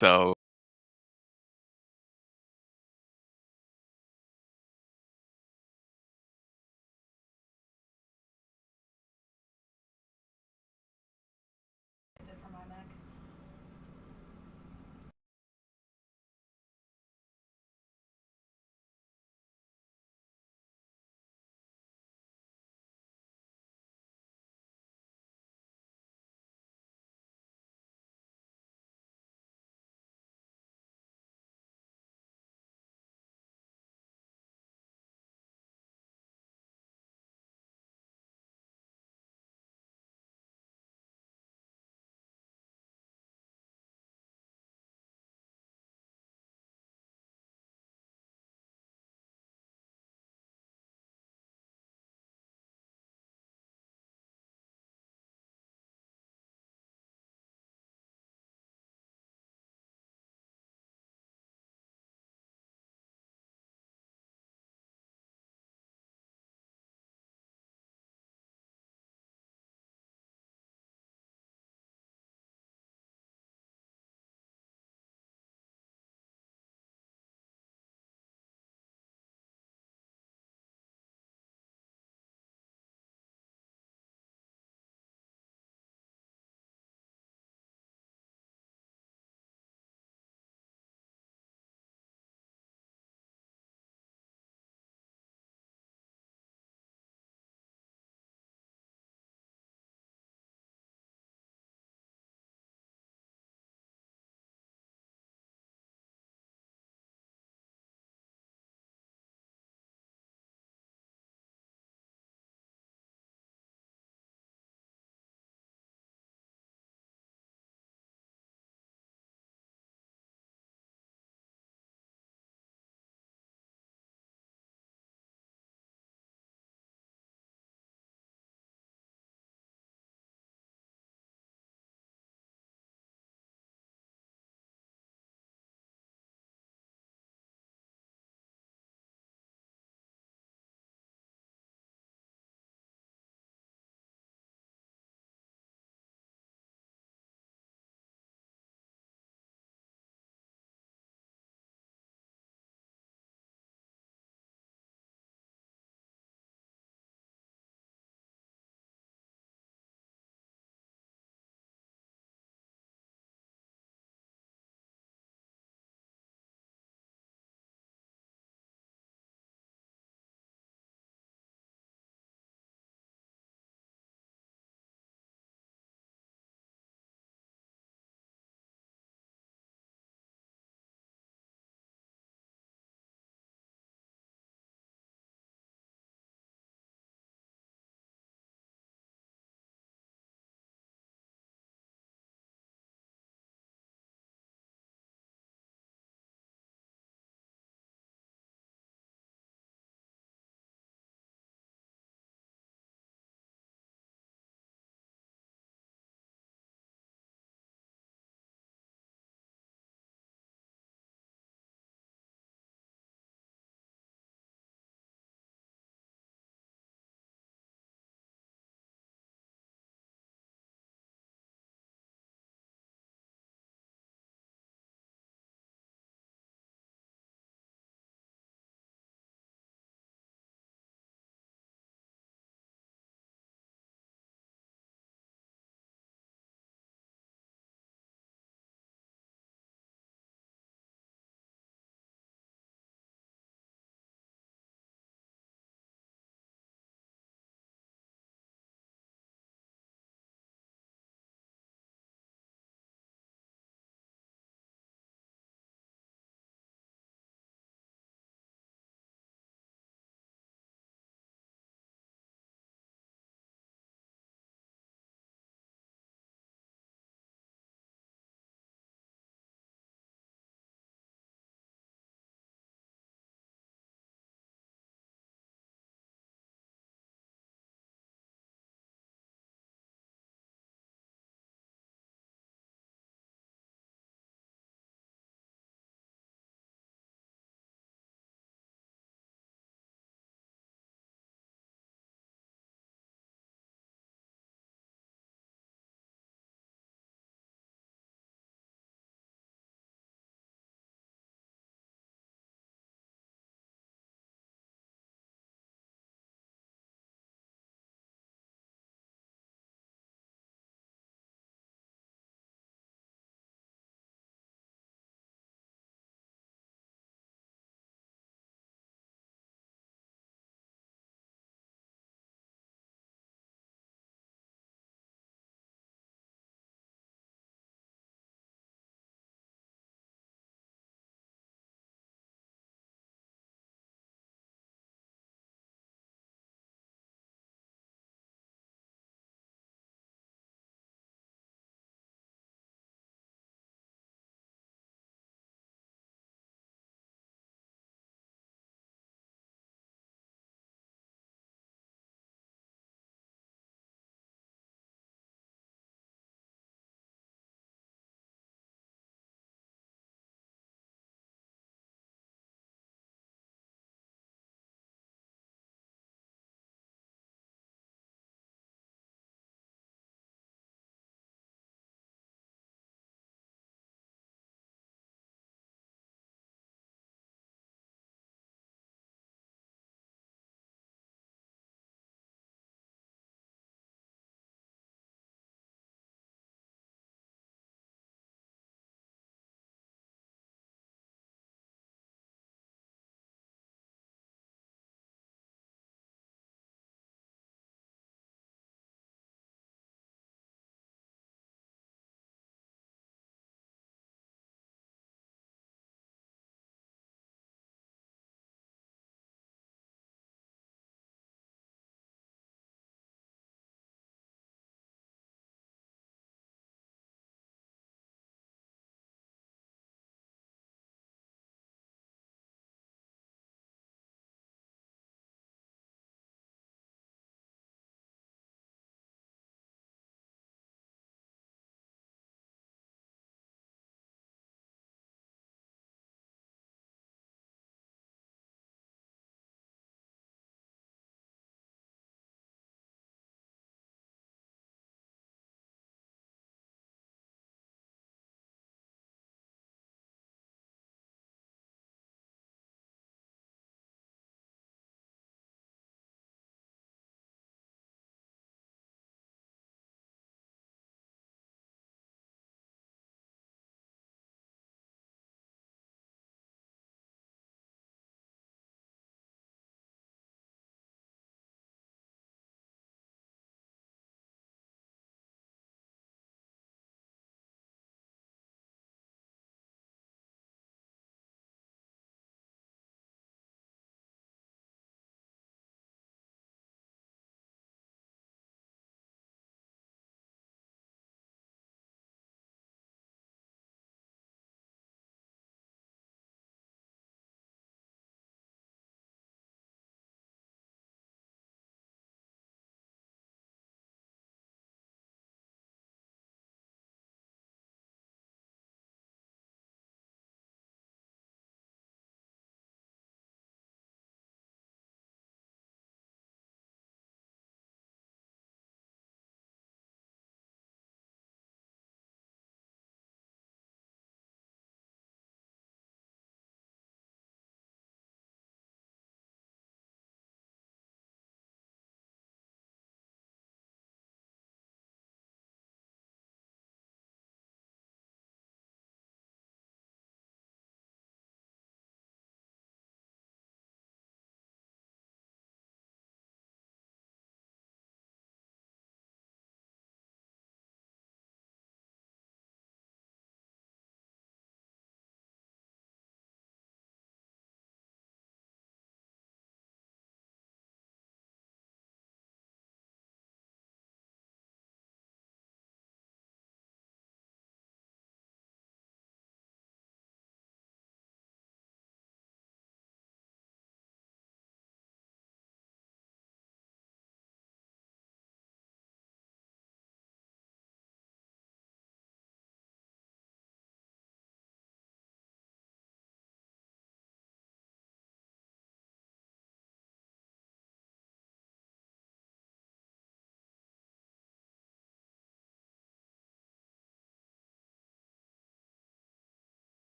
So Did for my Mac.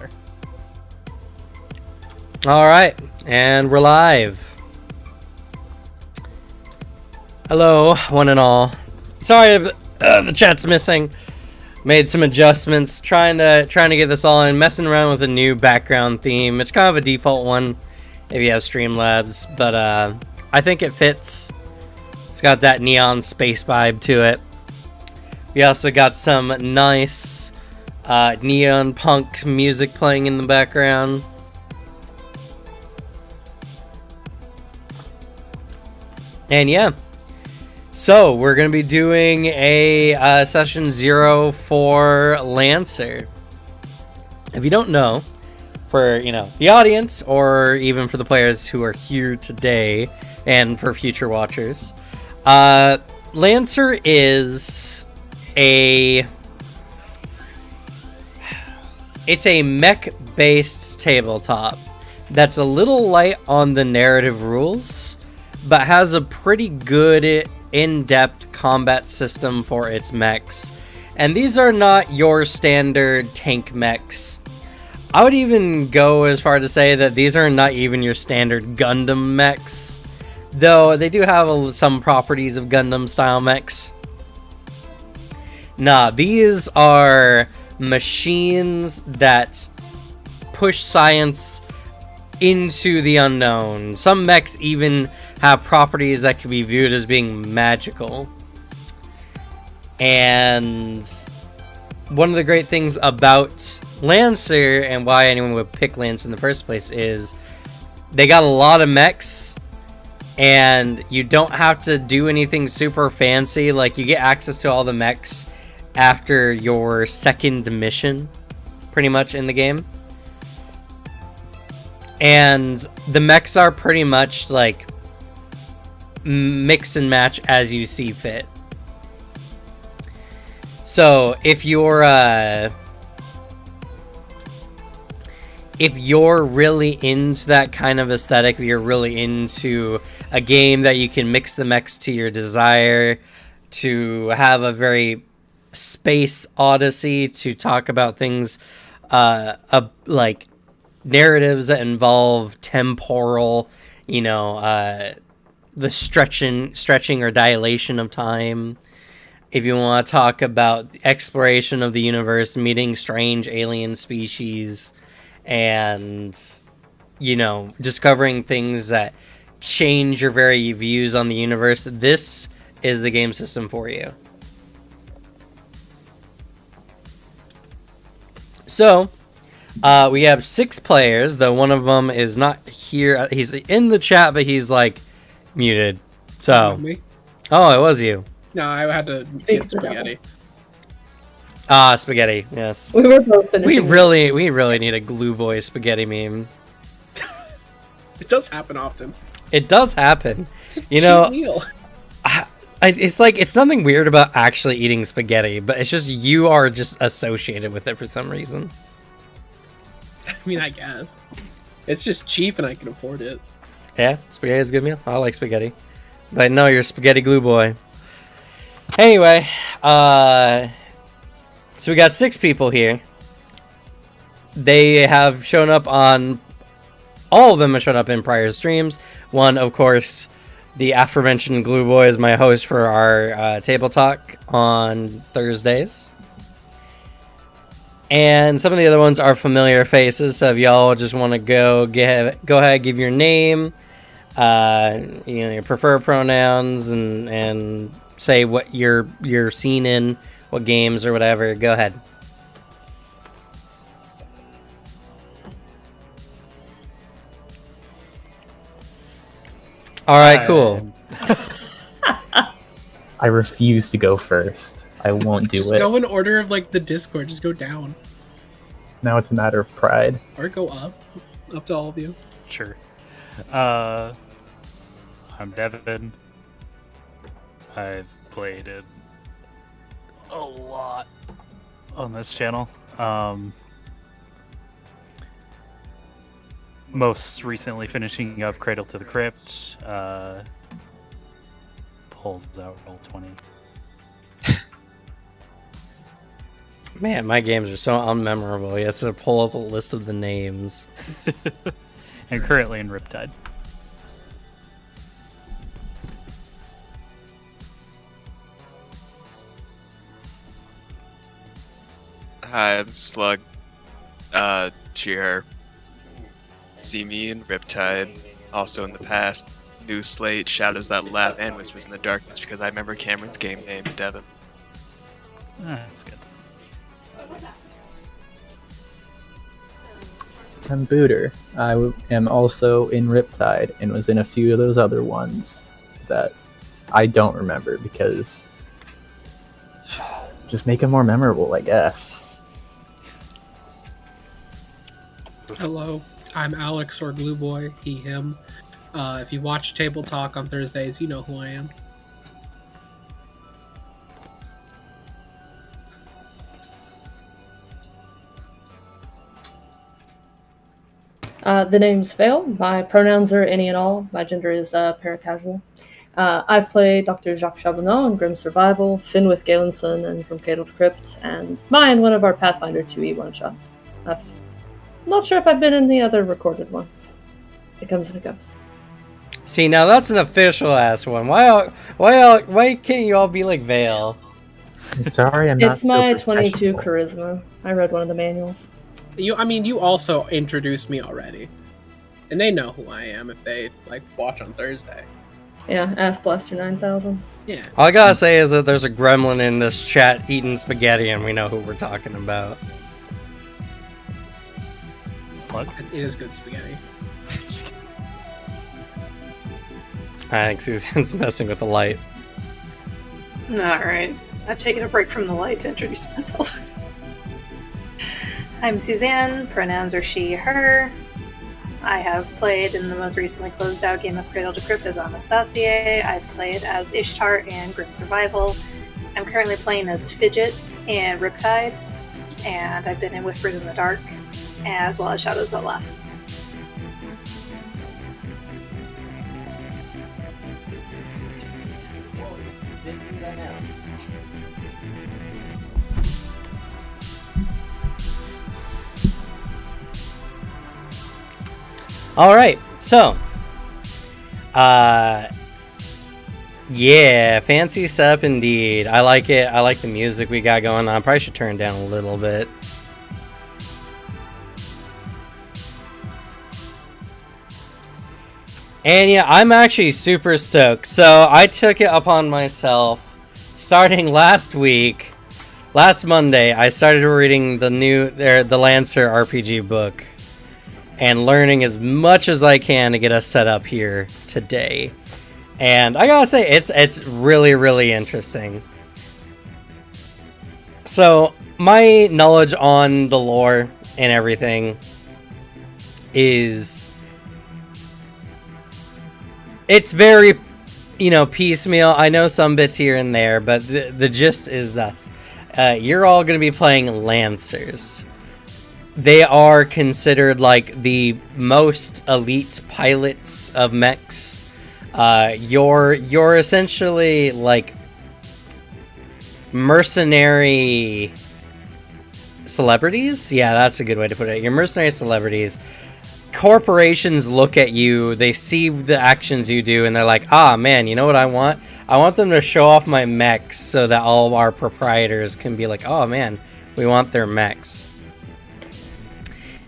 matter. All right, and we're live. Hello, one and all. Sorry, the chat's missing. Made some adjustments, trying to get this all in. Messing around with a new background theme. It's kind of a default one if you have Streamlabs, but I think it fits. It's got that neon space vibe to it. We also got some nice neon punk music playing in the background. And yeah, so we're going to be doing a session 0 for Lancer. If you don't know, for the audience or even for the players who are here today and for future watchers, Lancer is it's a mech-based tabletop that's a little light on the narrative rules, but has a pretty good in-depth combat system for its mechs. And these are not your standard tank mechs. I would even go as far to say that these are not even your standard Gundam mechs, though they do have some properties of Gundam style mechs. Nah, these are machines that push science into the unknown. Some mechs even have properties that can be viewed as being magical. And one of the great things about Lancer, and why anyone would pick Lancer in the first place, is they got a lot of mechs, and you don't have to do anything super fancy. Like, you get access to all the mechs after your second mission, pretty much, in the game. And the mechs are pretty much like mix and match as you see fit. So if you're really into that kind of aesthetic, if you're really into a game that you can mix the mechs to your desire, to have a very space odyssey, to talk about things like narratives that involve temporal, the stretching or dilation of time. If you want to talk about exploration of the universe, meeting strange alien species, and discovering things that change your very views on the universe, this is the game system for you. So we have 6 players, though one of them is not here. He's in the chat, but he's like muted. So, Me? oh, it was you. No, I had to get spaghetti. Spaghetti. Yes. We were both finishing. We really need a Glue Boy spaghetti meme. It does happen often. It does happen. Cheap meal. It's like, it's nothing weird about actually eating spaghetti, but it's just you are just associated with it for some reason. I mean, I guess. It's just cheap and I can afford it. Yeah, spaghetti is a good meal. I like spaghetti. But no, you're spaghetti glue boy. Anyway, so we got 6 people here. They have shown up on... All of them have shown up in prior streams. One, of course, the aforementioned Glue Boy is my host for our table talk on Thursdays. And some of the other ones are familiar faces, so if y'all just want to go ahead, give your name, your preferred pronouns, and say what you're seen in, what games or whatever. Go ahead. All right, cool. I refuse to go first. I won't do Just it. go in order of like the Discord. Just go down Now it's a matter of pride. or go up. Up to all of you. Sure. I'm Devin. I've played it a lot on this channel. Most recently finishing up Cradle to the Crypt. Pulls out Roll20. Man, my games are so unmemorable. You have to pull up a list of the names. And currently in Riptide. Hi, I'm Slug. Cheer. See me in Riptide. Also in the past, New Slate, Shadows That Laugh, and Whispers in the Darkness because I remember Cameron's game names, Devin. That's good. I'm Booter. Am also in Riptide and was in a few of those other ones that I don't remember because just make them more memorable, I guess. Hello, I'm Alex or Glue Boy, he, him. If you watch Table Talk on Thursdays, you know who I am. The name's Vale. My pronouns are any and all. My gender is paracasual. I've played Dr. Jacques Charbonneau in Grim Survival, Finn with Galenson and From Cradle to Crypt, and mine one of our Pathfinder 2e one-shots. I'm not sure if I've been in the other recorded ones. It comes and it goes. See, now that's an official ass one. Why can't you all be like Vale? I'm sorry, I'm not. It's my so 22 professional. charisma. I read one of the manuals. You also introduced me already. And they know who I am if they, watch on Thursday. Yeah, Ass Blaster 9000. Yeah. All I gotta say is that there's a gremlin in this chat eating spaghetti, and we know who we're talking about. Slug? It is good spaghetti. I think Suzanne's messing with the light. Alright, I've taken a break from the light to introduce myself. I'm Suzanne, pronouns are she, her. I have played in the most recently closed out game of Cradle to Crypt as Anastasia. I've played as Ishtar in Grim Survival. I'm currently playing as Fidget in Riptide, and I've been in Whispers in the Dark, as well as Shadows That Laugh. All right, so, yeah, fancy setup indeed. I like it. I like the music we got going on. Probably should turn it down a little bit. And yeah, I'm actually super stoked. So I took it upon myself, starting last Monday, I started reading the Lancer RPG book. And learning as much as I can to get us set up here today. And I gotta say, it's really, really interesting. So, my knowledge on the lore and everything is... It's very, piecemeal. I know some bits here and there, but the gist is this. You're all gonna be playing Lancers. They are considered like the most elite pilots of mechs. You're essentially like mercenary celebrities. Yeah, that's a good way to put it. You're mercenary celebrities. Corporations look at you, they see the actions you do, and they're like, ah, man, you know what I want? I want them to show off my mechs so that all of our proprietors can be like, oh, man, we want their mechs.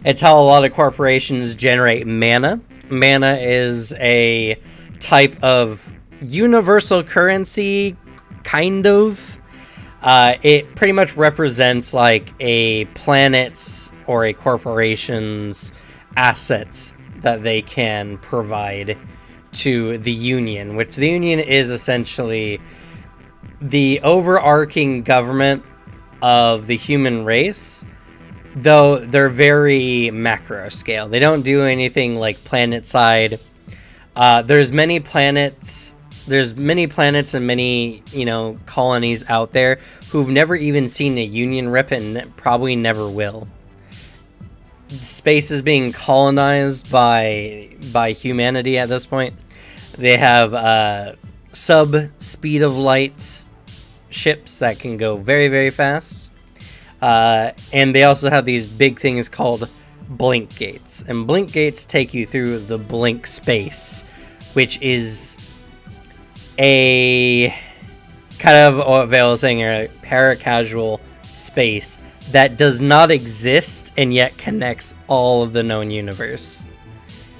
It's how a lot of corporations generate mana. Mana is a type of universal currency, kind of. It pretty much represents like a planet's or a corporation's assets that they can provide to the Union, which the Union is essentially the overarching government of the human race. Though they're very macro scale. They don't do anything like planet side. There's many planets and many, colonies out there who've never even seen a Union rip and probably never will. Space is being colonized by humanity at this point. They have sub speed of light ships that can go very, very fast. And they also have these big things called blink gates. And blink gates take you through the blink space, which is a kind of what Vale was saying, a paracasual space that does not exist and yet connects all of the known universe.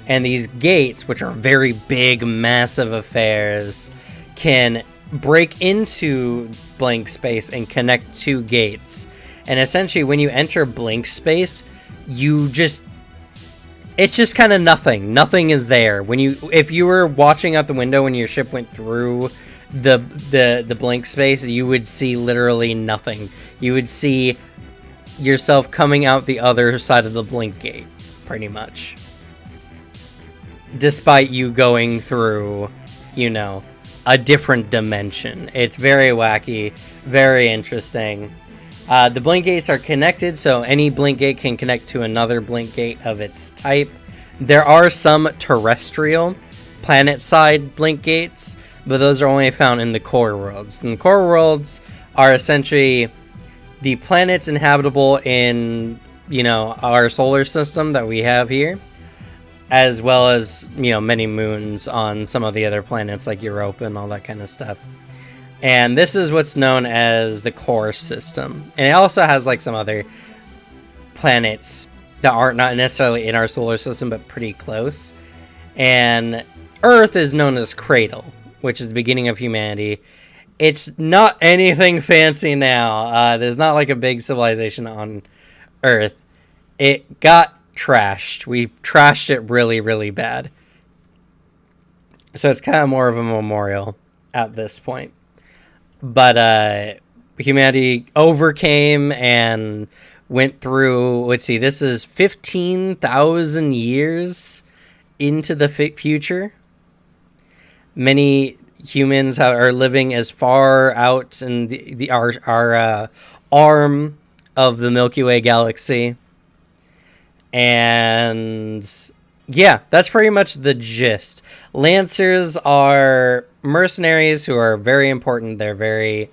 And these gates, which are very big, massive affairs, can break into blank space and connect two gates. And essentially, when you enter blank space, it's just kind of nothing. Nothing is there. If you were watching out the window when your ship went through the blank space, you would see literally nothing. You would see yourself coming out the other side of the blink gate, pretty much. Despite you going through, a different dimension. It's very wacky, very interesting. The blink gates are connected, so any blink gate can connect to another blink gate of its type. There are some terrestrial, planet-side blink gates, but those are only found in the core worlds. And the core worlds are essentially the planets inhabitable in, our solar system that we have here, as well as, many moons on some of the other planets like Europa and all that kind of stuff. And this is what's known as the core system. And it also has like some other planets that aren't not necessarily in our solar system, but pretty close. And Earth is known as Cradle, which is the beginning of humanity. It's not anything fancy now. There's not like a big civilization on Earth. It got trashed. We trashed it really, really bad. So it's kind of more of a memorial at this point. But humanity overcame and went through, let's see, this is 15,000 years into the future. Many humans are living as far out in our arm of the Milky Way galaxy. And yeah, that's pretty much the gist. Lancers are mercenaries who are very important. They're very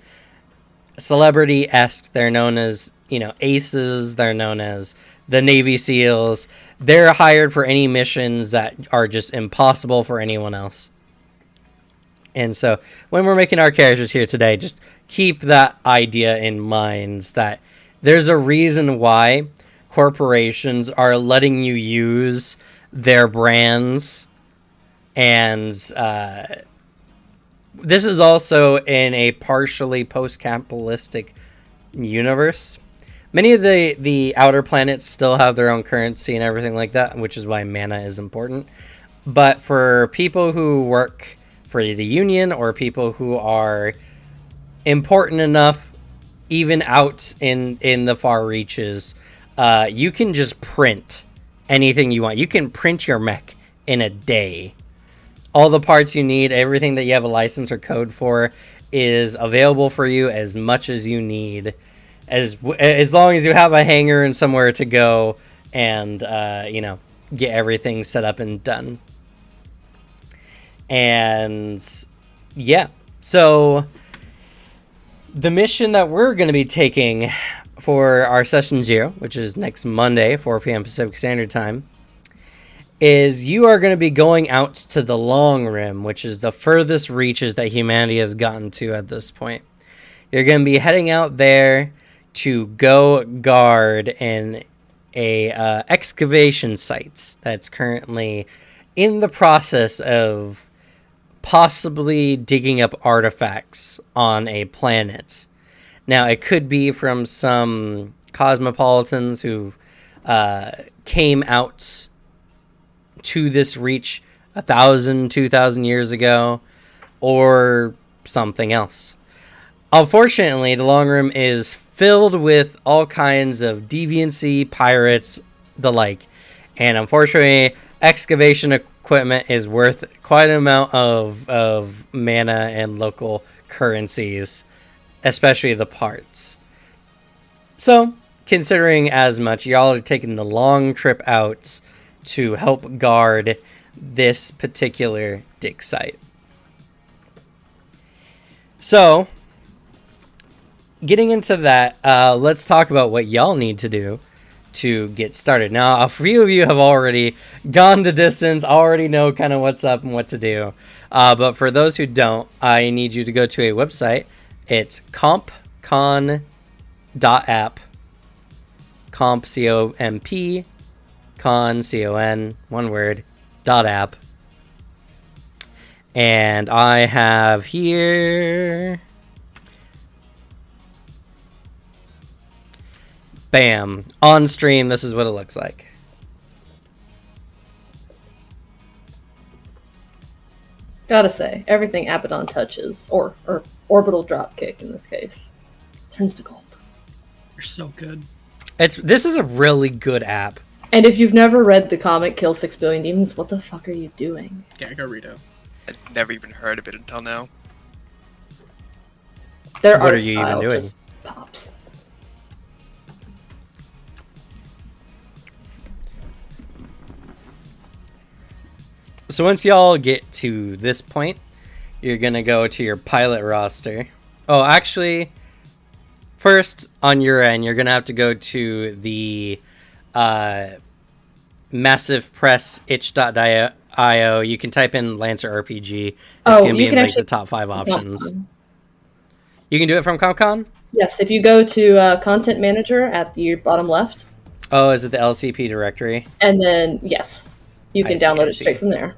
celebrity-esque. They're known as, aces. They're known as the Navy SEALs. They're hired for any missions that are just impossible for anyone else. And so when we're making our characters here today, just keep that idea in mind, that there's a reason why corporations are letting you use their brands. And this is also in a partially post-capitalistic universe. Many of the outer planets still have their own currency and everything like that, which is why mana is important. But for people who work for the Union, or people who are important enough even out in the far reaches, you can just print anything you want. You can print your mech in a day. All the parts you need, everything that you have a license or code for, is available for you as much as you need, as long as you have a hangar and somewhere to go and get everything set up and done. And yeah, so the mission that we're going to be taking for our session 0, which is next Monday, 4 p.m. Pacific Standard Time, is you are going to be going out to the Long Rim, which is the furthest reaches that humanity has gotten to at this point. You're going to be heading out there to go guard in a excavation site that's currently in the process of possibly digging up artifacts on a planet. Now, it could be from some cosmopolitans who came out to this reach 1,000, 2,000 years ago, or something else. Unfortunately, the Long Rim is filled with all kinds of deviancy, pirates, the like. And unfortunately, excavation equipment is worth quite an amount of mana and local currencies, especially the parts. So, considering as much, y'all are taking the long trip out to help guard this particular dig site. So, getting into that, let's talk about what y'all need to do to get started. Now, a few of you have already gone the distance, already know kind of what's up and what to do. But for those who don't, I need you to go to a website. It's compcon.app. Comp, C-O-M-P, con, C-O-N, one word, .app. And I have here... Bam. On stream, this is what it looks like. Gotta say, everything Abaddon touches, or orbital dropkick in this case, turns to gold. You're so good. This is a really good app. And if you've never read the comic Kill 6 Billion Demons, what the fuck are you doing? Yeah, go read it. I'd never even heard of it until now. Their What art are you even style doing? just pops. So once y'all get to this point, you're going to go to your pilot roster. Oh, actually, first on your end, you're going to have to go to the Massive Press itch.io. You can type in Lancer RPG. It's going to be in like the top 5 options. You can do it from CompCon? Yes, if you go to Content Manager at the bottom left. Oh, is it the LCP directory? And then, yes, you can download it straight from there.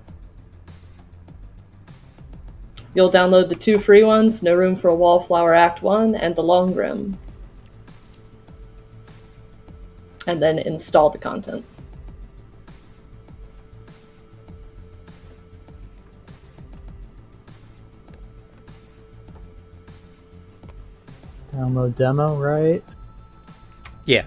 You'll download the 2 free ones, No Room for a Wallflower Act 1, and The Long Grim. And then install the content. Download demo, right? Yeah.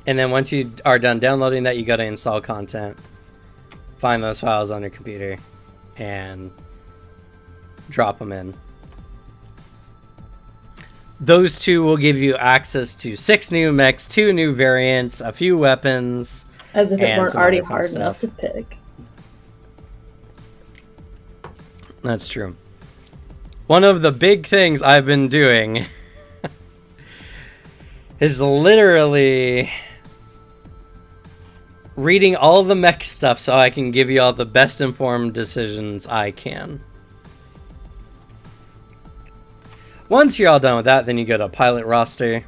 And then once you are done downloading that, you got to install content. Find those files on your computer and drop them in. Those 2 will give you access to 6 new mechs, 2 new variants, a few weapons. As if it and weren't some already other fun hard stuff. enough to pick. That's true. One of the big things I've been doing is literally reading all the mech stuff so I can give you all the best informed decisions I can. Once you're all done with that, then you go to pilot roster.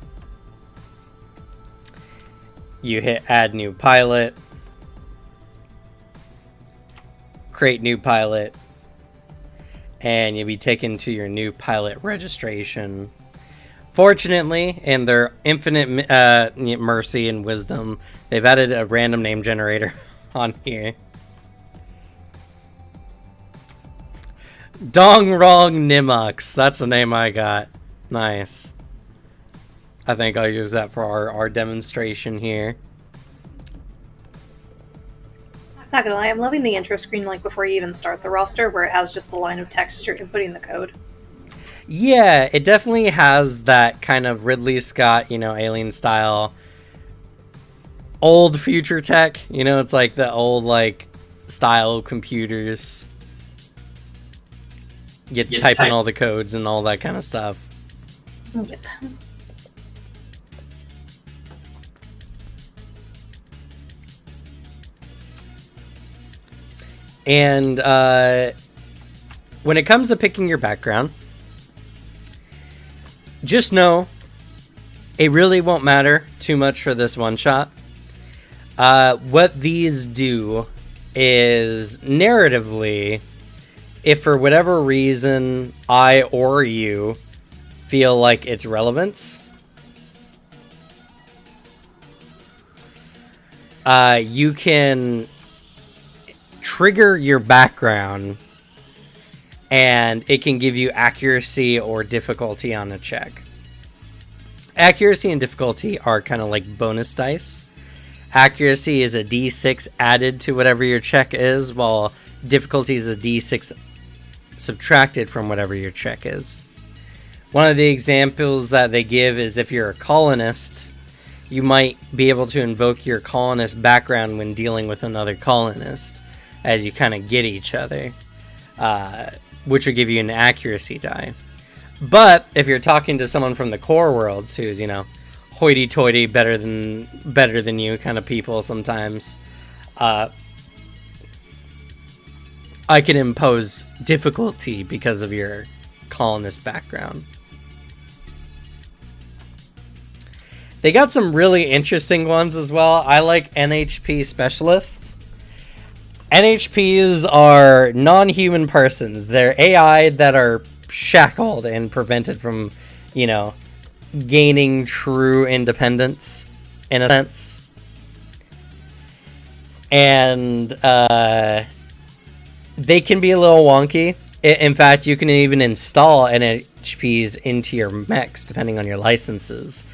You hit add new pilot. Create new pilot. And you'll be taken to your new pilot registration. Fortunately, in their infinite mercy and wisdom, they've added a random name generator on here. Dong Rong Nimux. That's the name I got. Nice. I think I'll use that for our demonstration here. Not gonna lie, I'm loving the intro screen like before you even start the roster, where it has just the line of text as you're inputting the code. Yeah, it definitely has that kind of Ridley Scott, alien style, old future tech. It's like the old style computers. You type in all the codes and all that kind of stuff. Yep. And when it comes to picking your background, just know it really won't matter too much for this one shot. What these do is narratively, if for whatever reason I or you feel like it's relevance, you can trigger your background and it can give you accuracy or difficulty on a check. Accuracy and difficulty are kind of like bonus dice. Accuracy is a d6 added to whatever your check is, while difficulty is a d6 subtracted from whatever your check is. One of the examples that they give is if you're a colonist, you might be able to invoke your colonist background when dealing with another colonist. as you kind of get each other, which would give you an accuracy die. But if you're talking to someone from the core worlds who's, hoity-toity, better than you kind of people sometimes, I can impose difficulty because of your colonist background. They got some really interesting ones as well. I like NHP specialists. NHPs are non-human persons. They're AI that are shackled and prevented from, gaining true independence, in a sense. And they can be a little wonky. In fact, you can even install NHPs into your mechs, depending on your licenses.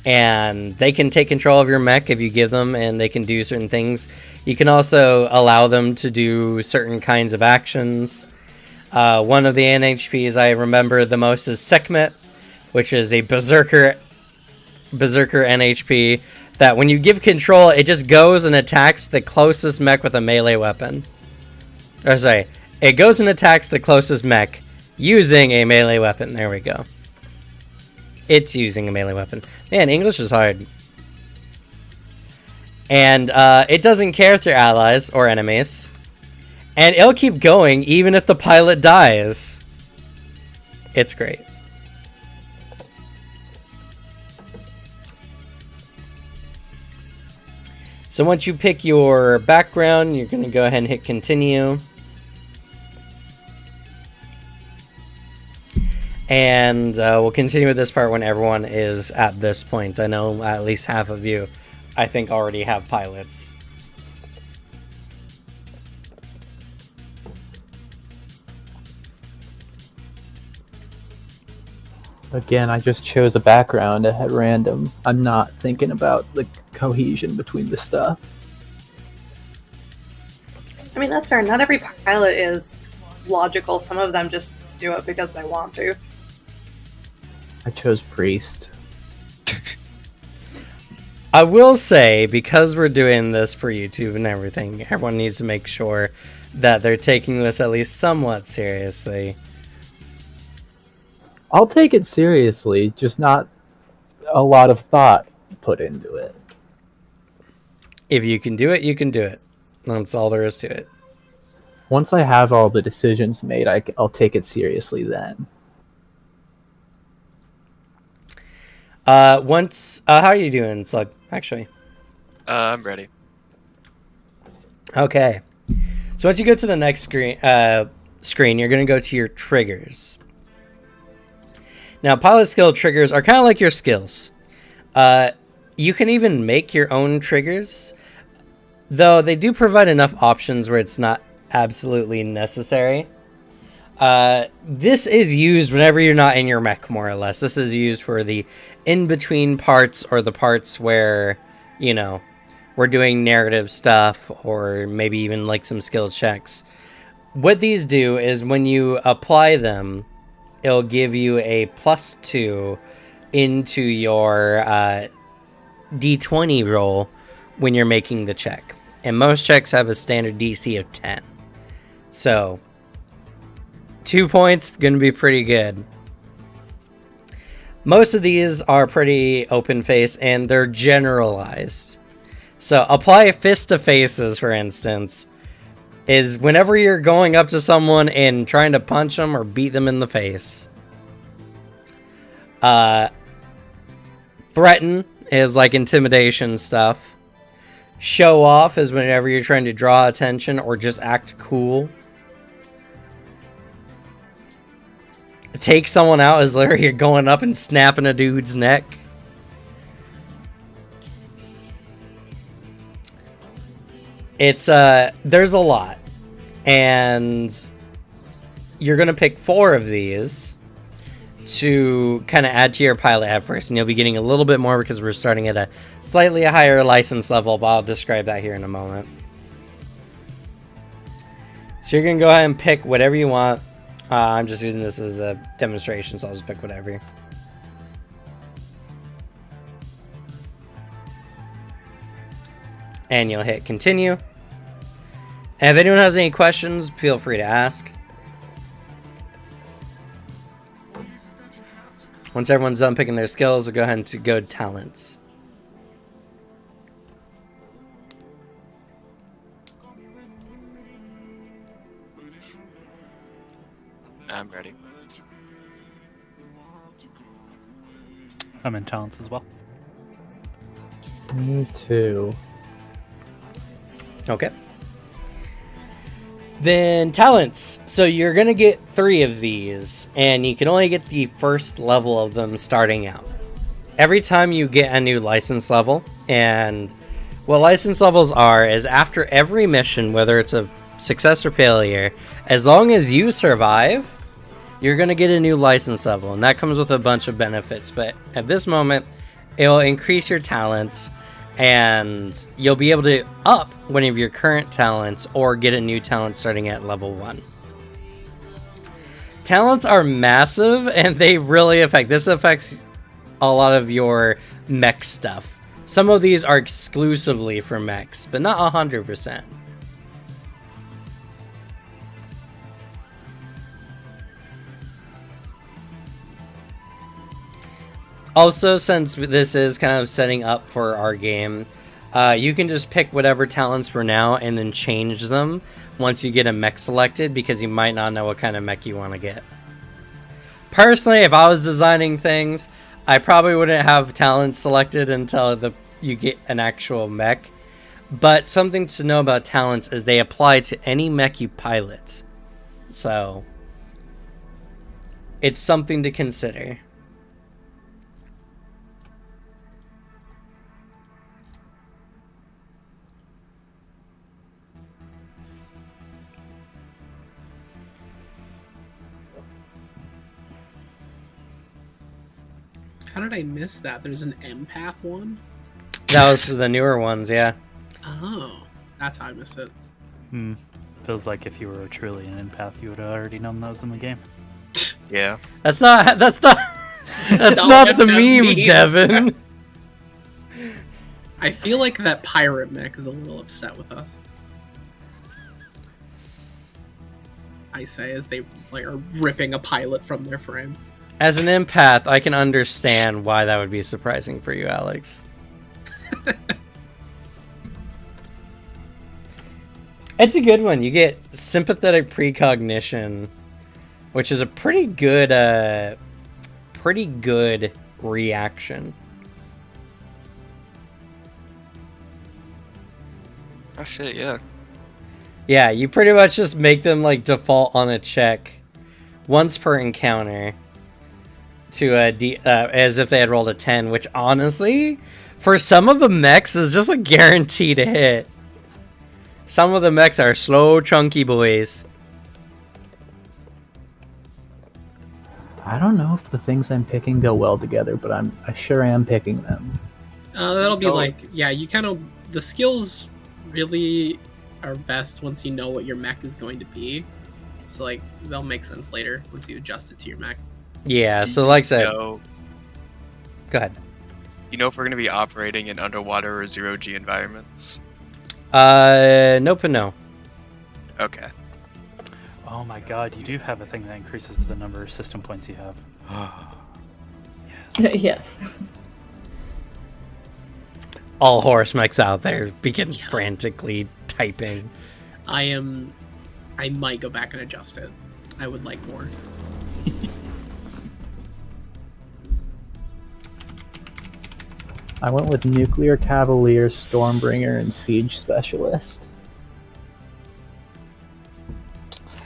And they can take control of your mech if you give them, and they can do certain things. You can also allow them to do certain kinds of actions. One of the NHPs I remember the most is Sekhmet, which is a Berserker NHP, that when you give control, it just goes and attacks the closest mech with a melee weapon. Or sorry, it goes and attacks the closest mech using a melee weapon. There we go. It's using a melee weapon. Man, English is hard. And it doesn't care if they're allies or enemies. And it'll keep going even if the pilot dies. It's great. So once you pick your background, you're going to go ahead and hit continue. And we'll continue with this part when everyone is at this point. I know at least half of you, I think, already have pilots. Again, I just chose a background at random. I'm not thinking about the cohesion between the stuff. I mean, that's fair. Not every pilot is logical. Some of them just do it because they want to. I chose priest. I will say, because we're doing this for YouTube and everything, everyone needs to make sure that they're taking this at least somewhat seriously. I'll take it seriously, just not a lot of thought put into it. If you can do it, you can do it. That's all there is to it. Once I have all the decisions made, I'll take it seriously then. How are you doing, Slug, actually? I'm ready. Okay. So once you go to the next screen, you're going to go to your triggers. Now, pilot skill triggers are kind of like your skills. You can even make your own triggers, though they do provide enough options where it's not absolutely necessary. This is used whenever you're not in your mech, more or less. This is used for the in-between parts, or the parts where, we're doing narrative stuff, or maybe even like some skill checks. What these do is when you apply them, it'll give you a +2 into your D20 roll when you're making the check. And most checks have a standard DC of 10. So 2 points, going to be pretty good. Most of these are pretty open face, and they're generalized. So apply fist to faces, for instance, is whenever you're going up to someone and trying to punch them or beat them in the face. Threaten is like intimidation stuff. Show off is whenever you're trying to draw attention or just act cool. Take someone out is literally you're going up and snapping a dude's neck. It's there's a lot, and you're gonna pick 4 of these to kind of add to your pilot at first, and you'll be getting a little bit more because we're starting at a slightly higher license level, but I'll describe that here in a moment. So you're gonna go ahead and pick whatever you want. I'm just using this as a demonstration, so I'll just pick whatever. And you'll hit continue. And if anyone has any questions, feel free to ask. Once everyone's done picking their skills, we'll go ahead and go to talents. I'm ready. I'm in talents as well. Me too. Okay. Then talents. So you're going to get 3 of these, and you can only get the first level of them starting out. Every time you get a new license level, and what license levels are is after every mission, whether it's a success or failure, as long as you survive, you're going to get a new license level, and that comes with a bunch of benefits. But at this moment, it will increase your talents, and you'll be able to up one of your current talents or get a new talent starting at level 1. Talents are massive, and they really this affects a lot of your mech stuff. Some of these are exclusively for mechs, but not 100%. Also, since this is kind of setting up for our game, you can just pick whatever talents for now and then change them once you get a mech selected, because you might not know what kind of mech you want to get. Personally, if I was designing things, I probably wouldn't have talents selected until you get an actual mech. But something to know about talents is they apply to any mech you pilot. So, it's something to consider. How did I miss that? There's an empath one? That was the newer ones, yeah. Oh, that's how I missed it. Feels like if you were truly an empath, you would have already known that was in the game. Yeah. That's not that's Don't not the have that meme, meme. Devin. I feel like that pirate mech is a little upset with us. I say as they are ripping a pilot from their frame. As an empath, I can understand why that would be surprising for you, Alex. It's a good one. You get sympathetic precognition, which is a pretty good reaction. Oh shit, yeah. Yeah, you pretty much just make them like default on a check once per encounter to as if they had rolled a 10, which honestly, for some of the mechs is just a guarantee to hit. Some of the mechs are slow, chunky boys. I don't know if the things I'm picking go well together, but I sure am picking them. That'll be Oh. like, yeah, you kind of, the skills really are best once you know what your mech is going to be. So, like, they'll make sense later once you adjust it to your mech. Yeah, so like I said, Go ahead. You know if we're going to be operating in underwater or zero-G environments? Nope and no. Okay. Oh my god, you do have a thing that increases the number of system points you have. Yes. Yes. All horse mechs out there begin frantically typing. I might go back and adjust it. I would like more. I went with Nuclear Cavalier, Stormbringer, and Siege Specialist.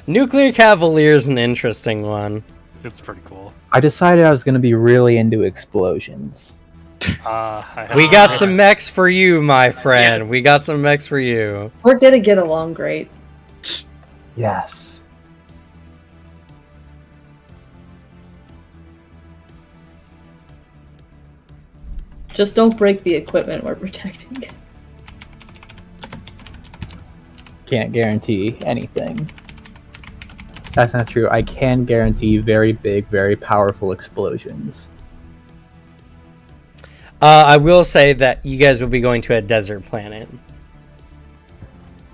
Nuclear Cavalier is an interesting one. It's pretty cool. I decided I was going to be really into explosions. We got some mechs for you, my friend. We got some mechs for you. We're gonna get along great. Yes. Just don't break the equipment we're protecting. Can't guarantee anything. That's not true. I can guarantee very big, very powerful explosions. I will say that you guys will be going to a desert planet.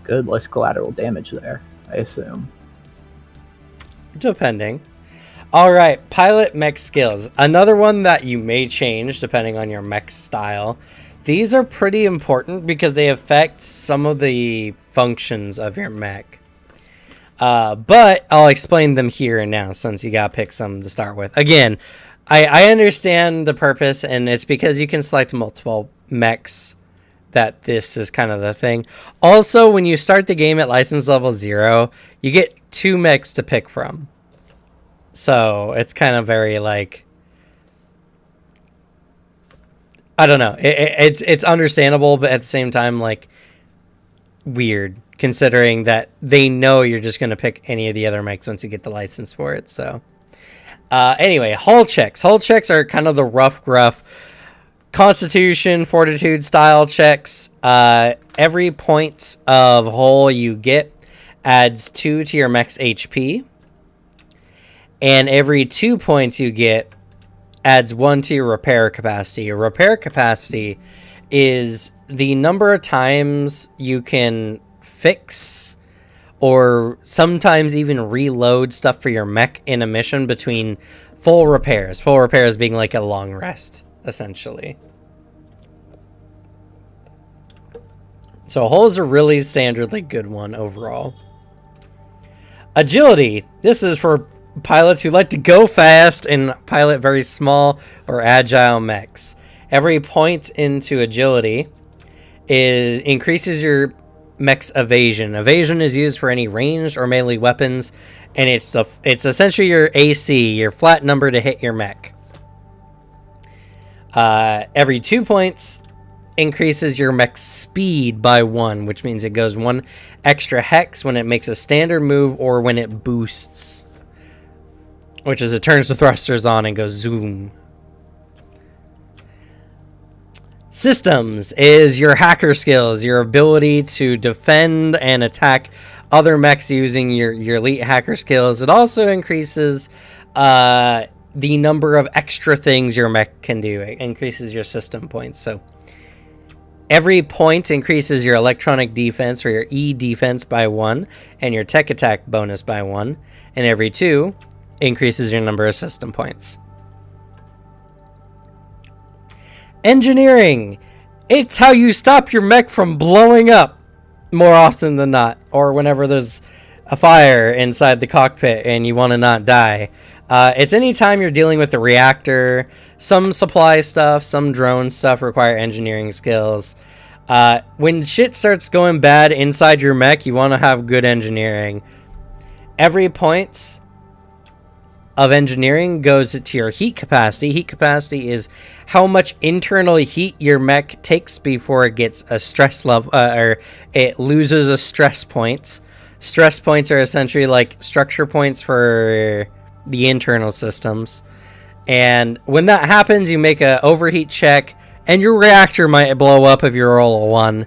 good, less collateral damage there, I assume. Depending. All right, pilot mech skills. Another one that you may change depending on your mech style. These are pretty important because they affect some of the functions of your mech. But I'll explain them here and now since you gotta pick some to start with. Again, I understand the purpose, and it's because you can select multiple mechs that this is kind of the thing. Also, when you start the game at license level 0, you get 2 mechs to pick from. So it's kind of very like, I don't know. It's understandable, but at the same time, like, weird, considering that they know you're just going to pick any of the other mechs once you get the license for it. So anyway, hull checks. Hull checks are kind of the rough, gruff Constitution, Fortitude style checks. Every point of hull you get adds 2 to your mech's HP. And every 2 points you get adds 1 to your repair capacity. Your repair capacity is the number of times you can fix or sometimes even reload stuff for your mech in a mission between full repairs. Full repairs being like a long rest, essentially. So hull is a really standardly good one overall. Agility. This is for pilots who like to go fast and pilot very small or agile mechs. Every point into agility increases your mech's evasion. Evasion is used for any ranged or melee weapons, and it's essentially your AC, your flat number to hit your mech. Every 2 points increases your mech's speed by 1, which means it goes 1 extra hex when it makes a standard move or when it boosts. Which is it turns the thrusters on and goes zoom. Systems is your hacker skills, your ability to defend and attack other mechs using your elite hacker skills. It also increases the number of extra things your mech can do. It increases your system points. So every point increases your electronic defense or your E defense by 1 and your tech attack bonus by 1. And every 2 increases your number of system points. Engineering. It's how you stop your mech from blowing up more often than not, or whenever there's a fire inside the cockpit and you want to not die. It's anytime you're dealing with a reactor. Some supply stuff, some drone stuff require engineering skills. When shit starts going bad inside your mech, you want to have good engineering. Every point of engineering goes to your heat capacity. Heat capacity is how much internal heat your mech takes before it gets a stress level, or it loses a stress point. Stress points are essentially like structure points for the internal systems. And when that happens, you make an overheat check, and your reactor might blow up if you roll a 1.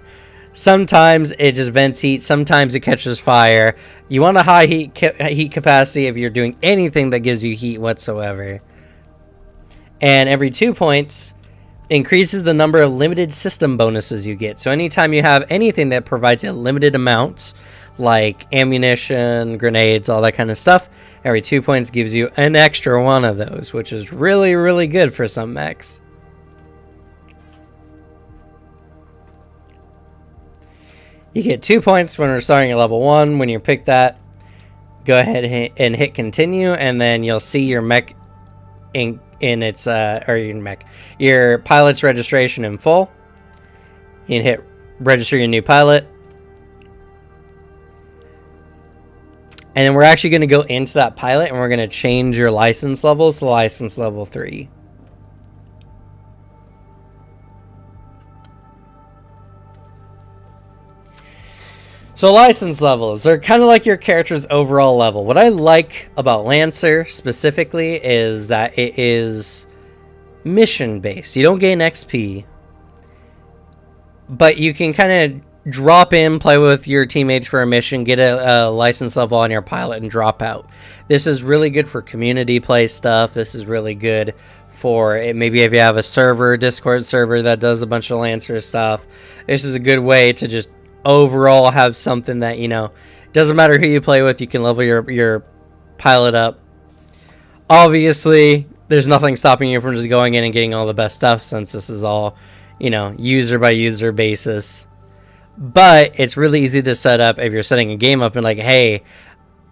Sometimes it just vents heat, sometimes it catches fire. You want a high heat capacity if you're doing anything that gives you heat whatsoever. And every 2 points increases the number of limited system bonuses you get. So anytime you have anything that provides a limited amount, like ammunition, grenades, all that kind of stuff, every 2 points gives you an extra 1 of those, which is really, really good for some mechs. You get 2 points when we're starting at level 1. When you pick that, go ahead and hit continue, and then you'll see your mech in its your pilot's registration in full. You can hit register your new pilot. And then we're actually going to go into that pilot, and we're going to change your license levels to license level 3. So license levels, they're kind of like your character's overall level. What I like about Lancer specifically is that it is mission based. You don't gain XP, but you can kind of drop in, play with your teammates for a mission, get a license level on your pilot, and drop out. This is really good for community play stuff. This is really good for maybe if you have a server, Discord server that does a bunch of Lancer stuff. This is a good way to just overall have something that, you know, doesn't matter who you play with, you can level your pilot up. Obviously, there's nothing stopping you from just going in and getting all the best stuff, since this is all, you know, user by user basis. But it's really easy to set up if you're setting a game up and like, hey,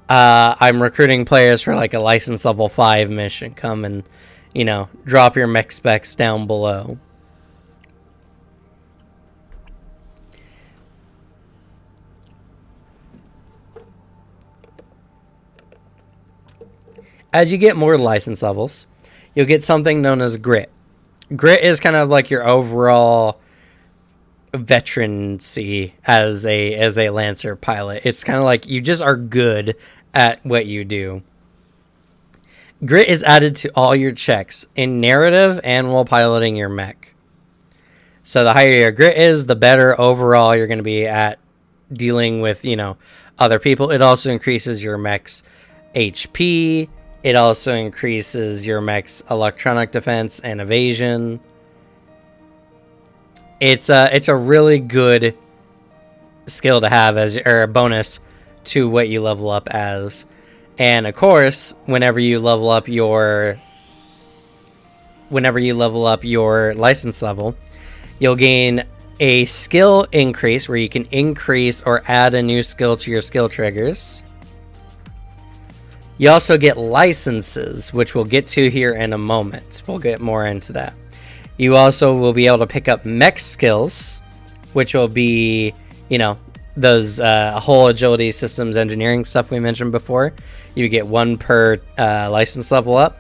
I'm recruiting players for like a license level 5 mission. Come and, you know, drop your mech specs down below. As you get more license levels, you'll get something known as grit. Grit is kind of like your overall veterancy as a Lancer pilot. It's kind of like you just are good at what you do. Grit is added to all your checks in narrative and while piloting your mech. So the higher your grit is, the better overall you're going to be at dealing with, you know, other people. It also increases your mech's HP. It also increases your mech's electronic defense and evasion. It's a really good skill to have as, or a bonus to what you level up as. And of course, whenever you level up your license level, you'll gain a skill increase where you can increase or add a new skill to your skill triggers. You also get licenses, which we'll get to here in a moment. We'll get more into that. You also will be able to pick up mech skills, which will be, you know, those whole agility systems engineering stuff we mentioned before. You get 1 per license level up.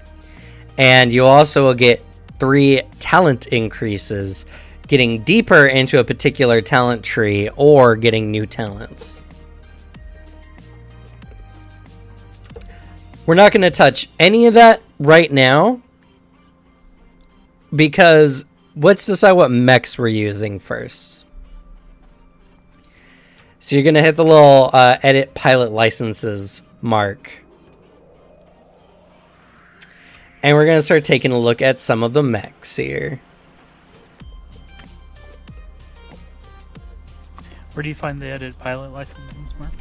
And you also will get 3 talent increases, getting deeper into a particular talent tree or getting new talents. We're not going to touch any of that right now, because let's decide what mechs we're using first. So you're going to hit the little edit pilot licenses mark. And we're going to start taking a look at some of the mechs here. Where do you find the edit pilot licenses, Mark?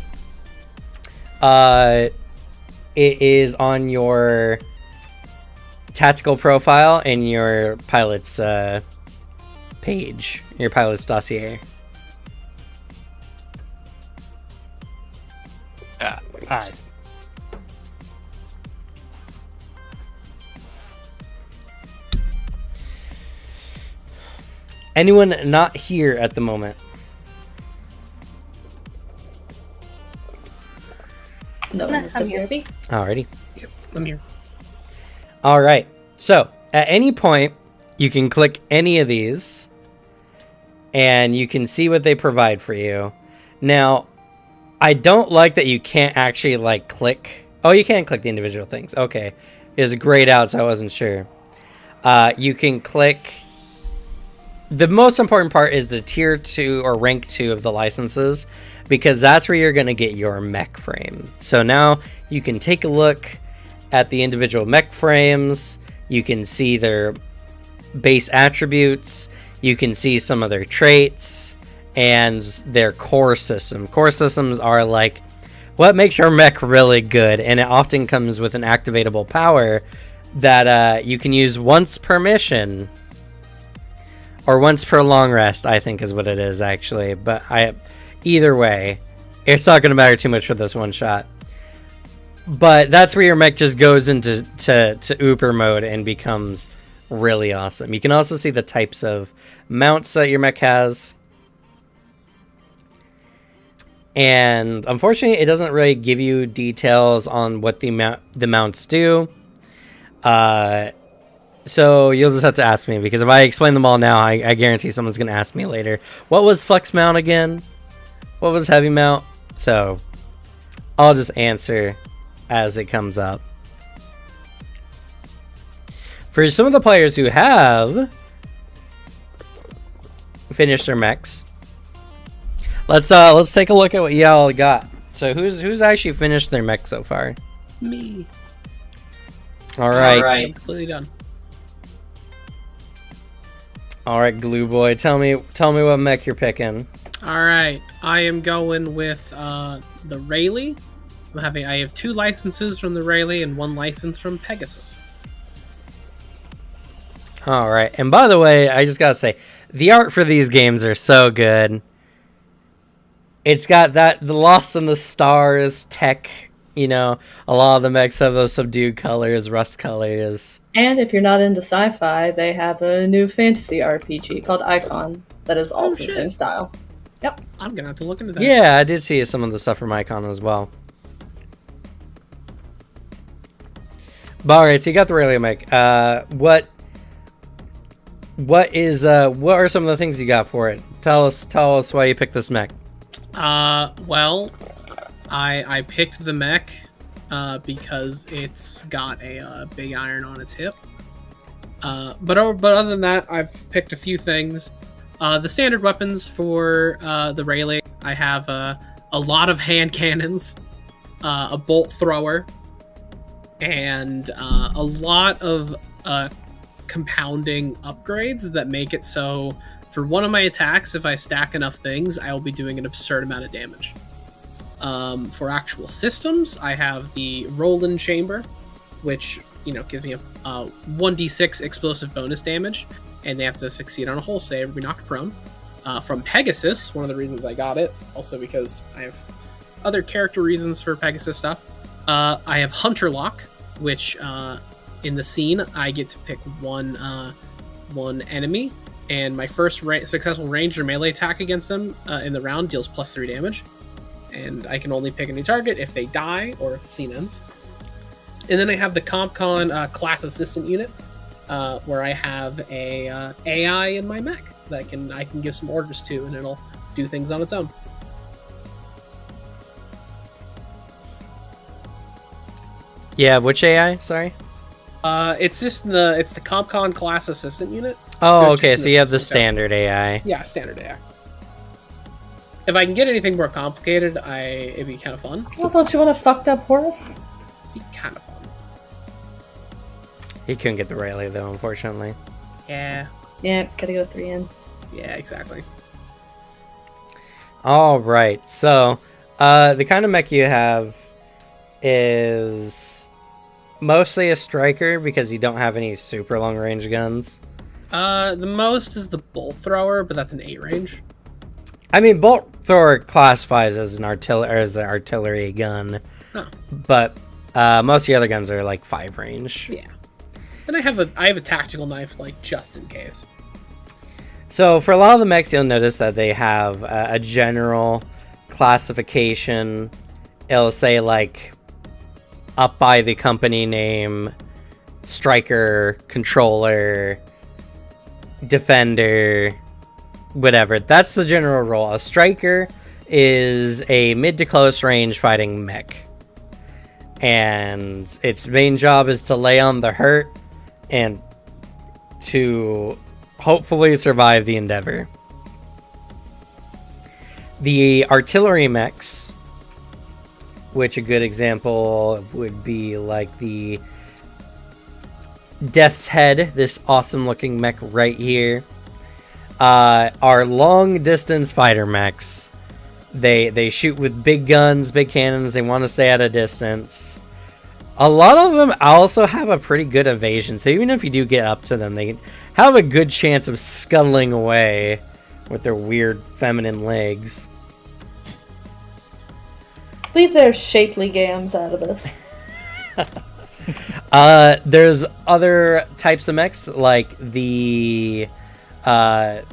It is on your tactical profile in your pilot's page, your pilot's dossier. Ah, Anyone not here at the moment? No, Nah, Mr. I'm here. Kirby. Alrighty. Yep, I'm here. Alright. So, at any point, you can click any of these, and you can see what they provide for you. Now, I don't like that you can't actually, like, click. Oh, you can click the individual things. Okay. It was grayed out, so I wasn't sure. You can click. The most important part is the tier 2 or rank 2 of the licenses, because that's where you're going to get your mech frame. So now you can take a look at the individual mech frames. You can see their base attributes. You can see some of their traits and their core system. Core systems are like what makes your mech really good, and it often comes with an activatable power that you can use once per mission. Or once per long rest, I think is what it is, actually. But either way, it's not going to matter too much for this one shot. But that's where your mech just goes into Uber mode and becomes really awesome. You can also see the types of mounts that your mech has. And unfortunately, it doesn't really give you details on what the mounts do. So you'll just have to ask me, because if I explain them all now, I guarantee someone's going to ask me later. What was flex mount again? What was heavy mount? So I'll just answer as it comes up. For some of the players who have finished their mechs, let's take a look at what y'all got. So who's actually finished their mech so far? Me. All right. It's completely done. All right, Glue Boy, tell me what mech you're picking. All right, I am going with the Rayleigh. I have 2 licenses from the Rayleigh and 1 license from Pegasus. All right. And by the way, I just gotta say, the art for these games are so good. It's got the Lost in the Stars tech. You know, a lot of the mechs have those subdued colors, rust colors. And if you're not into sci-fi, they have a new fantasy RPG called Icon that is also the shit. same style. I'm gonna have to look into that. Yeah, I did see some of the stuff from Icon as well. But all right, so you got the Rayleigh mech. What are some of the things you got for it? Tell us why you picked this mech. Well, I picked the mech because it's got a big iron on its hip. But other than that, I've picked a few things. The standard weapons for the Rayleigh, I have a lot of hand cannons, a bolt thrower, and a lot of compounding upgrades that make it so for one of my attacks, if I stack enough things, I will be doing an absurd amount of damage. For actual systems, I have the Roland Chamber, which gives me a 1d6 explosive bonus damage, and they have to succeed on a hull save or be knocked prone. From Pegasus, one of the reasons I got it, also because I have other character reasons for Pegasus stuff. I have Hunter Lock, which in the scene I get to pick one enemy, and my first successful ranged or melee attack against them in the round deals +3 damage. And I can only pick a new target if they die or if the scene ends. And then I have the CompCon class assistant unit, where I have a AI in my mech that I can give some orders to, and it'll do things on its own. Yeah, which AI? Sorry. It's the CompCon class assistant unit. Oh, There's okay. just So an you have the assistant guy. standard AI. Yeah, standard AI. If I can get anything more complicated, it'd be kind of fun. Well, don't you want a fucked up Horus? Be kind of fun. He couldn't get the Rayleigh though, unfortunately. Yeah. Yeah, gotta go 3 in. Yeah, exactly. All right. So, the kind of mech you have is mostly a striker because you don't have any super long range guns. The most is the bolt thrower, but that's an 8 range. I mean, bolt thrower classifies as an artillery gun, Oh. but most of the other guns are like 5 range. Yeah. And I have a tactical knife, like, just in case. So for a lot of the mechs, you'll notice that they have a general classification. It'll say like up by the company name, striker, controller, defender, whatever. That's the general role. A striker is a mid to close range fighting mech, and its main job is to lay on the hurt and to hopefully survive the endeavor. The artillery mechs, which a good example would be like the Death's Head, this awesome looking mech right here, are long distance fighter mechs. They shoot with big guns, big cannons. They want to stay at a distance. A lot of them also have a pretty good evasion, so even if you do get up to them, they have a good chance of scuttling away with their weird feminine legs. Leave their shapely gams out of this. There's other types of mechs, like the Black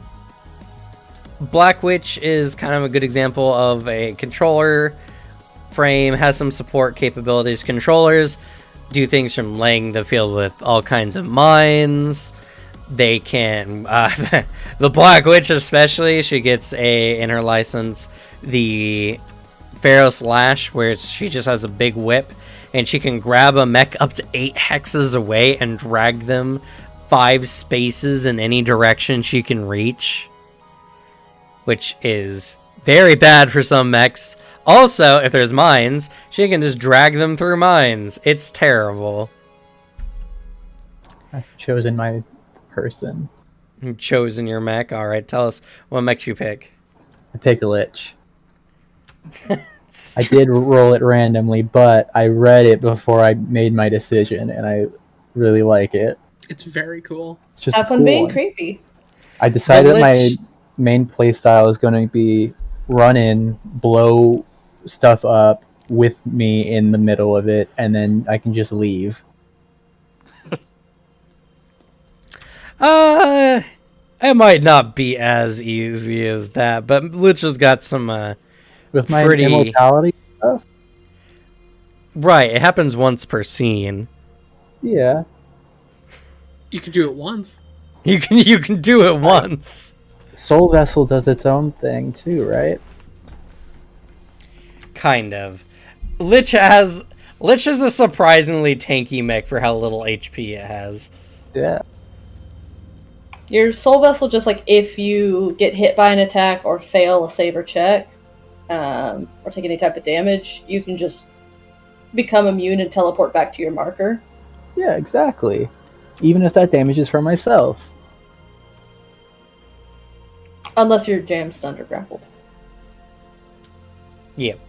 Witch is kind of a good example of a controller frame, has some support capabilities. Controllers do things from laying the field with all kinds of mines. They can, the Black Witch especially, she gets in her license, the Pharaoh's Lash, where she just has a big whip, and she can grab a mech up to 8 hexes away and drag them 5 spaces in any direction she can reach, which is very bad for some mechs. Also, if there's mines, she can just drag them through mines. It's terrible. I've chosen my person. You've chosen your mech. All right, tell us what mech you pick. I pick a Lich. I did roll it randomly, but I read it before I made my decision, and I really like it. It's very cool. It's just a Have fun cool being one. creepy. I decided The my Lich- main playstyle is going to be run in, blow stuff up with me in the middle of it, and then I can just leave. It might not be as easy as that, but Lich has got some, With my Pretty- immortality stuff? right, it happens once per scene. Yeah. You can do it once. You can do it once. Soul Vessel does its own thing too, right? Kind of. Lich is a surprisingly tanky mech for how little HP it has. Yeah. Your soul vessel, just like if you get hit by an attack or fail a save or check, or take any type of damage, you can just become immune and teleport back to your marker. Yeah, exactly. Even if that damage is for myself. Unless you're jam stunned or grappled. Yep.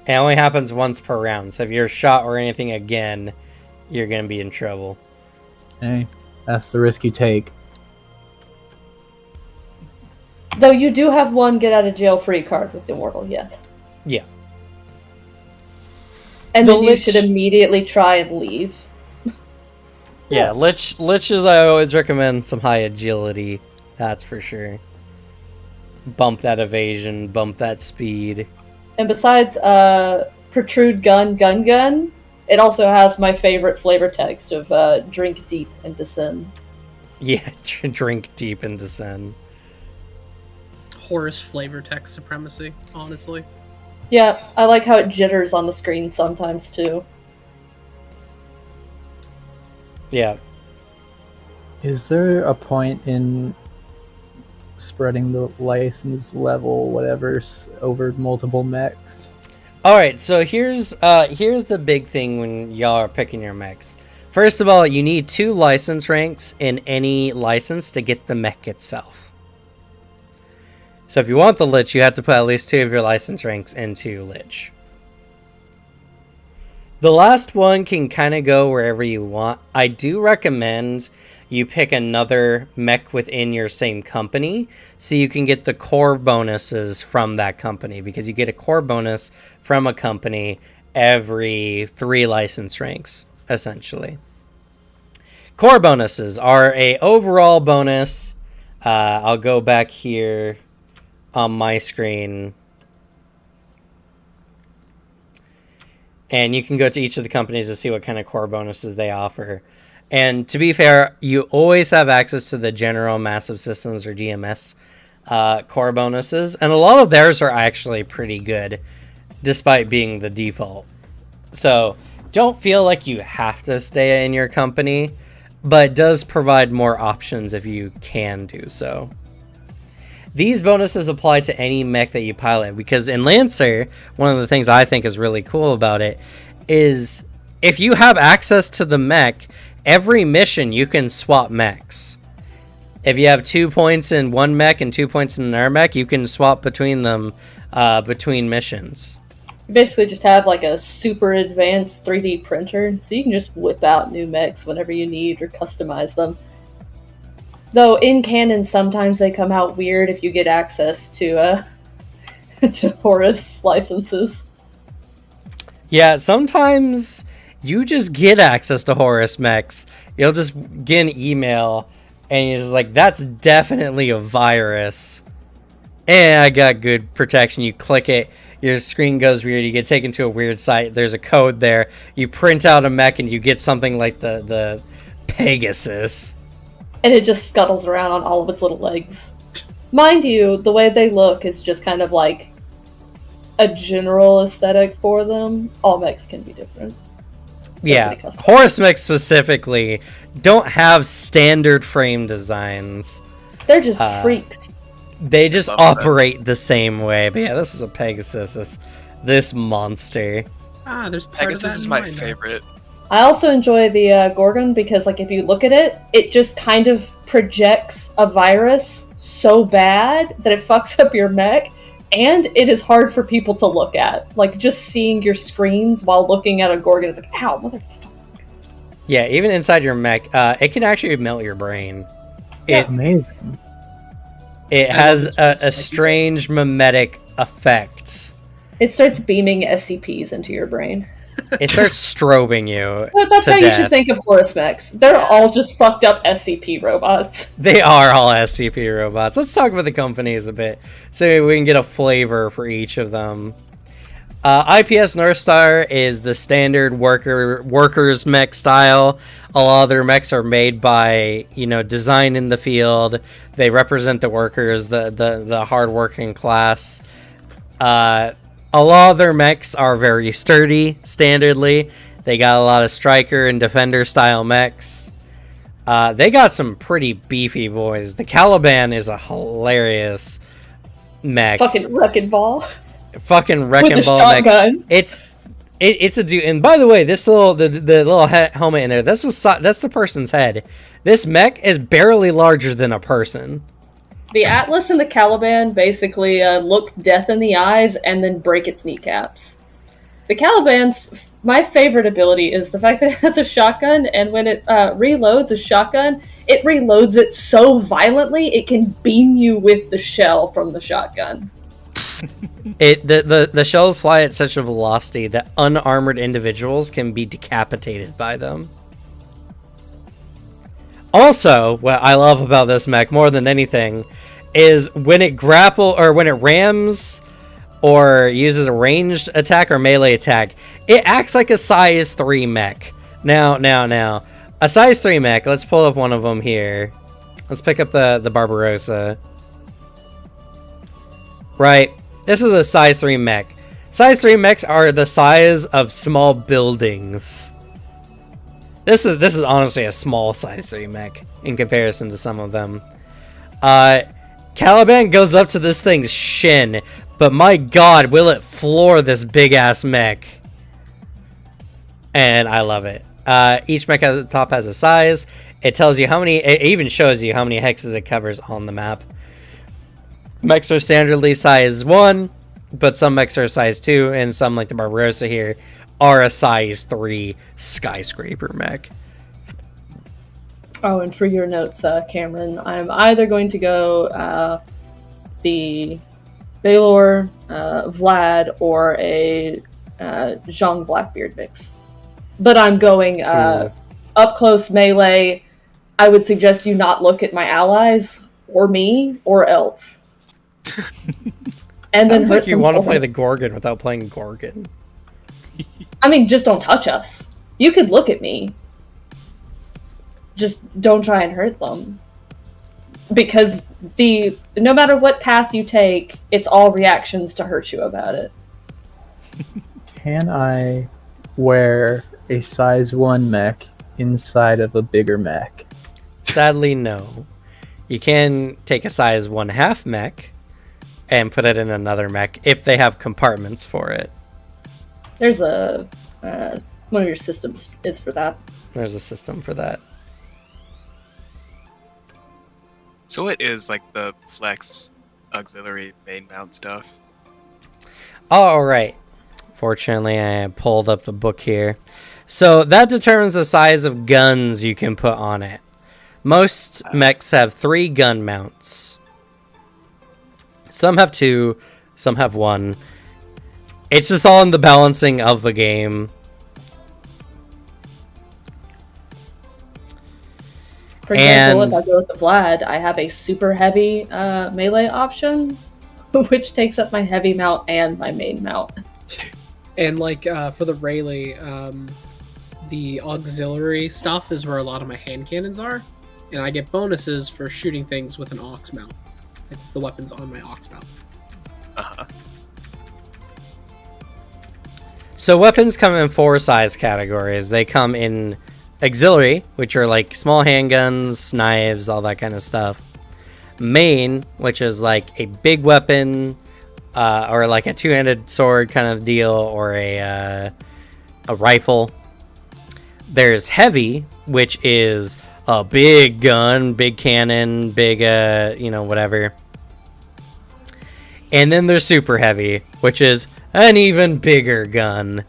It only happens once per round, so if you're shot or anything again, you're gonna be in trouble. Hey, that's the risk you take. Though you do have one get out of jail free card with Immortal, yes. Yeah. And The then you Lich- should immediately try and leave. Yeah, Liches I always recommend some high agility, that's for sure. Bump that evasion, bump that speed. And besides Protrude Gun, it also has my favorite flavor text of Drink Deep and Descend. Yeah, drink deep and descend. Horus flavor text supremacy, honestly. Yeah, I like how it jitters on the screen sometimes too. Yeah. Is there a point in spreading the license level, whatever, over multiple mechs? Alright, so here's the big thing when y'all are picking your mechs. First of all, you need 2 license ranks in any license to get the mech itself. So if you want the Lich, you have to put at least 2 of your license ranks into Lich. The last one can kind of go wherever you want. I do recommend you pick another mech within your same company so you can get the core bonuses from that company, because you get a core bonus from a company every 3 license ranks, essentially. Core bonuses are a overall bonus. I'll go back here on my screen, and you can go to each of the companies to see what kind of core bonuses they offer. And to be fair, you always have access to the General Massive Systems, or GMS, core bonuses, and a lot of theirs are actually pretty good, despite being the default. So don't feel like you have to stay in your company, but it does provide more options if you can do so. These bonuses apply to any mech that you pilot, because in Lancer, one of the things I think is really cool about it is if you have access to the mech, every mission you can swap mechs. If you have 2 points in one mech and 2 points in another mech, you can swap between them between missions. You basically just have like a super advanced 3D printer, so you can just whip out new mechs whenever you need or customize them. Though in canon, sometimes they come out weird if you get access to to Horus licenses. Yeah, sometimes you just get access to Horus mechs. You'll just get an email, and you're just like, that's definitely a virus. And I got good protection. You click it, your screen goes weird, you get taken to a weird site, there's a code there, you print out a mech, and you get something like the Pegasus. And it just scuttles around on all of its little legs. Mind you, the way they look is just kind of like a general aesthetic for them. All mechs can be different. Yeah, pretty custom. Horus mechs specifically don't have standard frame designs. They're just freaks. They just Love that. operate the same way. But yeah, this is a Pegasus, this monster. Ah, there's part of that Pegasus is in my mine, though. favorite. I also enjoy the Gorgon because, like, if you look at it, it just kind of projects a virus so bad that it fucks up your mech, and it is hard for people to look at. Like, just seeing your screens while looking at a Gorgon is like, ow, motherfucker. Yeah, even inside your mech, it can actually melt your brain. It Amazing. it has a strange mimetic effect. It starts beaming SCPs into your brain. It starts strobing you. But that's to how you death. should think of Horus mechs. They're all just fucked up SCP robots. They are all SCP robots. Let's talk about the companies a bit so we can get a flavor for each of them. IPS North Star is the standard workers mech style. A lot of their mechs are made by, design in the field. They represent the workers, the hardworking class. A lot of their mechs are very sturdy, standardly. They got a lot of striker and defender style mechs. They got some pretty beefy boys. The Caliban is a hilarious mech. Fucking wrecking ball. Fucking With a wrecking ball mech. shotgun. It's a dude. And by the way, this little the little helmet in there, that's the person's head. This mech is barely larger than a person. The Atlas and the Caliban basically look death in the eyes and then break its kneecaps. The Caliban's my favorite ability is the fact that it has a shotgun, and when it reloads a shotgun, it reloads it so violently it can beam you with the shell from the shotgun. The shells fly at such a velocity that unarmored individuals can be decapitated by them. Also, what I love about this mech more than anything is when it when it rams or uses a ranged attack or melee attack, it acts like a size 3 mech. Now, a size 3 mech, let's pull up one of them here. Let's pick up the Barbarossa. Right, this is a size 3 mech. Size 3 mechs are the size of small buildings. This is honestly a small size 3 mech in comparison to some of them. Caliban goes up to this thing's shin, but my god, will it floor this big ass mech. And I love it. Each mech at the top has a size. It tells you how many, it even shows you how many hexes it covers on the map. Mechs are standardly size 1, but some mechs are size 2, and some, like the Barbarossa here, are a size 3 skyscraper mech. Oh, and for your notes, Cameron, I'm either going to go the Baylor, Vlad, or a Zhang Blackbeard mix. But I'm going up close melee. I would suggest you not look at my allies, or me, or else. And Sounds then like you want to play the Gorgon without playing Gorgon. I mean, just don't touch us. You could look at me. Just don't try and hurt them. Because no matter what path you take, it's all reactions to hurt you about it. Can I wear a size 1 mech inside of a bigger mech? Sadly, no. You can take a size 1/2 mech and put it in another mech if they have compartments for it. There's one of your systems is for that. There's a system for that. So what is like the flex auxiliary main mount stuff? All right. Fortunately, I pulled up the book here. So that determines the size of guns you can put on it. Most mechs have 3 gun mounts. Some have 2, some have 1. It's just all in the balancing of the game. For example, if I go with the Vlad, I have a super heavy melee option, which takes up my heavy mount and my main mount. And like for the Rayleigh, the auxiliary stuff is where a lot of my hand cannons are, and I get bonuses for shooting things with an aux mount, like the weapons on my aux mount. Uh-huh. So weapons come in 4 size categories. They come in auxiliary, which are like small handguns, knives, all that kind of stuff. Main, which is like a big weapon, or like a 2-handed sword kind of deal, or a rifle. There's heavy, which is a big gun, big cannon, big, whatever. And then there's super heavy, which is an even bigger gun.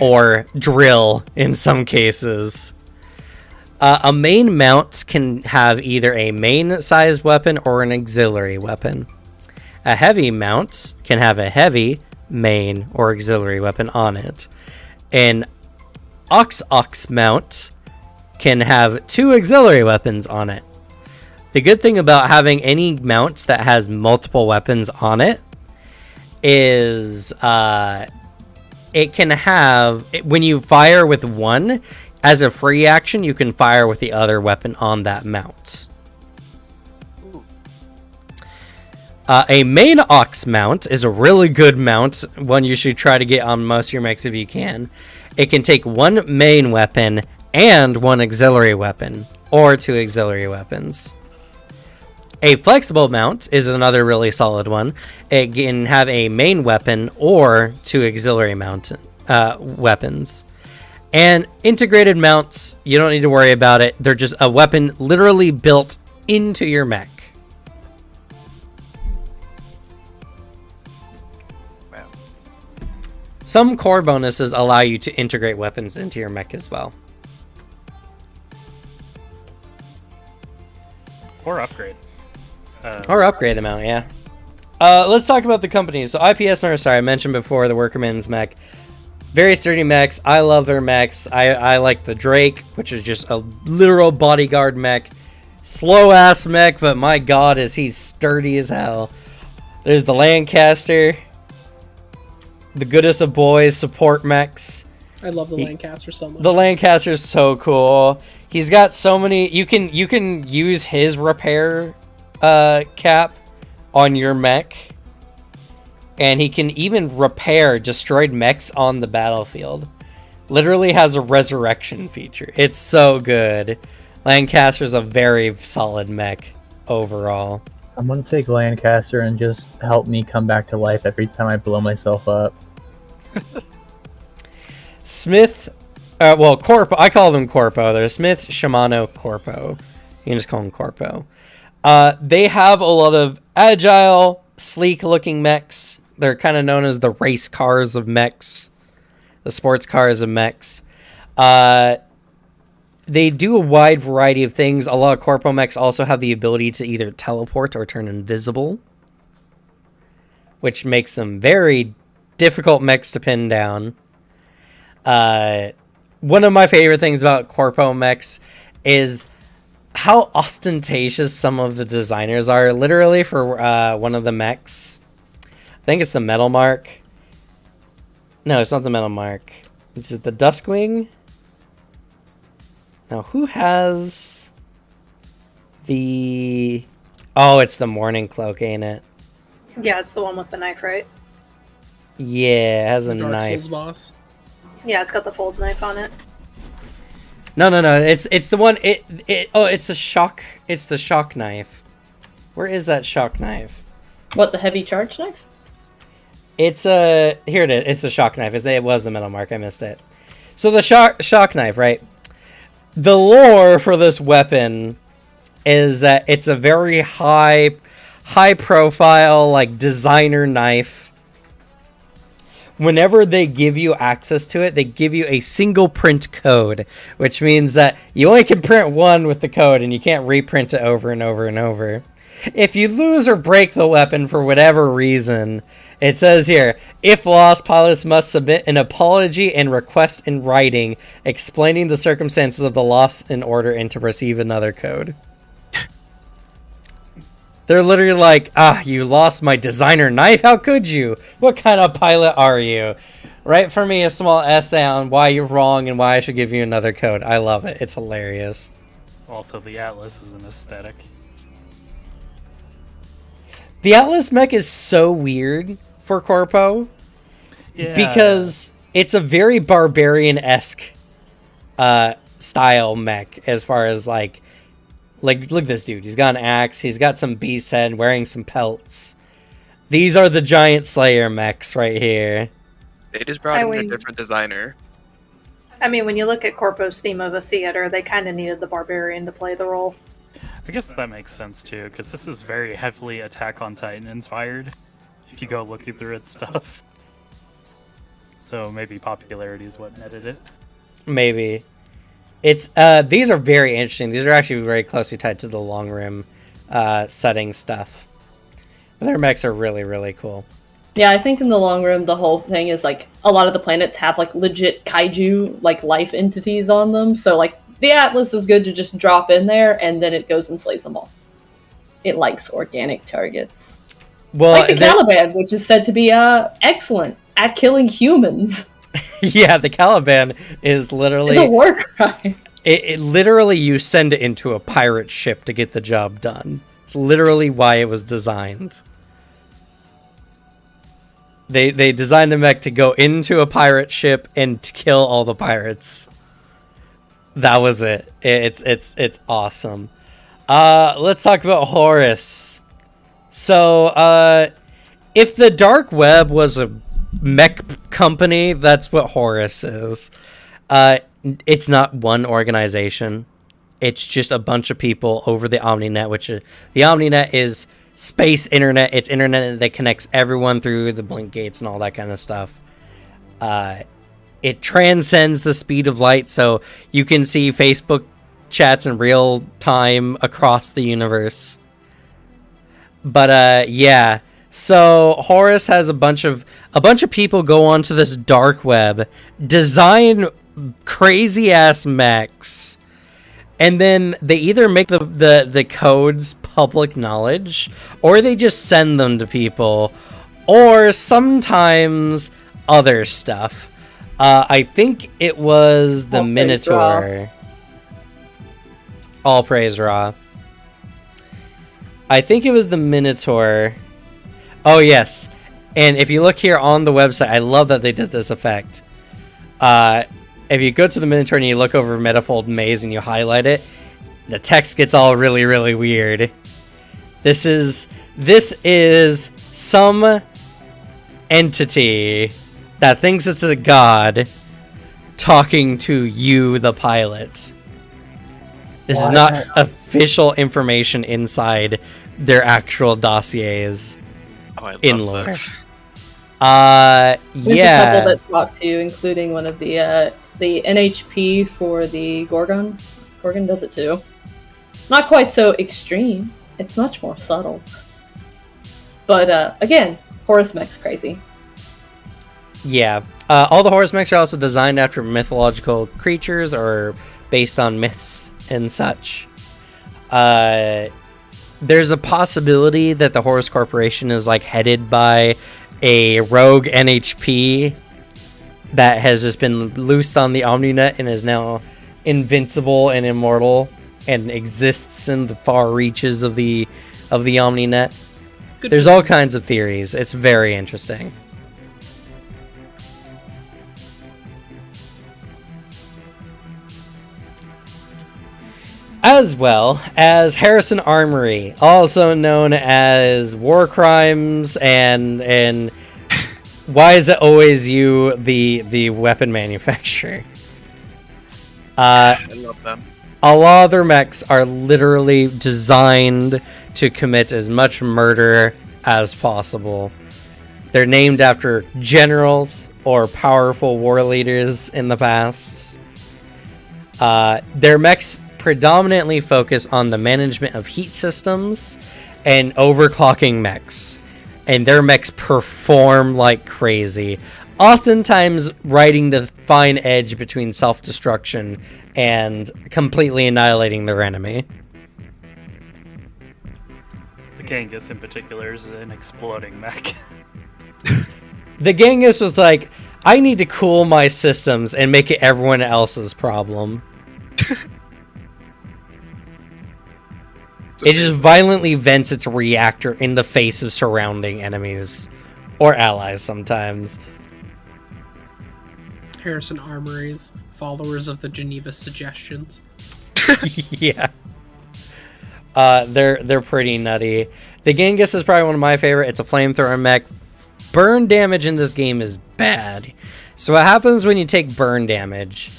Or drill in some cases. A main mount can have either a main-sized weapon or an auxiliary weapon. A heavy mount can have a heavy main or auxiliary weapon on it. An ox mount can have 2 auxiliary weapons on it. The good thing about having any mount that has multiple weapons on it is it can have, when you fire with one, as a free action, you can fire with the other weapon on that mount. A main ox mount is a really good mount, one you should try to get on most of your mechs if you can. It can take 1 main weapon and 1 auxiliary weapon, or 2 auxiliary weapons. A flexible mount is another really solid one. It can have a main weapon or 2 auxiliary weapons. And integrated mounts, you don't need to worry about it. They're just a weapon literally built into your mech. Wow. Some core bonuses allow you to integrate weapons into your mech as well. Or upgrade. Or upgrade them out, yeah. Let's talk about the companies. So IPS North Star, I mentioned before, the Workerman's mech. Very sturdy mechs. I love their mechs. I like the Drake, which is just a literal bodyguard mech. Slow ass mech, but my god is he sturdy as hell. There's the Lancaster. The goodest of boys, support mechs. I love the Lancaster so much. The Lancaster's so cool. He's got so many. You can use his repair cap on your mech. And he can even repair destroyed mechs on the battlefield. Literally has a resurrection feature. It's so good. Lancaster's a very solid mech overall. I'm gonna take Lancaster and just help me come back to life every time I blow myself up. Smith, Corpo. I call them Corpo. They're Smith, Shimano, Corpo. You can just call them Corpo. They have a lot of agile, sleek-looking mechs. They're kind of known as the race cars of mechs, the sports cars of mechs. They do a wide variety of things. A lot of Corpo mechs also have the ability to either teleport or turn invisible, which makes them very difficult mechs to pin down. One of my favorite things about Corpo mechs is how ostentatious some of the designers are. Literally, for one of the mechs, I think it's the Metal Mark. No, it's not the Metal Mark. It's just the Duskwing. Now, who has the... Oh, it's the Morning Cloak, ain't it? Yeah, it's the one with the knife, right? Yeah, it has a Dark knife. Souls boss. Yeah, it's got the fold knife on it. No. It's the one. It's the shock. It's the shock knife. Where is that shock knife? What, the heavy charge knife? It's here it is. It's the shock knife. It was the Metal Mark. I missed it. So the shock knife, right? The lore for this weapon is that it's a very high profile, like, designer knife. Whenever they give you access to it, they give you a single print code, which means that you only can print one with the code and you can't reprint it over and over and over. If you lose or break the weapon for whatever reason, it says here, if lost, pilots must submit an apology and request in writing explaining the circumstances of the loss in order and to receive another code. They're literally like, you lost my designer knife? How could you? What kind of pilot are you? Write for me a small essay on why you're wrong and why I should give you another code. I love it. It's hilarious. Also, the Atlas is an aesthetic. The Atlas mech is so weird for Corpo. Yeah. Because it's a very barbarian-esque style mech as far as, like, look at this dude. He's got an axe. He's got some beast head, wearing some pelts. These are the Giant Slayer mechs right here. They just brought in a different designer. I mean, when you look at Corpo's theme of a theater, they kind of needed the barbarian to play the role. I guess that makes sense too, because this is very heavily Attack on Titan inspired. If you go looking through its stuff, so maybe popularity is what netted it. Maybe. It's these are very interesting. These are actually very closely tied to the long rim setting stuff. But their mechs are really, really cool. Yeah, I think in the long run, the whole thing is like a lot of the planets have like legit kaiju like life entities on them. So like the Atlas is good to just drop in there, and then it goes and slays them all. It likes organic targets, Well, like the Caliban, which is said to be excellent at killing humans. yeah, the Caliban is literally It's a war crime. it literally you send it into a pirate ship to get the job done. It's literally why it was designed. They designed a mech to go into a pirate ship and to kill all the pirates. That was it. It's awesome. Let's talk about Horus. So, if the dark web was a mech company, that's what Horus is. It's not one organization. It's just a bunch of people over the OmniNet, which the OmniNet is space internet. It's internet that connects everyone through the blink gates and all that kind of stuff. It transcends the speed of light, so you can see Facebook chats in real time across the universe. But yeah, so Horus has a bunch of people go onto this dark web, design crazy ass mechs, and then they either make the codes public knowledge, or they just send them to people, or sometimes other stuff. I think it was the Minotaur. All praise Ra. I think it was the Minotaur. Oh, yes. And if you look here on the website, I love that they did this effect. If you go to the Minotaur and you look over Metafold Maze and you highlight it, the text gets all really, really weird. This is some entity that thinks it's a god talking to you, the pilot. This is not official information inside their actual dossiers. Oh, I love In lore. this. There's a Yeah. couple that talk to you, including one of the NHP for the Gorgon. Gorgon does it too. Not quite so extreme. It's much more subtle. But again, Horus mech's crazy. Yeah. All the Horus mechs are also designed after mythological creatures or based on myths and such. There's a possibility that the Horus Corporation is like headed by a rogue NHP that has just been loosed on the OmniNet and is now invincible and immortal and exists in the far reaches of the OmniNet. Good There's for all them. kinds of theories. It's very interesting. As well as Harrison Armory, also known as War Crimes and Why Is It Always You, the weapon manufacturer. I love them. A lot of their mechs are literally designed to commit as much murder as possible. They're named after generals or powerful war leaders in the past. Their mechs predominantly focus on the management of heat systems and overclocking mechs. And their mechs perform like crazy, oftentimes riding the fine edge between self-destruction and completely annihilating their enemy. The Genghis in particular is an exploding mech. The Genghis was like, I need to cool my systems and make it everyone else's problem. It just violently vents its reactor in the face of surrounding enemies. Or allies sometimes. Harrison Armories, followers of the Geneva Suggestions. Yeah. They're pretty nutty. The Genghis is probably one of my favorite. It's a flamethrower mech. Burn damage in this game is bad. So what happens when you take burn damage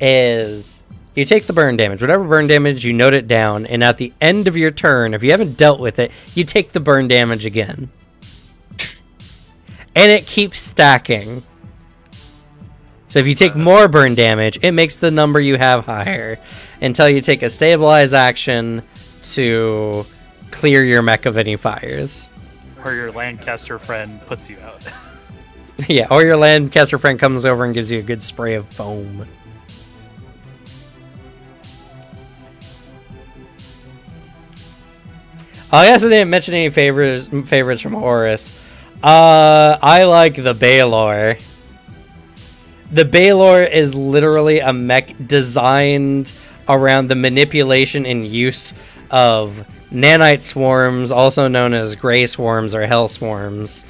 is you take the burn damage, whatever burn damage, you note it down, and at the end of your turn, if you haven't dealt with it, you take the burn damage again. And it keeps stacking. So if you take more burn damage, it makes the number you have higher until you take a stabilize action to clear your mech of any fires. Or your Lancaster friend puts you out. Yeah, or your Lancaster friend comes over and gives you a good spray of foam. I guess I didn't mention any favorites from Horus. I like the Baylor. The Baylor is literally a mech designed around the manipulation and use of nanite swarms, also known as gray swarms or hell swarms.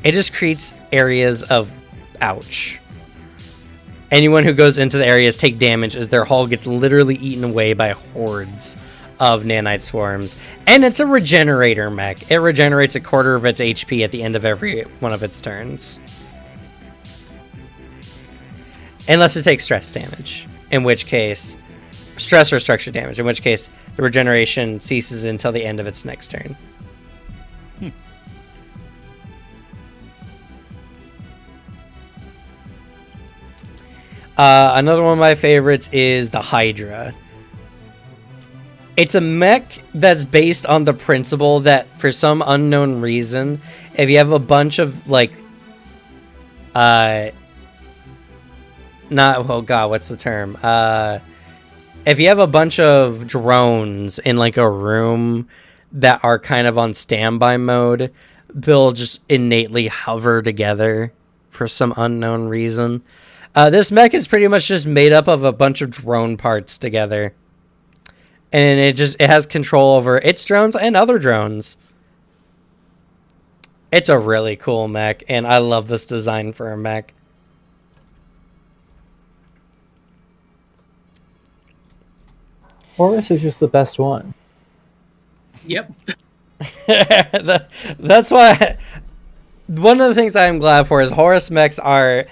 It just creates areas of ouch. Anyone who goes into the areas take damage as their hull gets literally eaten away by hordes of nanite swarms. And it's a regenerator mech. It regenerates a quarter of its HP at the end of every one of its turns. Unless it takes stress damage, in which case, stress or structure damage, in which case the regeneration ceases until the end of its next turn. Another one of my favorites is the Hydra. It's a mech that's based on the principle that for some unknown reason, if you have a bunch of like, what's the term? If you have a bunch of drones in like a room that are kind of on standby mode, they'll just innately hover together for some unknown reason. This mech is pretty much just made up of a bunch of drone parts together. And it has control over its drones and other drones. It's a really cool mech, and I love this design for a mech. Horus is just the best one. Yep. That's why one of the things I'm glad for is Horus mechs are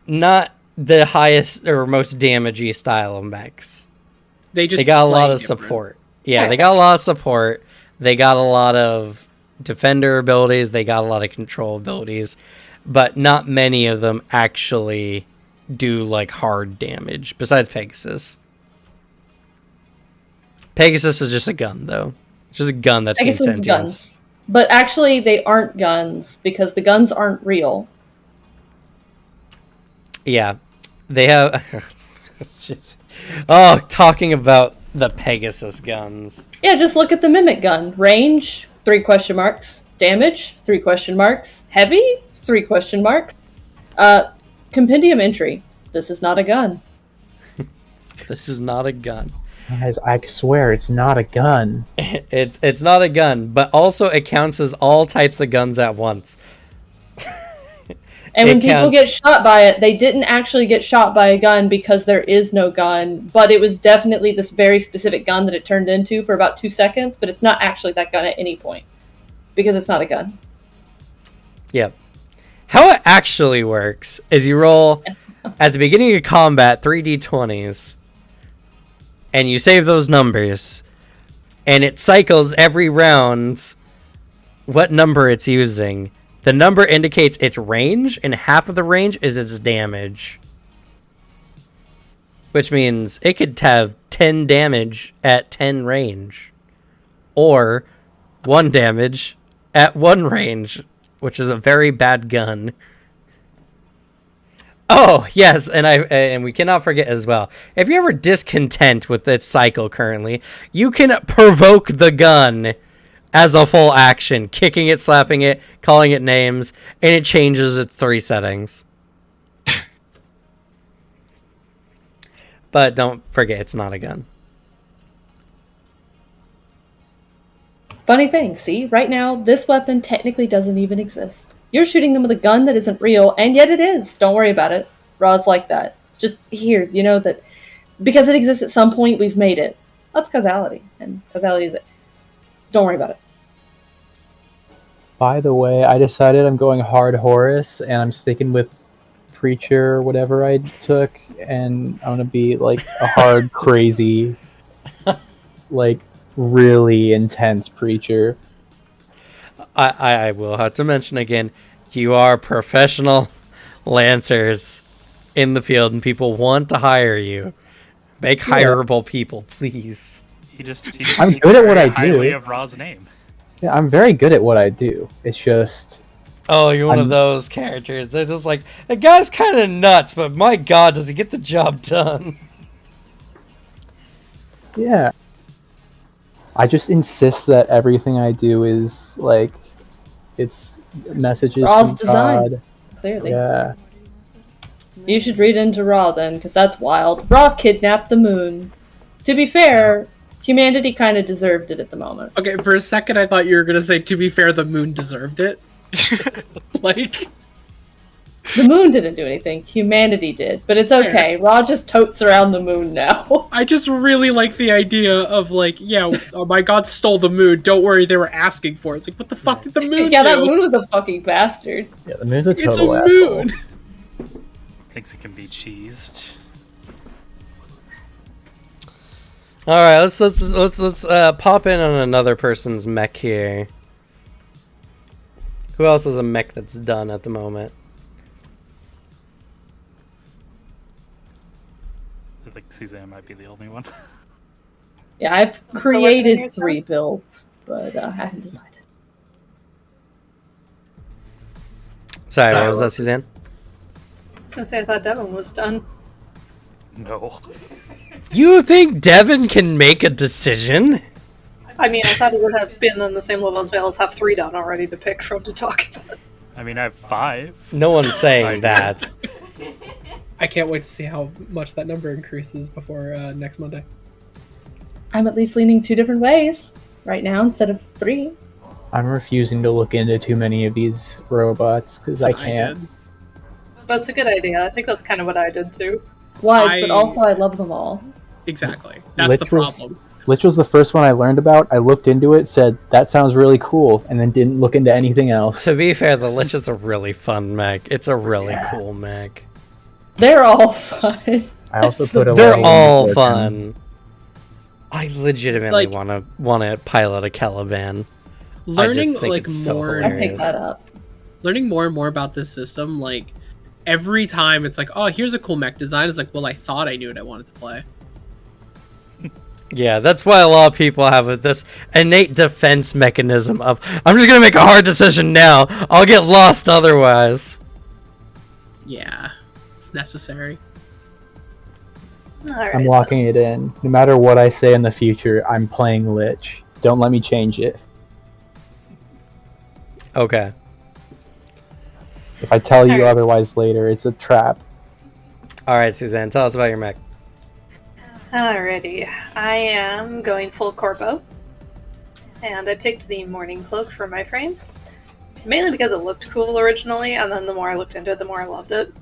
not the highest or most damagey style of mechs. They got a lot of support. Yeah, they got a lot of support. They got a lot of defender abilities. They got a lot of control abilities. But not many of them actually do like hard damage, besides Pegasus. Pegasus is just a gun, though. It's just a gun that's Pegasus being is sentient. guns. But actually, they aren't guns, because the guns aren't real. Yeah. They have... It's just... Oh, talking about the Pegasus guns. Yeah, just look at the Mimic gun. Range, 3 question marks. Damage, 3 question marks. Heavy, 3 question marks. Compendium entry. This is not a gun. This is not a gun. Guys, I swear it's not a gun. It's not a gun, but also it counts as all types of guns at once. And when people get shot by it, they didn't actually get shot by a gun because there is no gun, but it was definitely this very specific gun that it turned into for about 2 seconds, but it's not actually that gun at any point because it's not a gun. Yep. How it actually works is you roll at the beginning of combat 3d20s and you save those numbers and it cycles every round what number it's using. The number indicates its range, and half of the range is its damage. Which means it could have 10 damage at 10 range. Or 1 damage at 1 range, which is a very bad gun. Oh, yes, and we cannot forget as well. If you're ever discontent with its cycle currently, you can provoke the gun as a full action, kicking it, slapping it, calling it names, and it changes its 3 settings. But don't forget, it's not a gun. Funny thing, see? Right now, this weapon technically doesn't even exist. You're shooting them with a gun that isn't real, and yet it is. Don't worry about it. Raw's like that. Just here, you know that because it exists at some point, we've made it. That's causality, and causality is it. Don't worry about it. By the way, I decided I'm going hard Horus, and I'm sticking with preacher or whatever I took, and I'm gonna be like a hard, crazy, like really intense preacher. I will have to mention again, you are professional lancers in the field, and people want to hire you. Make hireable people, please. He just I'm speaks good at what very I do. highly of Ra's name. Yeah, I'm very good at what I do. It's just Oh, you're one of those characters. They're just like, the guy's kind of nuts, but my god, does he get the job done? yeah. I just insist that everything I do is like it's messages Ra's from design. God. Clearly. Yeah. You should read into Ra then, because that's wild. Ra kidnapped the moon. To be fair, humanity kind of deserved it at the moment. Okay, for a second I thought you were gonna say, to be fair, the moon deserved it. Like, The moon didn't do anything. Humanity did. But it's okay. Ra just totes around the moon now. I just really like the idea of like, yeah, oh my god stole the moon. Don't worry, they were asking for it. It's like, what the fuck did the moon Yeah, do? that moon was a fucking bastard. Yeah, the moon's a It's a total asshole. moon. Thinks it can be cheesed. All right, let's pop in on another person's mech here. Who else has a mech that's done at the moment? I think Suzanne might be the only one. Yeah, I've still working on created yours, 3 builds, but I haven't decided. Sorry, what Sorry, was that, what? Suzanne? I was gonna say I thought Devin was done. No. You think Devin can make a decision? I mean, I thought he would have been on the same level as Vales, have 3 done already to pick from to talk about. I mean, I have 5. No one's saying that. I can't wait to see how much that number increases before next Monday. I'm at least leaning 2 different ways right now instead of 3. I'm refusing to look into too many of these robots because I That's what can't. did. That's a good idea. I think that's kind of what I did too. Wise, but I- also I love them all. Exactly. That's Lich the problem. Lich was the first one I learned about. I looked into it, said that sounds really cool, and then didn't look into anything else. To be fair, the Lich is a really fun mech. It's a really cool mech. They're all fun. I also put a They're lot all into them. fun. I legitimately Like- want to pilot a Caliban. Learning think like it's so more, I hilarious. picked that up. learning more and more about this system. Like every time, it's like, oh, here's a cool mech design. It's like, well, I thought I knew what I wanted to play. Yeah, that's why a lot of people have this innate defense mechanism of, I'm just going to make a hard decision now. I'll get lost otherwise. Yeah, it's necessary. All right. I'm locking it in. No matter what I say in the future, I'm playing Lich. Don't let me change it. Okay. If I tell you Alright. otherwise later, it's a trap. All right, Suzanne, tell us about your mech. Alrighty, I am going full corpo, and I picked the morning cloak for my frame, mainly because it looked cool originally, and then the more I looked into it, the more I loved it.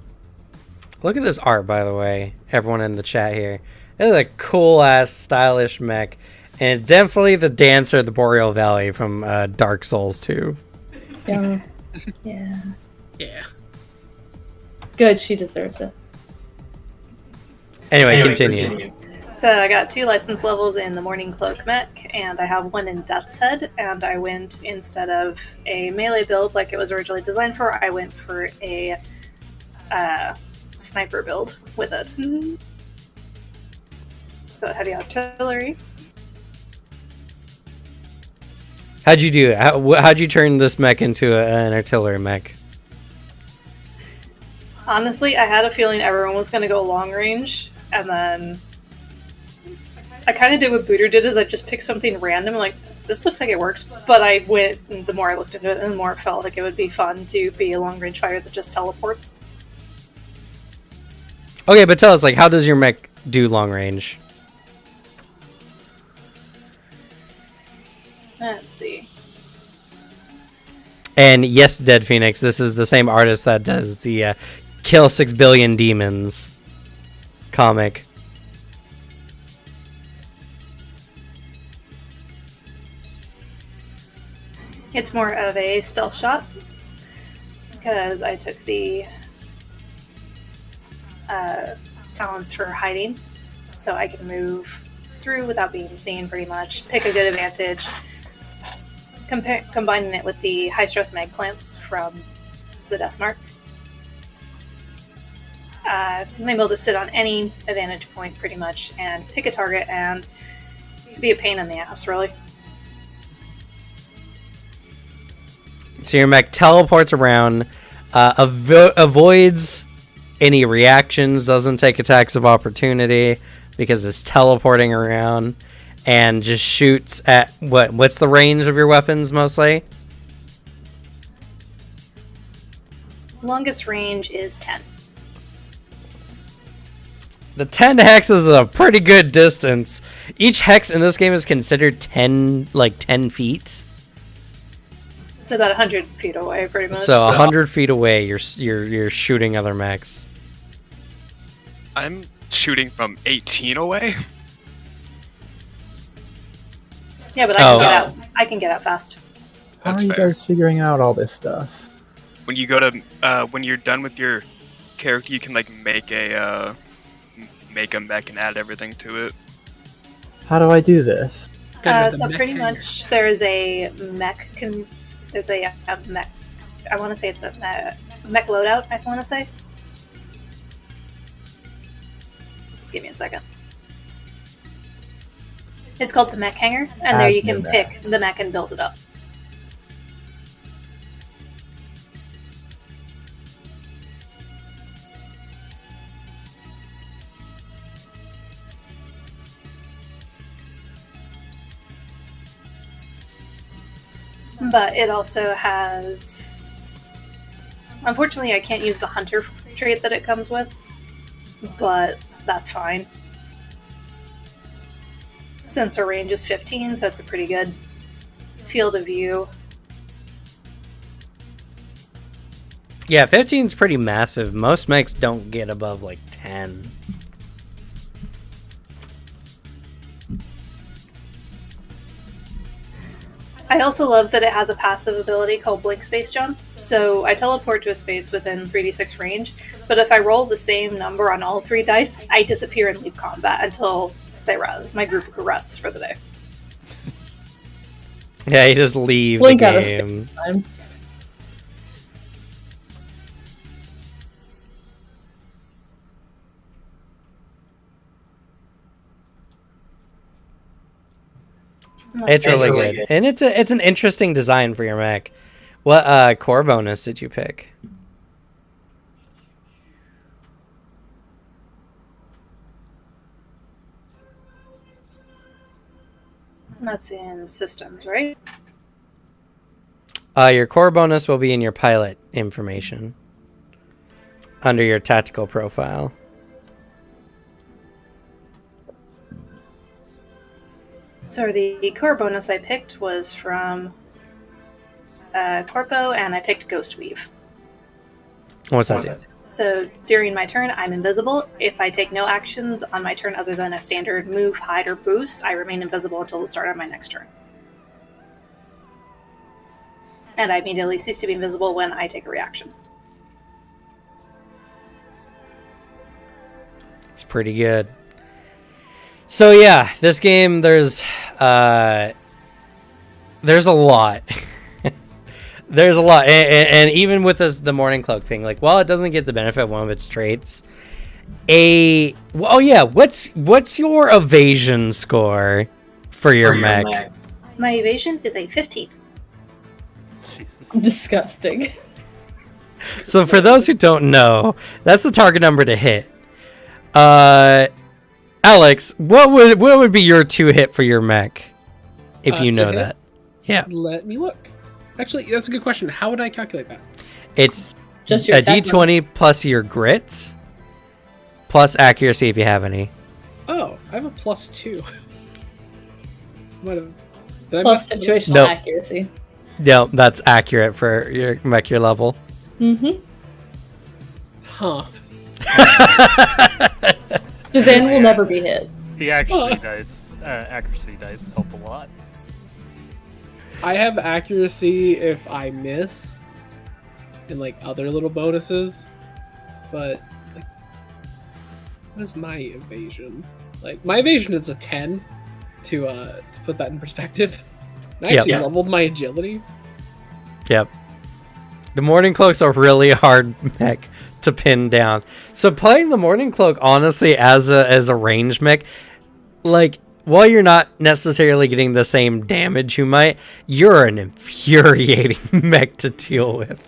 Look at this art, by the way, everyone in the chat here. This is a cool-ass, stylish mech, and it's definitely the dancer of the Boreal Valley from Dark Souls 2. Yeah. Yeah. Yeah. Good, she deserves it. Anyway, continue. So I got 2 license levels in the morning cloak mech, and I have 1 in Death's Head, and I went, instead of a melee build like it was originally designed for, I went for a sniper build with it. So heavy artillery. How'd you do it? How'd you turn this mech into an artillery mech? Honestly, I had a feeling everyone was going to go long range, and then I kind of did what Booter did, is I just picked something random, like, this looks like it works, but I went, and the more I looked into it, and the more it felt like it would be fun to be a long range fighter that just teleports. Okay, but tell us, like, how does your mech do long range? Let's see. And yes, Dead Phoenix, this is the same artist that does the Kill 6 Billion Demons comic. It's more of a stealth shot, because I took the talents for hiding, so I can move through without being seen pretty much, pick a good advantage, combining it with the high stress mag clamps from the Death Mark. I'm able to sit on any advantage point pretty much and pick a target and be a pain in the ass, really. So your mech teleports around, avoids any reactions, doesn't take attacks of opportunity because it's teleporting around, and just shoots at what's the range of your weapons mostly? Longest range is 10. The 10 hex is a pretty good distance. Each hex in this game is considered 10 feet. It's about 100 feet away, pretty much. So 100 feet away, you're shooting other mechs. I'm shooting from 18 away. Yeah, but I can get out. I can get out fast. How That's are you fair. guys figuring out all this stuff? When you go to when you're done with your character, you can like make a mech and add everything to it. How do I do this? So pretty much there's a mech. There's a mech. I want to say it's a mech loadout. I want to say. Give me a second. It's called the mech hanger, and there you can pick the mech and build it up. But it also has... Unfortunately, I can't use the hunter trait that it comes with, but that's fine. Since her range is 15, so that's a pretty good field of view. Yeah, 15's pretty massive. Most mechs don't get above like 10. I also love that it has a passive ability called Blink Space Jump. So I teleport to a space within 3d6 range, but if I roll the same number on all 3 dice, I disappear and leave combat until my group rests for the day. Yeah, you just leave Blink the out of game. Time. It's really good. And it's an interesting design for your mech. What core bonus did you pick? That's in systems, right? Your core bonus will be in your pilot information under your tactical profile. So the core bonus I picked was from Corpo, and I picked Ghost Weave. What's that do? So during my turn, I'm invisible. If I take no actions on my turn other than a standard move, hide, or boost, I remain invisible until the start of my next turn. And I immediately cease to be invisible when I take a reaction. It's pretty good. So yeah, this game there's a lot. There's a lot, and even with the Morning Cloak thing, like while it doesn't get the benefit of one of its traits, what's your evasion score for your mech? My evasion is a 15. Jesus. Disgusting. So for those who don't know, that's the target number to hit. Alex, what would be your 2-hit for your mech? If you know 2-hit? that. Yeah. Let me look. Actually, that's a good question. How would I calculate that? It's Just your a attack d20 plus your grit, plus accuracy if you have any. Oh, I have a +2. What? Did I Plus mess- situational Nope. accuracy. No, that's accurate for your mech, your level. Mm-hmm. Huh. Suzanne will never be hit. The accuracy dice help a lot. I have accuracy if I miss, and like other little bonuses, but like, What is my evasion? Like my evasion is a 10. To put that in perspective, I actually Yep. leveled my agility. Yep. The Morning Cloak's a really hard mech to pin down. So playing the Morning Cloak, honestly, as a range mech, like, while you're not necessarily getting the same damage you're an infuriating mech to deal with.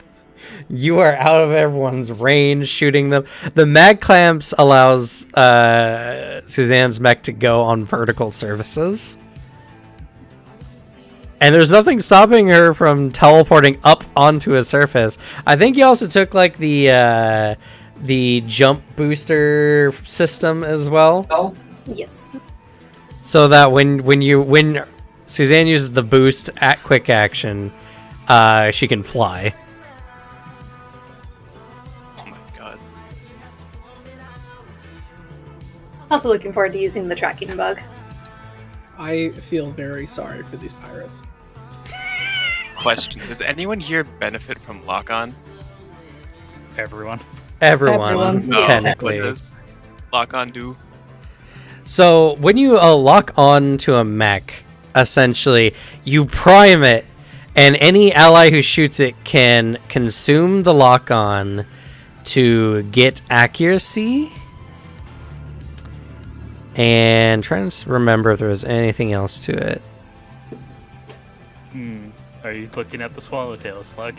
You are out of everyone's range shooting them. The mag clamps allows Suzanne's mech to go on vertical surfaces. And there's nothing stopping her from teleporting up onto a surface. I think he also took like the jump booster system as well. Yes. So that when Suzanne uses the boost at quick action, she can fly. Oh my god. Also looking forward to using the tracking bug. I feel very sorry for these pirates. Question: does anyone here benefit from lock-on? Everyone. Everyone, Yeah. technically. What does lock-on do? So when you lock on to a mech, essentially you prime it, and any ally who shoots it can consume the lock on to get accuracy. And trying to remember if there was anything else to it. Are you looking at the Swallowtail slug?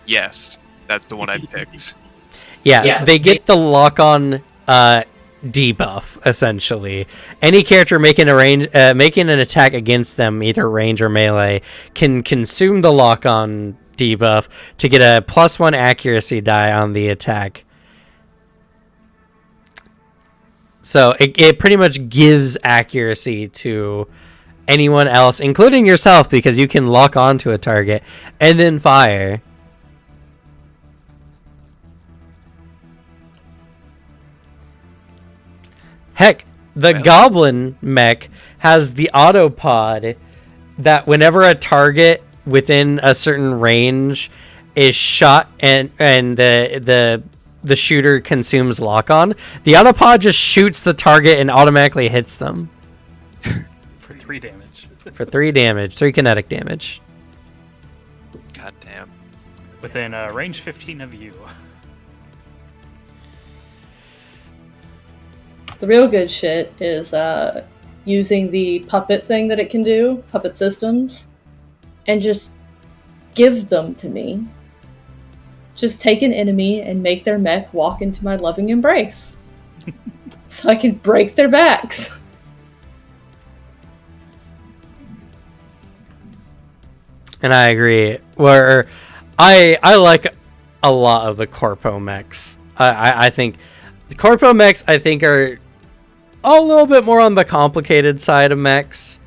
Yes, that's the one I picked. Yeah, they get the lock on debuff essentially. Any character making an attack against them, either range or melee, can consume the lock on debuff to get a +1 accuracy die on the attack. So it pretty much gives accuracy to anyone else, including yourself, because you can lock onto a target and then fire. Heck, the Goblin mech has the autopod that whenever a target within a certain range is shot and the shooter consumes lock-on, the autopod just shoots the target and automatically hits them. For 3 damage. For 3 damage, 3 kinetic damage. God damn. Within range 15 of you. The real good shit is using the puppet thing that it can do, puppet systems, and just give them to me. Just take an enemy and make their mech walk into my loving embrace. So I can break their backs. And I agree. Where I like a lot of the Corpo mechs. I think the Corpo mechs are a little bit more on the complicated side of mechs,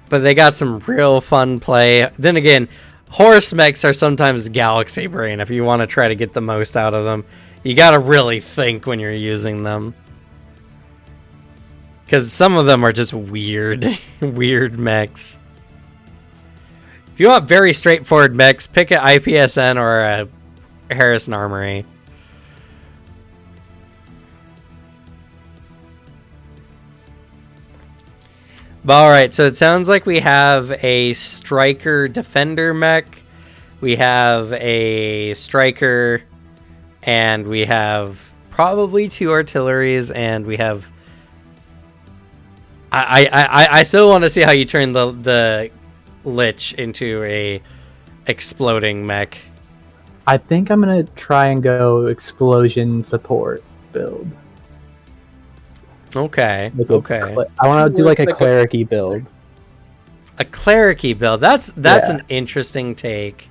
but they got some real fun play. Then again, horse mechs are sometimes galaxy brain. If you want to try to get the most out of them, you got to really think when you're using them. Because some of them are just weird, weird mechs. If you want very straightforward mechs, pick an IPSN or a Harrison Armory. But alright, so it sounds like we have a Striker Defender mech, we have a Striker, and we have probably 2 artilleries, and we have... I still want to see how you turn the Lich into a exploding mech. I think I'm gonna try and go explosion support build. Okay, Like okay. I want to do like a Like a- cleric-y build. A cleric-y build. That's Yeah. an interesting take.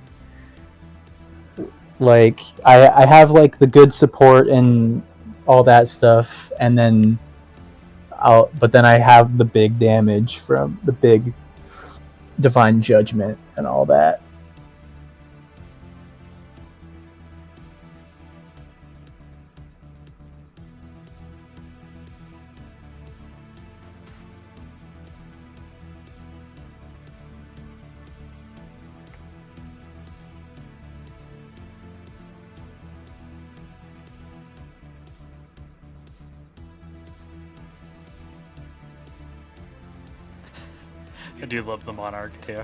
Like I have like the good support and all that stuff, and then but then I have the big damage from the big divine judgment and all that. I do love the Monarch too.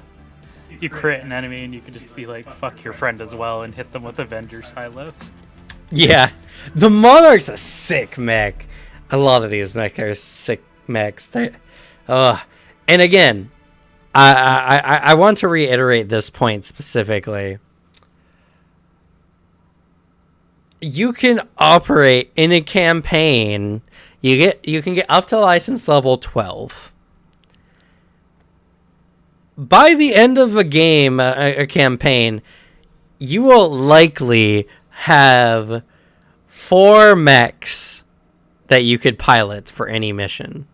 You crit an enemy and you can just be like, fuck your friend as well and hit them with Avenger silos. Yeah, the Monarch's a sick mech. A lot of these mech are sick mechs. And again, I want to reiterate this point specifically. You can operate in a campaign. You can get up to license level 12. By the end of a game, a campaign, you will likely have 4 mechs that you could pilot for any mission.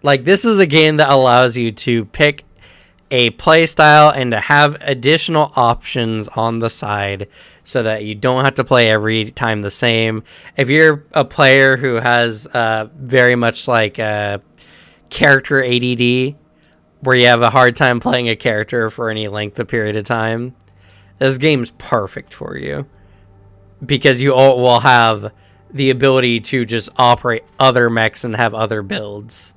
Like, this is a game that allows you to pick a playstyle and to have additional options on the side so that you don't have to play every time the same. If you're a player who has very much like character ADD, where you have a hard time playing a character for any length of period of time, this game's perfect for you. Because you all will have the ability to just operate other mechs and have other builds.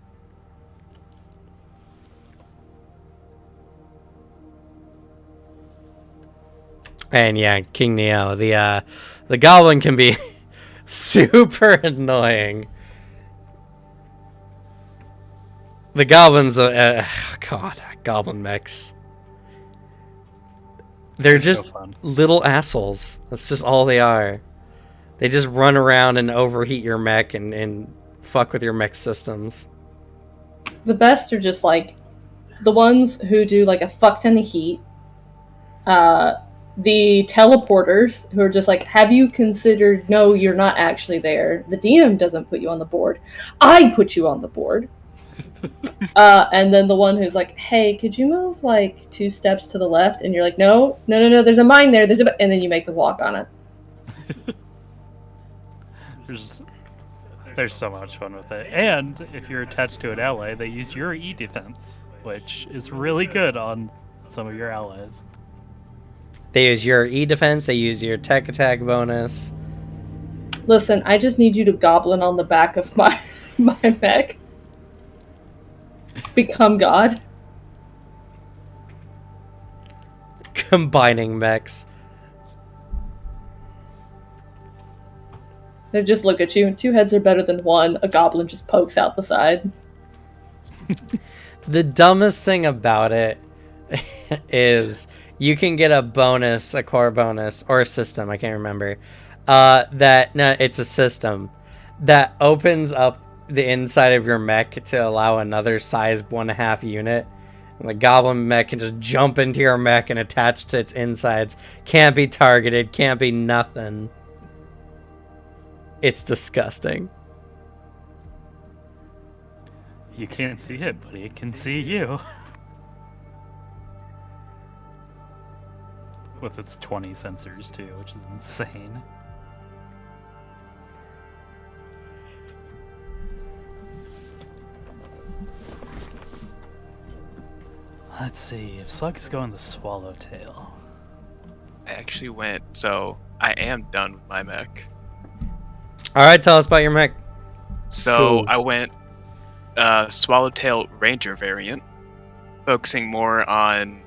And yeah, King Neo, the goblin can be super annoying. The goblins, goblin mechs. They're just so fun. little assholes. That's just all they are. They just run around and overheat your mech and fuck with your mech systems. The best are just like the ones who do like a fuck ton of heat. The teleporters who are just like, have you considered, no, you're not actually there. The DM doesn't put you on the board. I put you on the board. And then the one who's like, hey, could you move like 2 steps to the left? And you're like, no, there's a mine there. And then you make the walk on it. There's so much fun with it. And if you're attached to an ally, they use your E defense, which is really good on some of your allies. They use your E defense, they use your tech attack bonus. Listen, I just need you to goblin on the back of my mech. Become God. Combining mechs. They just look at you, and 2 heads are better than 1. A goblin just pokes out the side. The dumbest thing about it is you can get a bonus, a core bonus, or a system, I can't remember. It's a system that opens up the inside of your mech to allow another size 1.5 unit. And the goblin mech can just jump into your mech and attach to its insides. Can't be targeted, can't be nothing. It's disgusting. You can't see it, but it can see you. With its 20 sensors too, which is insane. Let's see, if Slug is going the Swallowtail. I actually went, so I am done with my mech. Alright, tell us about your mech. So Cool. I went Swallowtail Ranger variant, focusing more on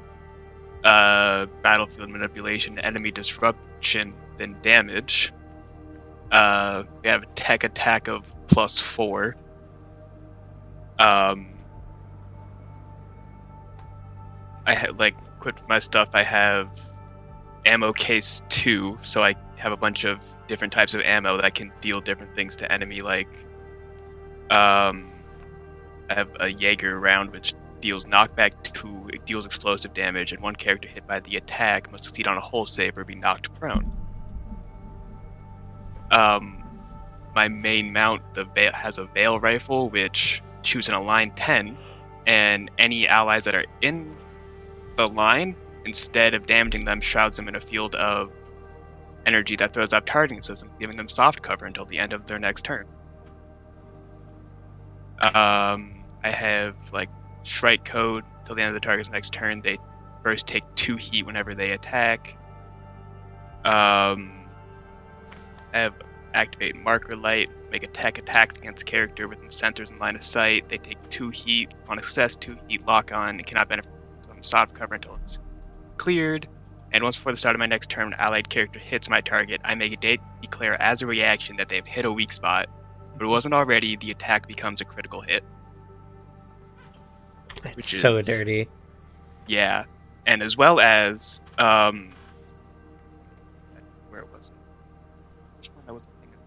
battlefield manipulation, enemy disruption than damage. We have a tech attack of +4. I had equipped my stuff. I have ammo case 2, so I have a bunch of different types of ammo that can deal different things to enemy. I have a Jaeger round which deals knockback 2, it deals explosive damage, and one character hit by the attack must succeed on a hull save or be knocked prone. My main mount has a Veil rifle which shoots in a line 10, and any allies that are in the line, instead of damaging them, shrouds them in a field of energy that throws off targeting systems, giving them soft cover until the end of their next turn. I have Strike Code till the end of the target's next turn. They first take 2 heat whenever they attack. I have Activate Marker Light. make a tech attack against character within centers and line of sight. They take 2 heat. On success, 2 heat lock on and cannot benefit from soft cover until it's cleared. And once before the start of my next turn, an allied character hits my target, I make a declare as a reaction that they've hit a weak spot. If it wasn't already, the attack becomes a critical hit. It's so dirty. Yeah. And as well as where was it? Which one I was thinking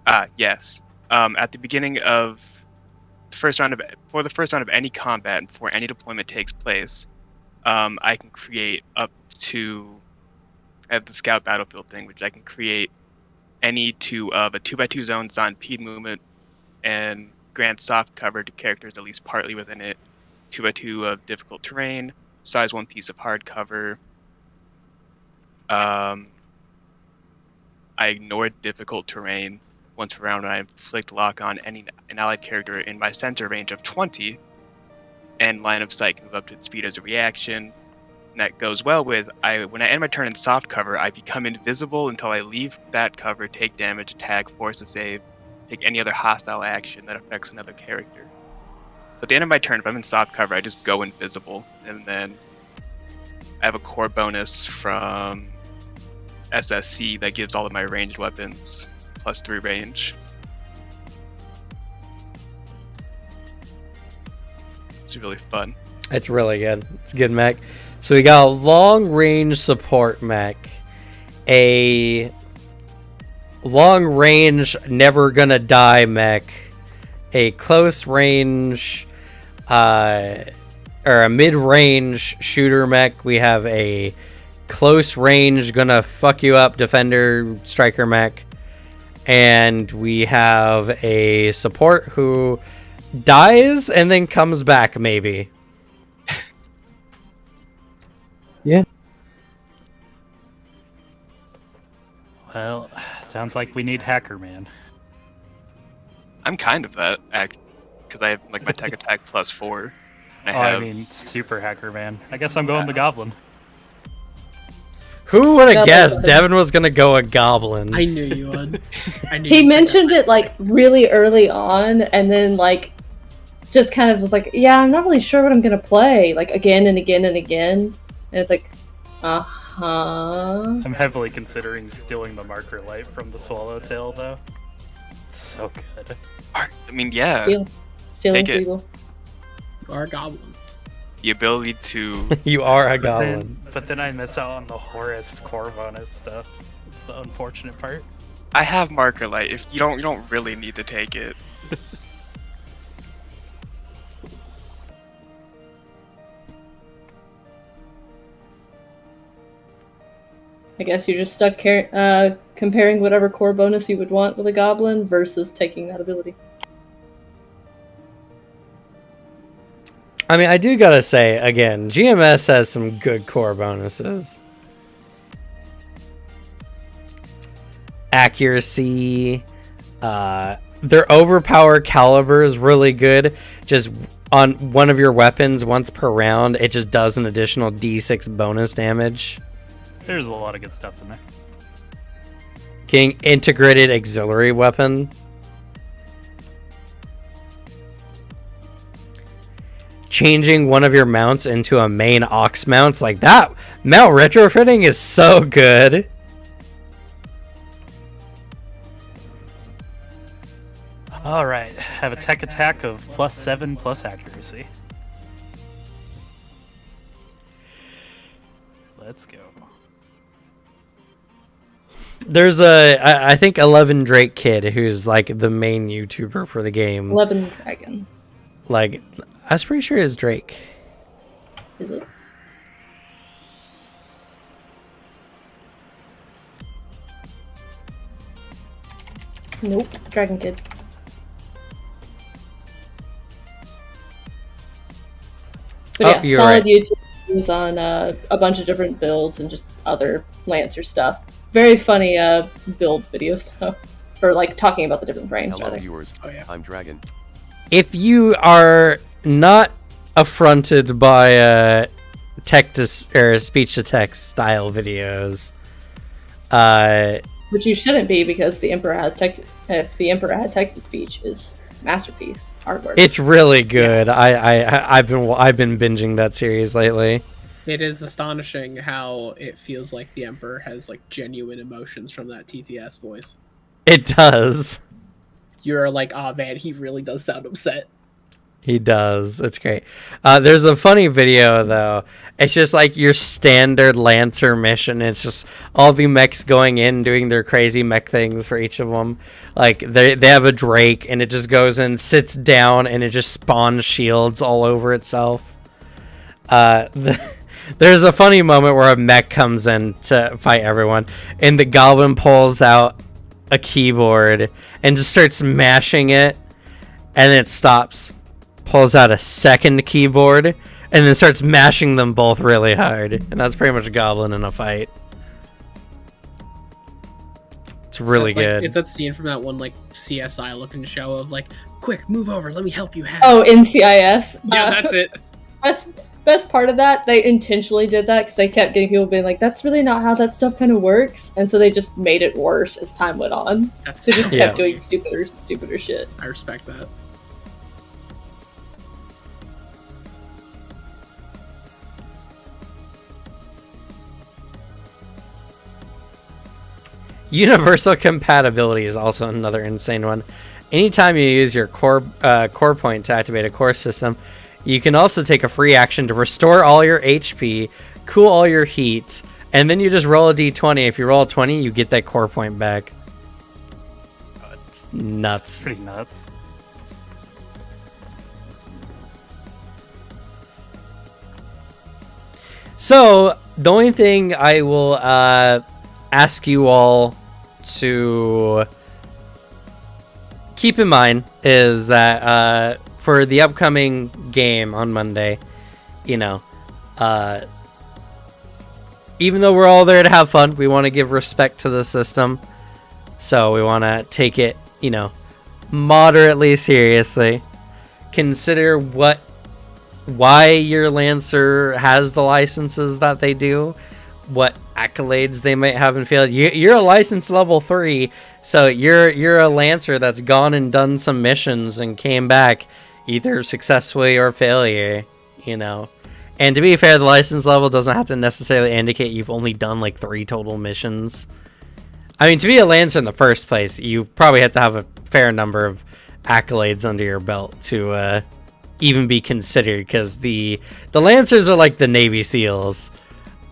of? Yes. At the beginning of the first round of any combat and before any deployment takes place, I can create up to I have the scout battlefield thing, which I can create any two of a 2x2 zone designed impede movement and grant soft cover to characters at least partly within it. 2x2 of difficult terrain, size 1 piece of hard cover. I ignore difficult terrain once per round when I inflict lock on an allied character in my center range of 20, and line of sight can move up to its speed as a reaction. And that goes well with when I end my turn in soft cover, I become invisible until I leave that cover, take damage, attack, force a save, take any other hostile action that affects another character. So at the end of my turn, if I'm in soft cover, I just go invisible, and then I have a core bonus from SSC that gives all of my ranged weapons +3 range. It's really fun. It's really good. It's a good mech. So we got a long range support mech, a long range never gonna die mech, a close range or a mid range shooter mech. We have a close range gonna fuck you up defender striker mech, and we have a support who dies and then comes back maybe. Yeah. Well, sounds like we need Hacker Man. I'm kind of that, because I have like my tech attack +4. And I mean, super Hacker Man. I guess I'm going the Goblin. Who would have Goblin. guessed Devin was gonna go a goblin? I knew you would. I knew He you would. mentioned it like really early on, and then like just kind of was like, "Yeah, I'm not really sure what I'm gonna play." Like again and again and again, and it's like, I'm heavily considering stealing the Marker Light from the Swallowtail, though. It's so good. I mean, yeah, Stealing's Take it. legal. You are a goblin. the ability to You are a But goblin. then I miss out on the Horus core bonus stuff. It's the unfortunate part. I have Marker Light. If you don't really need to take it. I guess you're just stuck comparing whatever core bonus you would want with a goblin versus taking that ability. I mean, I do gotta say, again, GMS has some good core bonuses. Accuracy, their overpower caliber is really good. Just on one of your weapons once per round, it just does an additional D6 bonus damage. There's a lot of good stuff in there. Getting integrated auxiliary weapon. Changing one of your mounts into a main ox mounts, like that mount retrofitting is so good. Alright, have a tech attack of +7 plus accuracy. Let's go. There's I think 11 Drake Kid, who's like the main YouTuber for the game. 11 Dragon. Like, I was pretty sure it's Drake. Is it? Nope, Dragon Kid. But Oh, yeah, you're solid right. YouTube videos on a bunch of different builds and just other Lancer stuff. Very funny build videos though, for like talking about the different frames. Hello, Rather. viewers. Oh, yeah. I'm Dragon. If you are not affronted by text to or speech to text style videos, Which you shouldn't be, because the Emperor has text. If the Emperor had text-to-speech, is masterpiece artwork. It's really good. I've been binging that series lately. It is astonishing how it feels like the Emperor has like genuine emotions from that TTS voice. It does. You're like, oh man, he really does sound upset. He does. It's great. There's a funny video though. It's just like your standard Lancer mission. It's just all the mechs going in doing their crazy mech things for each of them. Like they have a Drake and it just goes in, sits down, and it just spawns shields all over itself. There's a funny moment where a mech comes in to fight everyone, and the Goblin pulls out a keyboard and just starts mashing it, and then it stops. Pulls out a second keyboard, and then starts mashing them both really hard. And that's pretty much a Goblin in a fight. It's really good. It's that scene from that one like CSI looking show of like, quick, move over, let me help you hack. Oh, NCIS. Yeah, that's it. Best part of that, they intentionally did that because they kept getting people being like, that's really not how that stuff kind of works. And so they just made it worse as time went on. They just kept doing stupider and stupider shit. I respect that. Universal compatibility is also another insane one. Anytime you use your core point to activate a core system, you can also take a free action to restore all your HP, cool all your heat, and then you just roll a d20. If you roll a 20, you get that core point back. It's nuts. Pretty nuts. So, the only thing I will ask you all to keep in mind is that for the upcoming game on Monday, you know, even though we're all there to have fun, we want to give respect to the system. So we want to take it, you know, moderately seriously. Consider why your Lancer has the licenses that they do, what accolades they might have in field. You're a licensed level 3, so you're a Lancer that's gone and done some missions and came back either successfully or failure, you know. And to be fair, the license level doesn't have to necessarily indicate you've only done like 3 total missions. I mean, to be a Lancer in the first place, you probably have to have a fair number of accolades under your belt to even be considered, because the Lancers are like the Navy SEALs.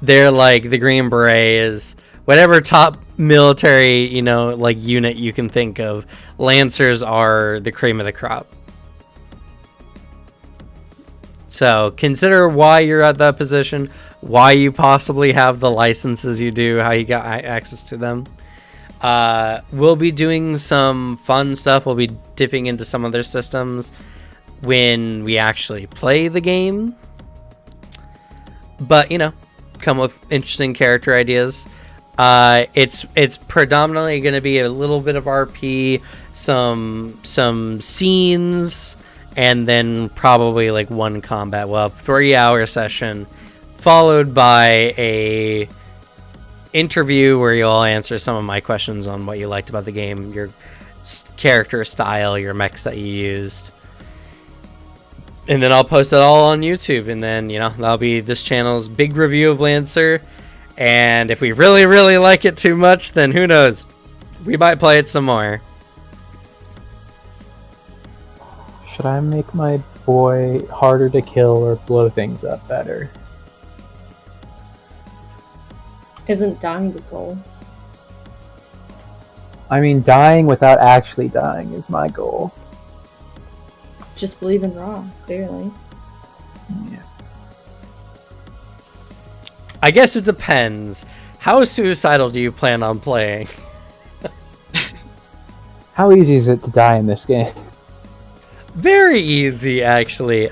They're like the Green Berets, whatever top military, you know, like unit you can think of. Lancers are the cream of the crop. So consider why you're at that position, why you possibly have the licenses you do, how you got access to them. We'll be doing some fun stuff. We'll be dipping into some other systems when we actually play the game. But, you know, come with interesting character ideas. It's predominantly going to be a little bit of RP, some scenes, and then probably like one combat. We'll have 3-hour session followed by a interview where you'll answer some of my questions on what you liked about the game, your character style, your mechs that you used. And then I'll post it all on YouTube, and then, you know, that'll be this channel's big review of Lancer. And if we really, really like it too much, then who knows? We might play it some more. Should I make my boy harder to kill or blow things up better? Isn't dying the goal? I mean, dying without actually dying is my goal. Just believe in Raw, clearly. Yeah. I guess it depends. How suicidal do you plan on playing? How easy is it to die in this game? Very easy, actually.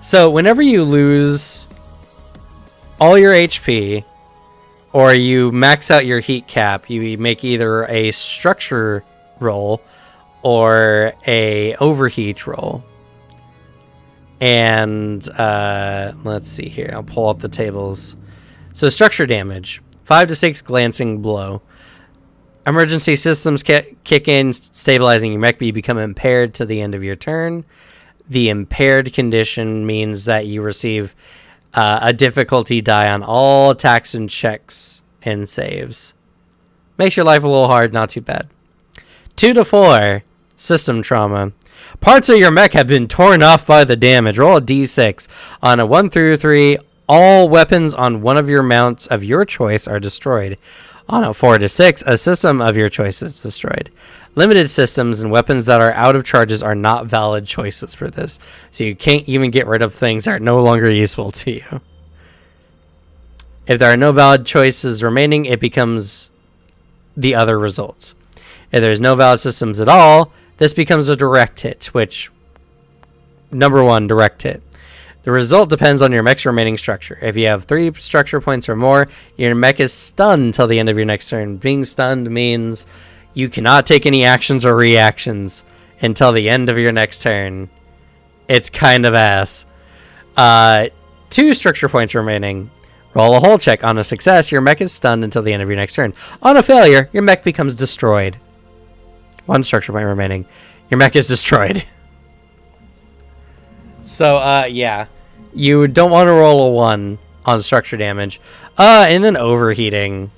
So whenever you lose all your HP, or you max out your heat cap, you make either a structure roll or a overheat roll. And let's see here. I'll pull up the tables. So structure damage. 5 to 6 glancing blow. Emergency systems kick in, stabilizing your mech, but you become impaired to the end of your turn. The impaired condition means that you receive a difficulty die on all attacks and checks and saves. Makes your life a little hard, not too bad. 2 to 4, system trauma. Parts of your mech have been torn off by the damage. Roll a d6. On a 1 through 3, all weapons on one of your mounts of your choice are destroyed. On a 4 to 6, a system of your choice is destroyed. Limited systems and weapons that are out of charges are not valid choices for this. So you can't even get rid of things that are no longer useful to you. If there are no valid choices remaining, it becomes the other results. If there's no valid systems at all, this becomes a direct hit, which, number 1, direct hit. The result depends on your mech's remaining structure. If you have 3 structure points or more, your mech is stunned till the end of your next turn. Being stunned means you cannot take any actions or reactions until the end of your next turn. It's kind of ass. 2 structure points remaining. Roll a hull check. On a success, your mech is stunned until the end of your next turn. On a failure, your mech becomes destroyed. 1 structure point remaining. Your mech is destroyed. So, yeah. You don't want to roll a 1 on structure damage. And then overheating.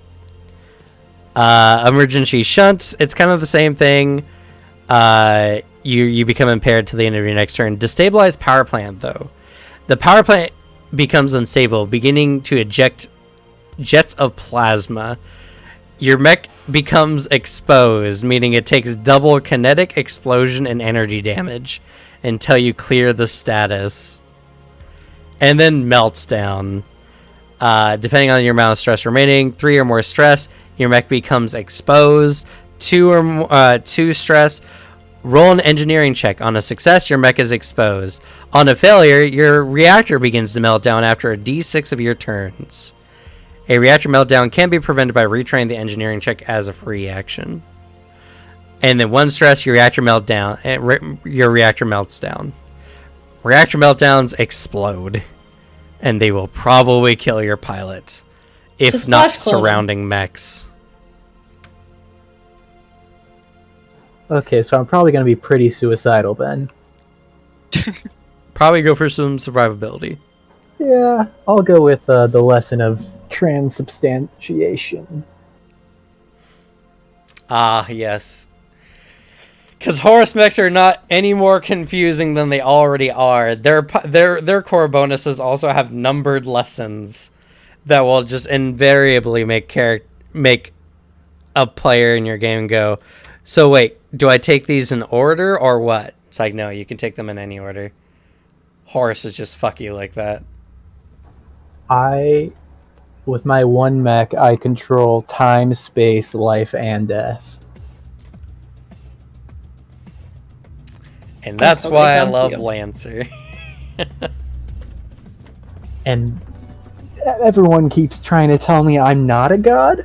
Emergency shunts. It's kind of the same thing. You become impaired to the end of your next turn. Destabilized power plant, though. The power plant becomes unstable, beginning to eject jets of plasma. Your mech becomes exposed, meaning it takes double kinetic, explosion, and energy damage until you clear the status. And then melts down. Depending on your amount of stress remaining, 3 or more stress, your mech becomes exposed. 2 stress, roll an engineering check. On a success, your mech is exposed. On a failure, your reactor begins to melt down after a d6 of your turns. A reactor meltdown can be prevented by retraining the engineering check as a free action. And then 1 stress, your reactor melts down. Reactor meltdowns explode, and they will probably kill your pilot, if Just not flash cloning. surrounding mechs. Okay, so I'm probably going to be pretty suicidal then. Probably go for some survivability. Yeah, I'll go with the lesson of transubstantiation. Ah, yes. Because Horus mechs are not any more confusing than they already are. Their core bonuses also have numbered lessons that will just invariably make a player in your game go, so wait, do I take these in order or what? It's like, no, you can take them in any order. Horus is just fuck you like that. With my 1 mech, I control time, space, life, and death. And that's totally why I down love for you. Lancer. And everyone keeps trying to tell me I'm not a god?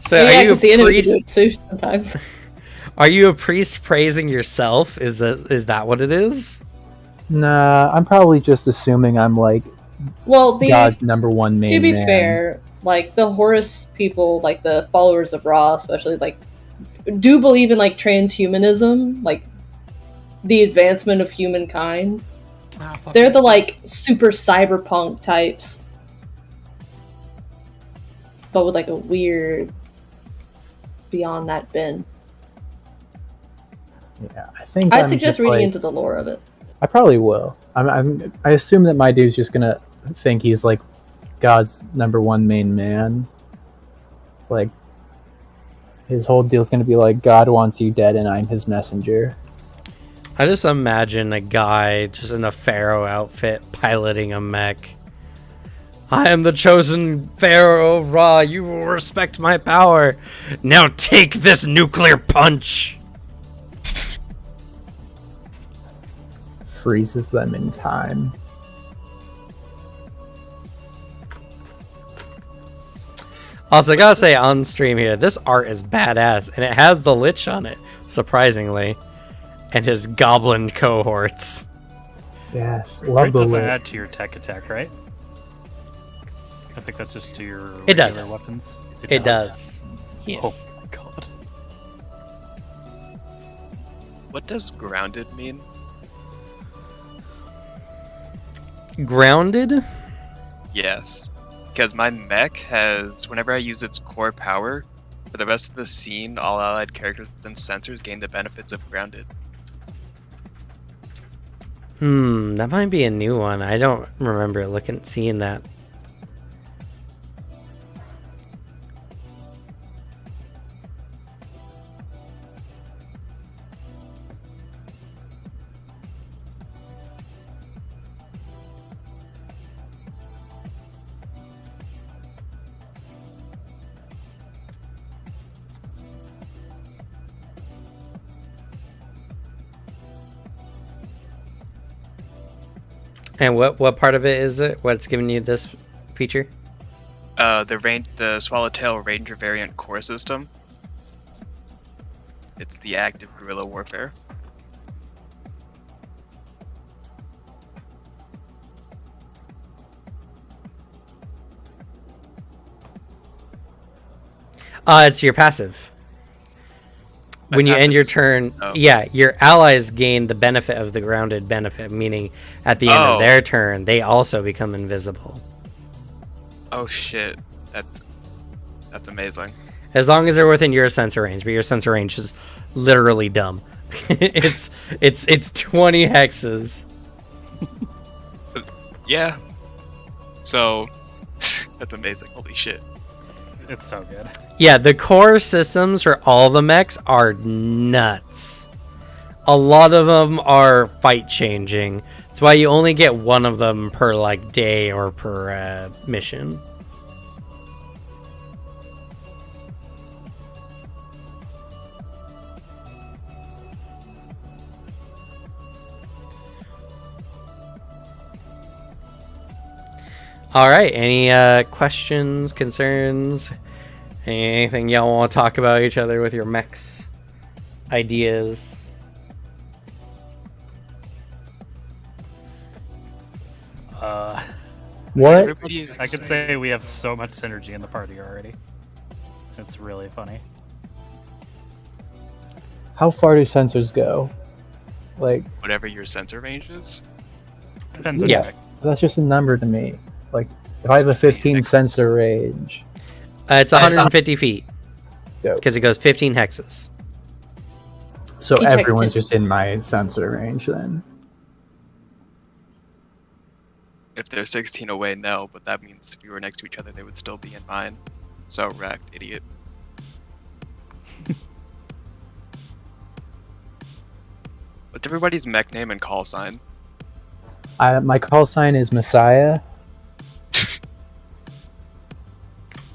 So yeah, are you a 'cause the enemy priest? do it too sometimes. Are you a priest praising yourself? Is that what it is? Nah, I'm probably just assuming I'm like Well, God's number 1 main to be man. fair, like the Horus people, like the followers of Ra, especially, like do believe in like transhumanism, like the advancement of humankind. Ah, fuck They're it. the like super cyberpunk types, but with like a weird beyond that bin. Yeah, I think I'd I'm suggest just, reading like, into the lore of it. I probably will. I assume that my dude's just gonna think he's like God's number 1 main man. It's like his whole deal's gonna be like, God wants you dead and I'm his messenger. I just imagine a guy just in a pharaoh outfit piloting a mech. I am the chosen pharaoh of Ra. You will respect my power. Now take this nuclear punch. Freezes them in time. Also, I gotta say on stream here, this art is badass, and it has the Lich on it, surprisingly, and his goblin cohorts. Yes, Right, love the doesn't look. add to your tech attack, right? I think that's just to your It regular does. weapons. It does. Yes. Oh my god. What does grounded mean? Grounded? Yes. Because my mech has, whenever I use its core power, for the rest of the scene, all allied characters and sensors gain the benefits of grounded. That might be a new one. I don't remember seeing that. And what part of it is it? What's giving you this feature? The Swallowtail Ranger variant core system. It's the active guerrilla warfare. It's your passive. My When you end passive your is- turn, oh. yeah, your allies gain the benefit of the grounded benefit, meaning at the end of Oh. their turn, they also become invisible. Oh shit, that's amazing. As long as they're within your sensor range, but your sensor range is literally dumb. it's 20 hexes. Yeah. So that's amazing. Holy shit. It's so good. Yeah, the core systems for all the mechs are nuts. A lot of them are fight changing. That's why you only get one of them per like day or per mission. All right, any questions, concerns, anything y'all want to talk about each other with your mechs, ideas? What? Everybody's I could say we have so much synergy in the party already. It's really funny. How far do sensors go? Like, whatever your sensor range is. Depends on Yeah. your mech. that's just a number to me. Like, if I have a 15 Hexes. sensor range, It's 150 feet Go. because it goes 15 hexes. so Each hex everyone's ten. just in my sensor range then. If they're 16 away, no, but that means if you were next to each other, they would still be in mine. So wrecked, idiot. What's everybody's mech name and call sign? My call sign is Messiah.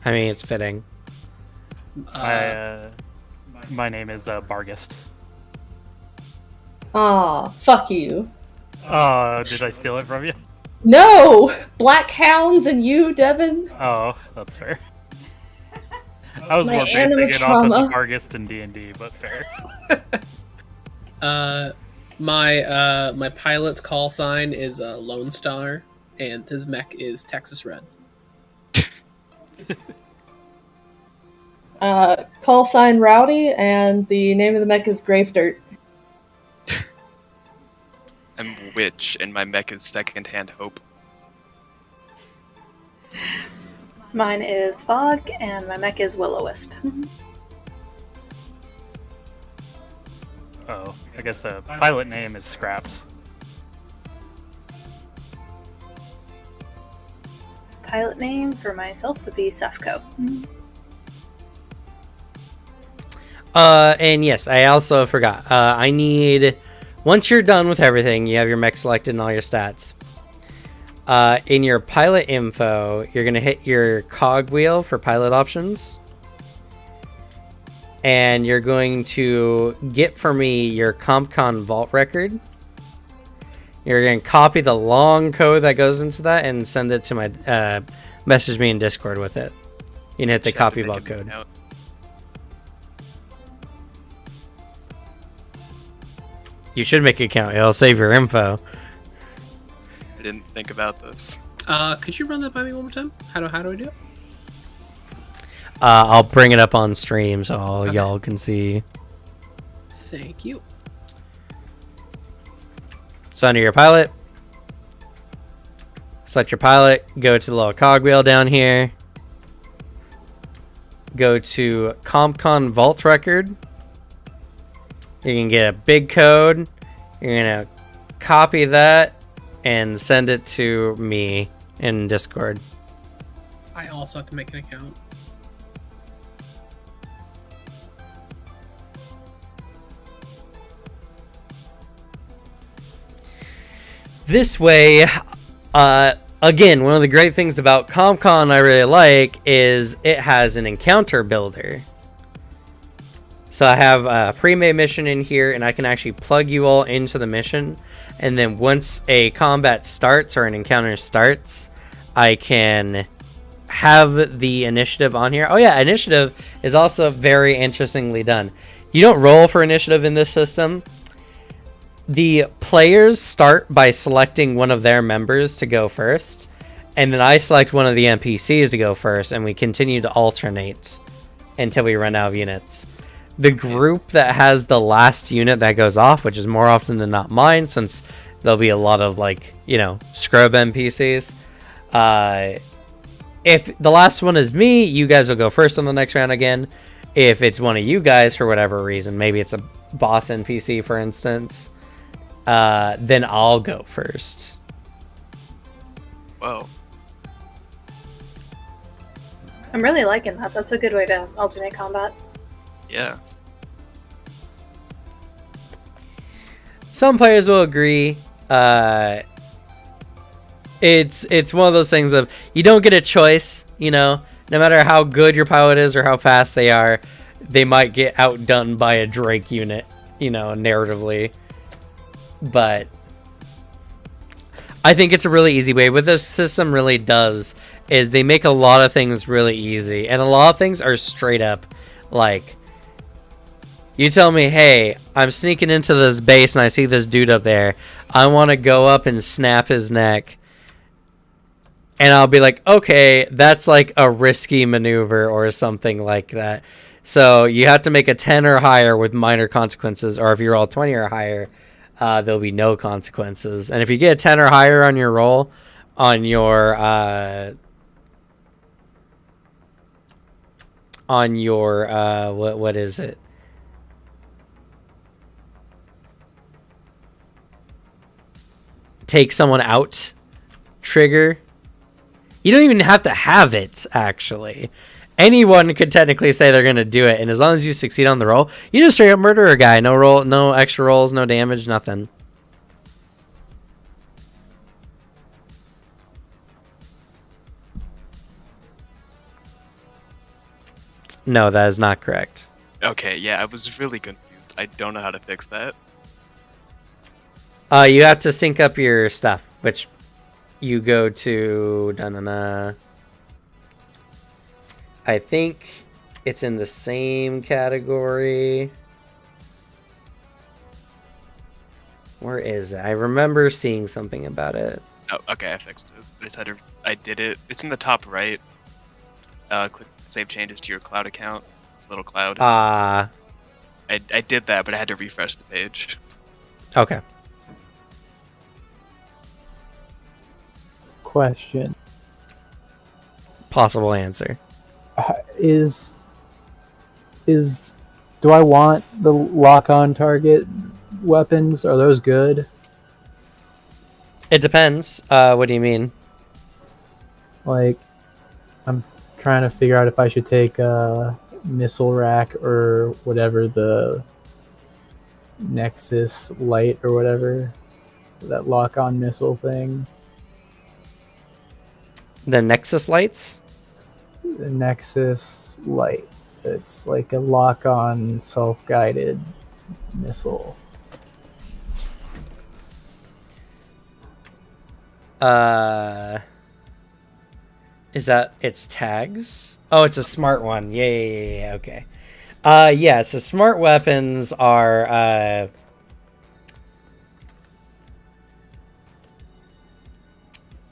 I mean, it's fitting. My name is Bargist. Aw, fuck you. Oh, did I steal it from you? No! Black Hounds and you, Devin? Oh, that's fair. I was My more basing anime it off of the trauma. Bargist in D&D, but fair. My pilot's call sign is Lone Star, and his mech is Texas Red. Call sign Rowdy, and the name of the mech is Grave Dirt. I'm Witch, and my mech is Secondhand Hope. Mine is Fog, and my mech is Will-O-Wisp. Oh, I guess the pilot name is Scraps. Pilot name for myself would be Sefco. And yes, I also forgot. I need, once you're done with everything, you have your mech selected and all your stats. In your pilot info, you're going to hit your cog wheel for pilot options. And you're going to get for me your CompCon vault record. You're going to copy the long code that goes into that and send it to my, message me in Discord with it. You can hit the Should have copy to make vault an code. account. You should make an account. It'll save your info. I didn't think about this. Could you run that by me one more time? How do I do it? I'll bring it up on stream so Okay. y'all can see. Thank you. So under your pilot, select your pilot, go to the little cogwheel down here, go to CompCon Vault Record. You can get a big code. You're gonna copy that and send it to me in Discord. I also have to make an account. This way, again, one of the great things about CompCon I really like is it has an encounter builder. So I have a pre-made mission in here, and I can actually plug you all into the mission. And then once a combat starts or an encounter starts, I can have the initiative on here. Oh yeah, initiative is also very interestingly done. You don't roll for initiative in this system. The players start by selecting one of their members to go first, and then I select one of the NPCs to go first, and we continue to alternate until we run out of units. The group that has the last unit that goes off, which is more often than not mine, since there'll be a lot of, like, you know, scrub NPCs. If the last one is me, you guys will go first on the next round again. If it's one of you guys, for whatever reason, maybe it's a boss NPC, for instance, then I'll go first. Whoa. I'm really liking that. That's a good way to alternate combat. Yeah. Some players will agree. It's one of those things of you don't get a choice, you know. No matter how good your pilot is or how fast they are, they might get outdone by a Drake unit, you know, narratively. But I think it's a really easy way. What this system really does is they make a lot of things really easy, and a lot of things are straight up like, you tell me, hey, I'm sneaking into this base and I see this dude up there. I want to go up and snap his neck. And I'll be like, okay, that's like a risky maneuver or something like that. So you have to make a 10 or higher with minor consequences. Or if you roll 20 or higher, there'll be no consequences. And if you get a 10 or higher on your roll, on your what is it? Take someone out trigger. You don't even have to have it, actually. Anyone could technically say they're going to do it, and as long as you succeed on the roll, you just straight up murder a guy. No roll, no extra rolls, no damage, nothing. No, that is not correct. Okay, yeah, I was really confused. I don't know how to fix that. You have to sync up your stuff, which you go to... I think it's in the same category. Where is it? I remember seeing something about it. Oh, okay, I fixed it. I just had to. I did it. It's in the top right. Click save changes to your cloud account. Little cloud. I did that, but I had to refresh the page. Okay. Question. Possible answer. Do I want the lock-on target weapons? Are those good? It depends. What do you mean? Like, I'm trying to figure out if I should take a missile rack or whatever, the Nexus Light or whatever, that lock-on missile thing. The Nexus lights? The Nexus Light. It's like a lock-on self-guided missile. Is that its tags? Oh, it's a smart one. Yeah, okay. Yeah, so smart weapons are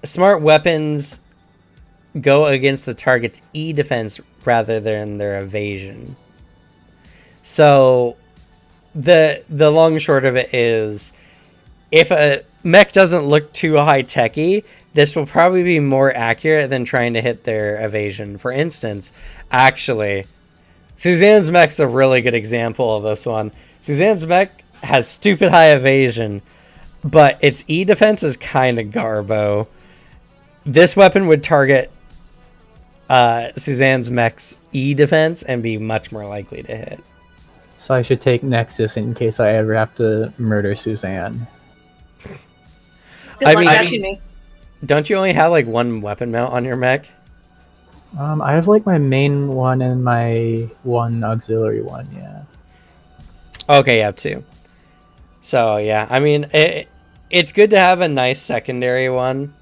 smart weapons go against the target's E defense rather than their evasion. So the long and short of it is, if a mech doesn't look too high-techy, this will probably be more accurate than trying to hit their evasion. For instance, actually, Suzanne's mech's a really good example of this one. Suzanne's mech has stupid high evasion, but its E defense is kind of garbo. This weapon would target Suzanne's mech's E defense and be much more likely to hit. So I should take Nexus in case I ever have to murder Suzanne. Good luck catching me. Don't you only have like one weapon mount on your mech? I have like my main one and my one auxiliary one, yeah. Okay, you have two. So yeah, I mean, it's good to have a nice secondary one.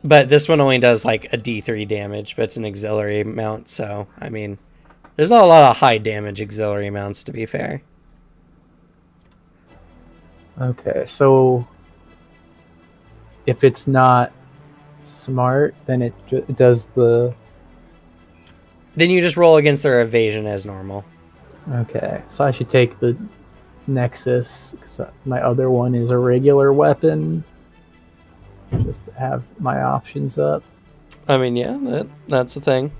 But this one only does like a D3 damage, but it's an auxiliary mount, so I mean, there's not a lot of high damage auxiliary mounts, to be fair. Okay, so if it's not smart, then it does the... Then you just roll against their evasion as normal. Okay, so I should take the Nexus, because my other one is a regular weapon. Just to have my options up. I mean, yeah, that's the thing.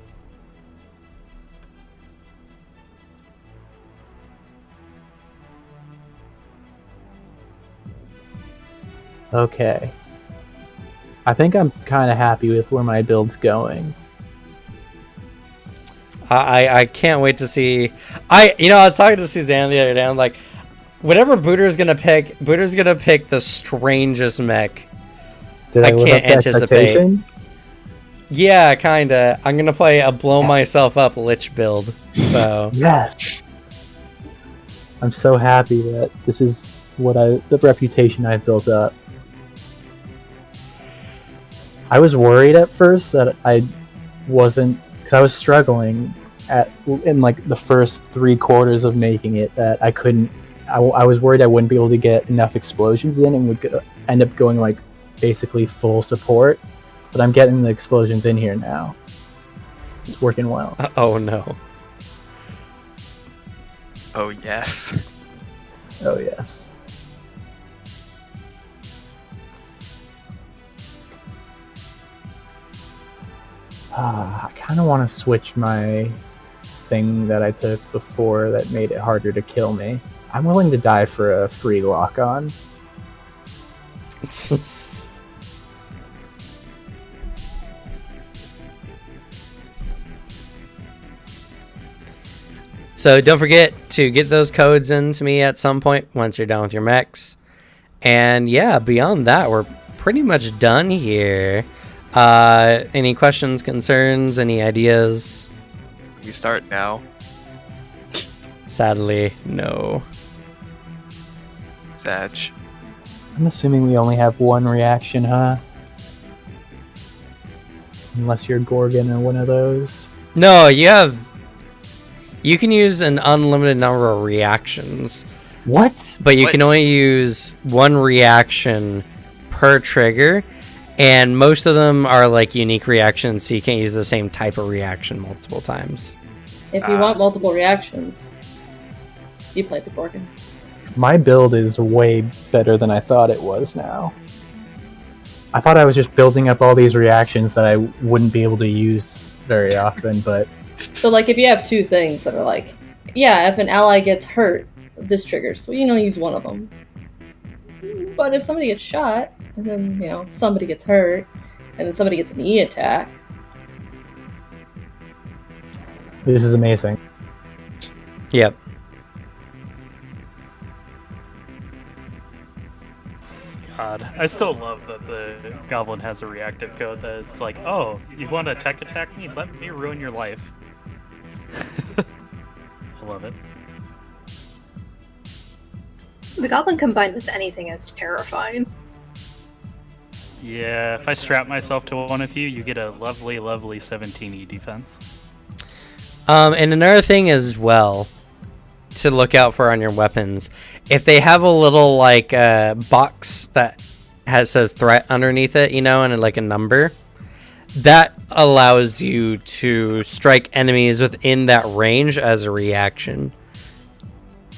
Okay. I think I'm kind of happy with where my build's going. I can't wait to see. I was talking to Suzanne the other day. I'm like, whatever Booter's gonna pick the strangest mech. Did I live can't up to anticipate. expectation? Yeah, kinda. I'm gonna play a blow myself up Lich build. So Yes. I'm so happy that this is the reputation I've built up. I was worried at first that I wasn't, because I was struggling in like the first 3/4 of making it, that I couldn't. I was worried I wouldn't be able to get enough explosions in and would end up going like basically full support. But I'm getting the explosions in here now. It's working well. oh no. Oh yes. Oh yes. I kind of want to switch my thing that I took before that made it harder to kill me. I'm willing to die for a free lock-on. So don't forget to get those codes into me at some point once you're done with your mechs. And yeah, beyond that, we're pretty much done here. Any questions, concerns, any ideas? We start now. Sadly, no. Sag. I'm assuming we only have one reaction, huh? Unless you're Gorgon or one of those. No, you can use an unlimited number of reactions. What? But you What? can only use one reaction per trigger, and most of them are like unique reactions, so you can't use the same type of reaction multiple times. If you want multiple reactions, you play the Gorgon. My build is way better than I thought it was now. I thought I was just building up all these reactions that I wouldn't be able to use very often, but So, like, if you have two things that are like, yeah, if an ally gets hurt, this triggers, so you use one of them. But if somebody gets shot, and then, somebody gets hurt, and then somebody gets an E attack. this is amazing. Yep. God, I still love that the Goblin has a reactive code that is like, oh, you want to tech attack me? Let me ruin your life. I love it. The Goblin combined with anything is terrifying. Yeah, if I strap myself to one of you, you get a lovely, lovely 17E defense. And another thing as well, to look out for on your weapons. If they have a little like box that says threat underneath it, and like a number, that allows you to strike enemies within that range as a reaction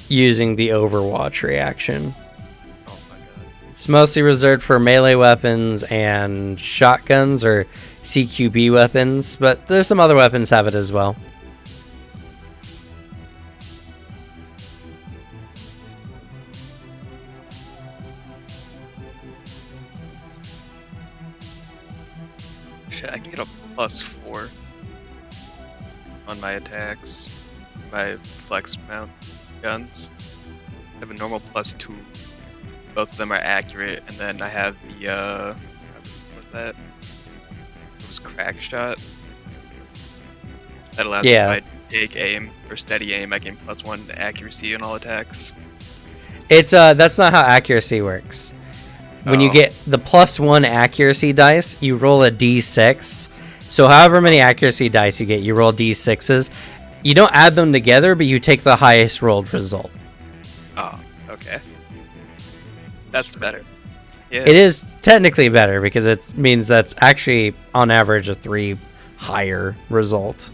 using the Overwatch reaction. Oh my god. It's mostly reserved for melee weapons and shotguns or CQB weapons, but there's some other weapons have it as well. Shit, I can get a +4 on my attacks. My flex mount guns. I have a normal +2. Both of them are accurate, and then I have the what's that? It was crack shot. That allows me, if I take aim or steady aim, I gain +1 accuracy on all attacks. It's that's not how accuracy works. When you get the +1 accuracy dice, you roll a d6. So however many accuracy dice you get, you roll d6s. You don't add them together, but you take the highest rolled result. Oh, okay. That's better. Yeah. It is technically better because it means that's actually on average a 3 higher result.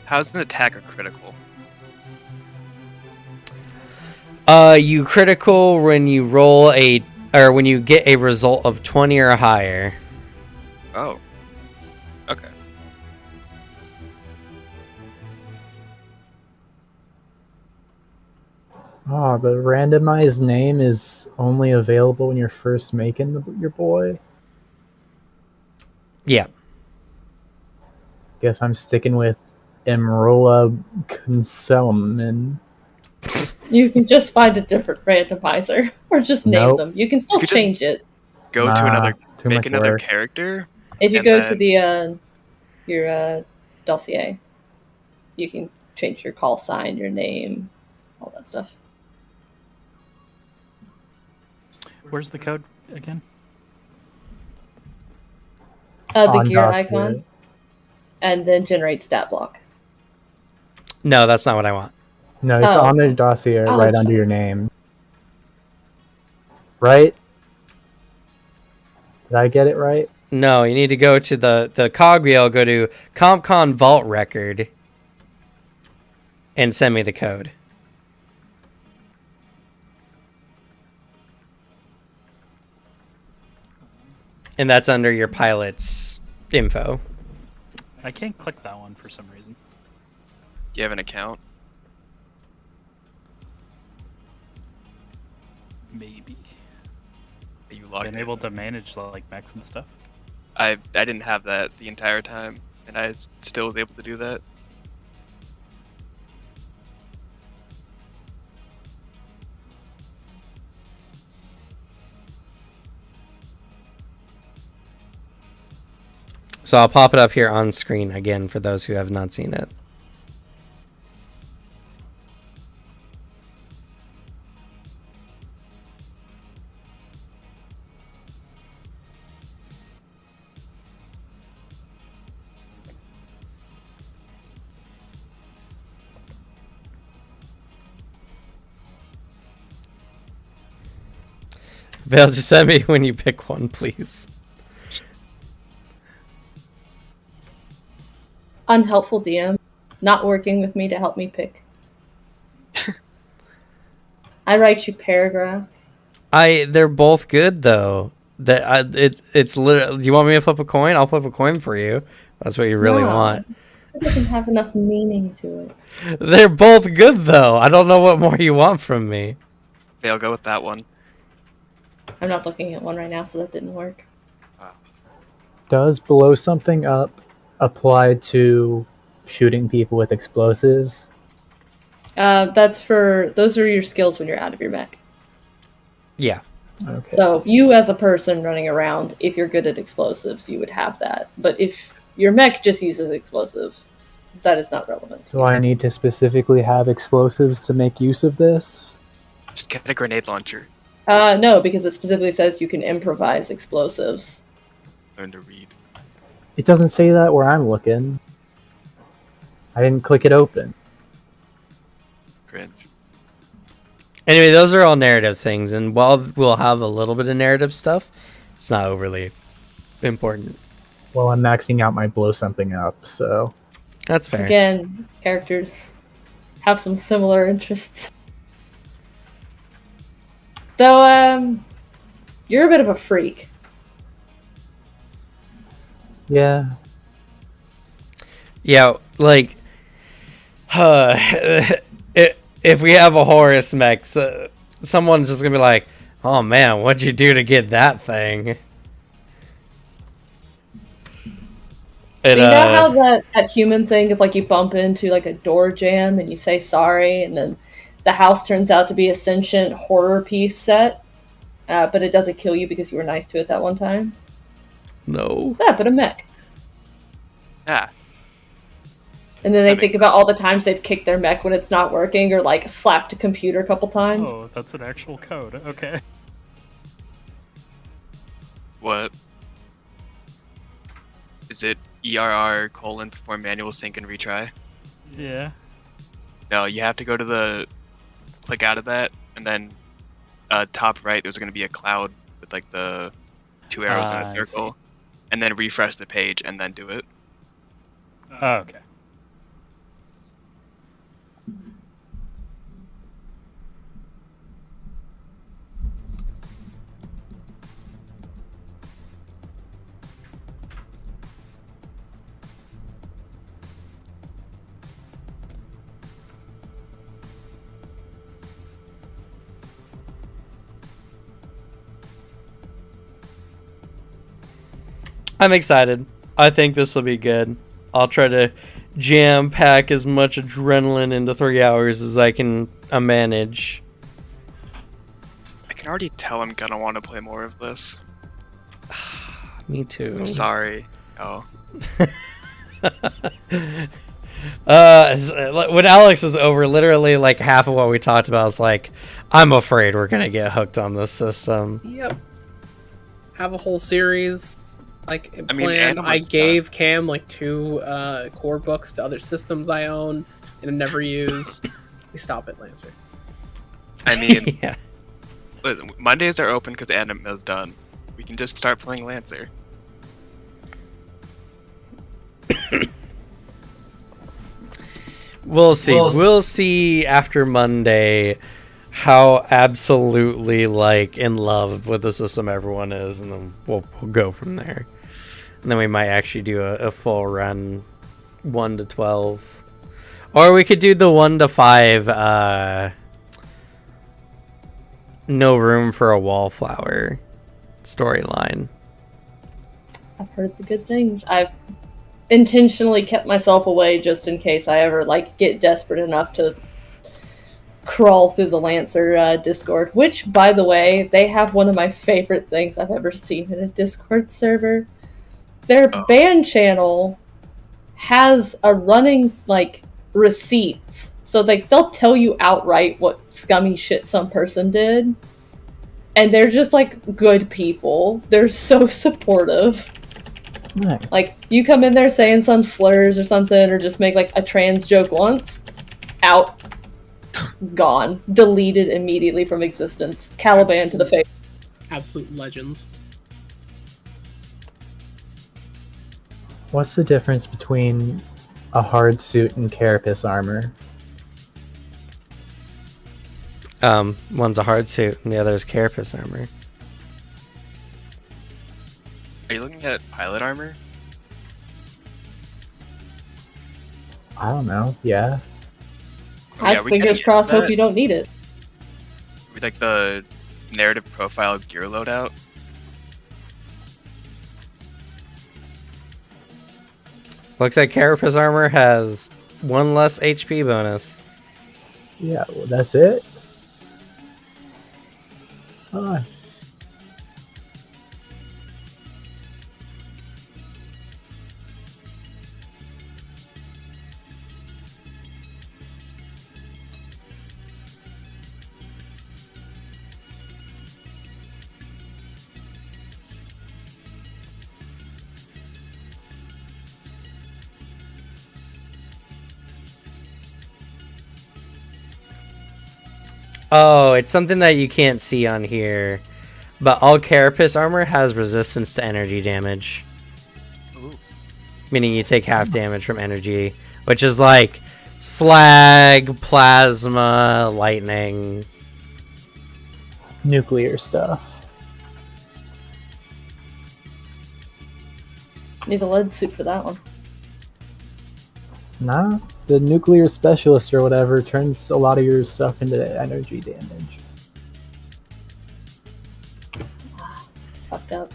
How's an attacker critical? You critical when you roll when you get a result of 20 or higher. Oh. Okay. Oh, the randomized name is only available when you're first making your boy. Yeah. Guess I'm sticking with Emrola Conselman. You can just find a different randomizer or just name Nope. them. You can still You could just change it. Go to Nah, another, too make much another work. character. If you And go to then- the your dossier, you can change your call sign, your name, all that stuff. Where's the code again? The On gear dossier. icon, and then generate stat block. No, that's not what I want. No, it's Oh. on the dossier Oh, right under your name. Right? Did I get it right? No, you need to go to the cogwheel, go to CompCon Vault Record, and send me the code. And that's under your pilot's info. I can't click that one for some reason. Do you have an account? Maybe. Are you logged Been in? able to manage like mechs and stuff. I didn't have that the entire time, and I still was able to do that. So I'll pop it up here on screen again for those who have not seen it. Vale, just send me when you pick one, please. Unhelpful DM, not working with me to help me pick. I write you paragraphs. They're both good though. It's literally. Do you want me to flip a coin? I'll flip a coin for you. That's what you really No. want. It doesn't have enough meaning to it. They're both good though. I don't know what more you want from me. Vale, go with that one. I'm not looking at one right now, so that didn't work. Does blow something up apply to shooting people with explosives? Those are your skills when you're out of your mech. Yeah. Okay. So you as a person running around, if you're good at explosives, you would have that. But if your mech just uses explosive, that is not relevant. Do I need to specifically have explosives to make use of this? Just get a grenade launcher. No, because it specifically says you can improvise explosives. Learn to read. It doesn't say that where I'm looking. I didn't click it open. Cringe. Anyway, those are all narrative things, and while we'll have a little bit of narrative stuff, it's not overly important. Well, I'm maxing out my blow something up, so That's fair. Again, characters have some similar interests. Though, you're a bit of a freak. yeah. Yeah, like, if we have a Horus mech, someone's just gonna be like, "Oh man, what'd you do to get that thing?" You know how that human thing, if like you bump into like a door jam and you say sorry, and then the house turns out to be a sentient horror piece set, but it doesn't kill you because you were nice to it that one time? No. Yeah, but a mech. Ah, And then they That think about all the times they've kicked their mech when it's not working, or like slapped a computer a couple times. Oh, that's an actual code. Okay. what? Is it ERR : perform manual sync and retry? Yeah. No, you have to go to the click out of that, and then top right there's going to be a cloud with like the 2 arrows in I a see. circle, and then refresh the page and then do it. Oh, okay. I'm excited. I think this will be good. I'll try to jam pack as much adrenaline into 3 hours as I can manage. I can already tell I'm gonna want to play more of this. Me too. I'm sorry. Oh, When Alex was over, literally like half of what we talked about was like, I'm afraid we're gonna get hooked on this system. Yep. Have a whole series. Like I mean, planned. I Animal's gave Cam like 2 core books to other systems I own and never use. You stop it, Lancer. I mean, Yeah. listen, Mondays are open because Anima's done. We can just start playing Lancer. We'll see. We'll see after Monday how absolutely like in love with the system everyone is, and then we'll go from there. And then we might actually do a full run 1 to 12. Or we could do the 1 to 5 no room for a wallflower storyline. I've heard the good things. I've intentionally kept myself away just in case I ever like get desperate enough to crawl through the Lancer Discord, which, by the way, they have one of my favorite things I've ever seen in a Discord server. Their band channel has a running like receipts, so like they'll tell you outright what scummy shit some person did, and they're just like good people. They're so supportive. Nice. Like, you come in there saying some slurs or something, or just make like a trans joke once, out, gone, deleted immediately from existence, Caliban to the face. Absolute legends. What's the difference between a hard suit and carapace armor? One's a hard suit and the other is carapace armor. Are you looking at pilot armor? I don't know. Yeah. Oh, yeah, I we fingers gotta get crossed, that. hope you don't need it. With like the narrative profile gear loadout. Looks like carapace armor has 1 less HP bonus. Yeah. Well, that's it. Oh, Oh, it's something that you can't see on here. But all carapace armor has resistance to energy damage. Ooh. Meaning you take half damage from energy, which is like slag, plasma, lightning. Nuclear stuff. Need a lead suit for that one. Nah, the nuclear specialist or whatever turns a lot of your stuff into energy damage. Fucked up.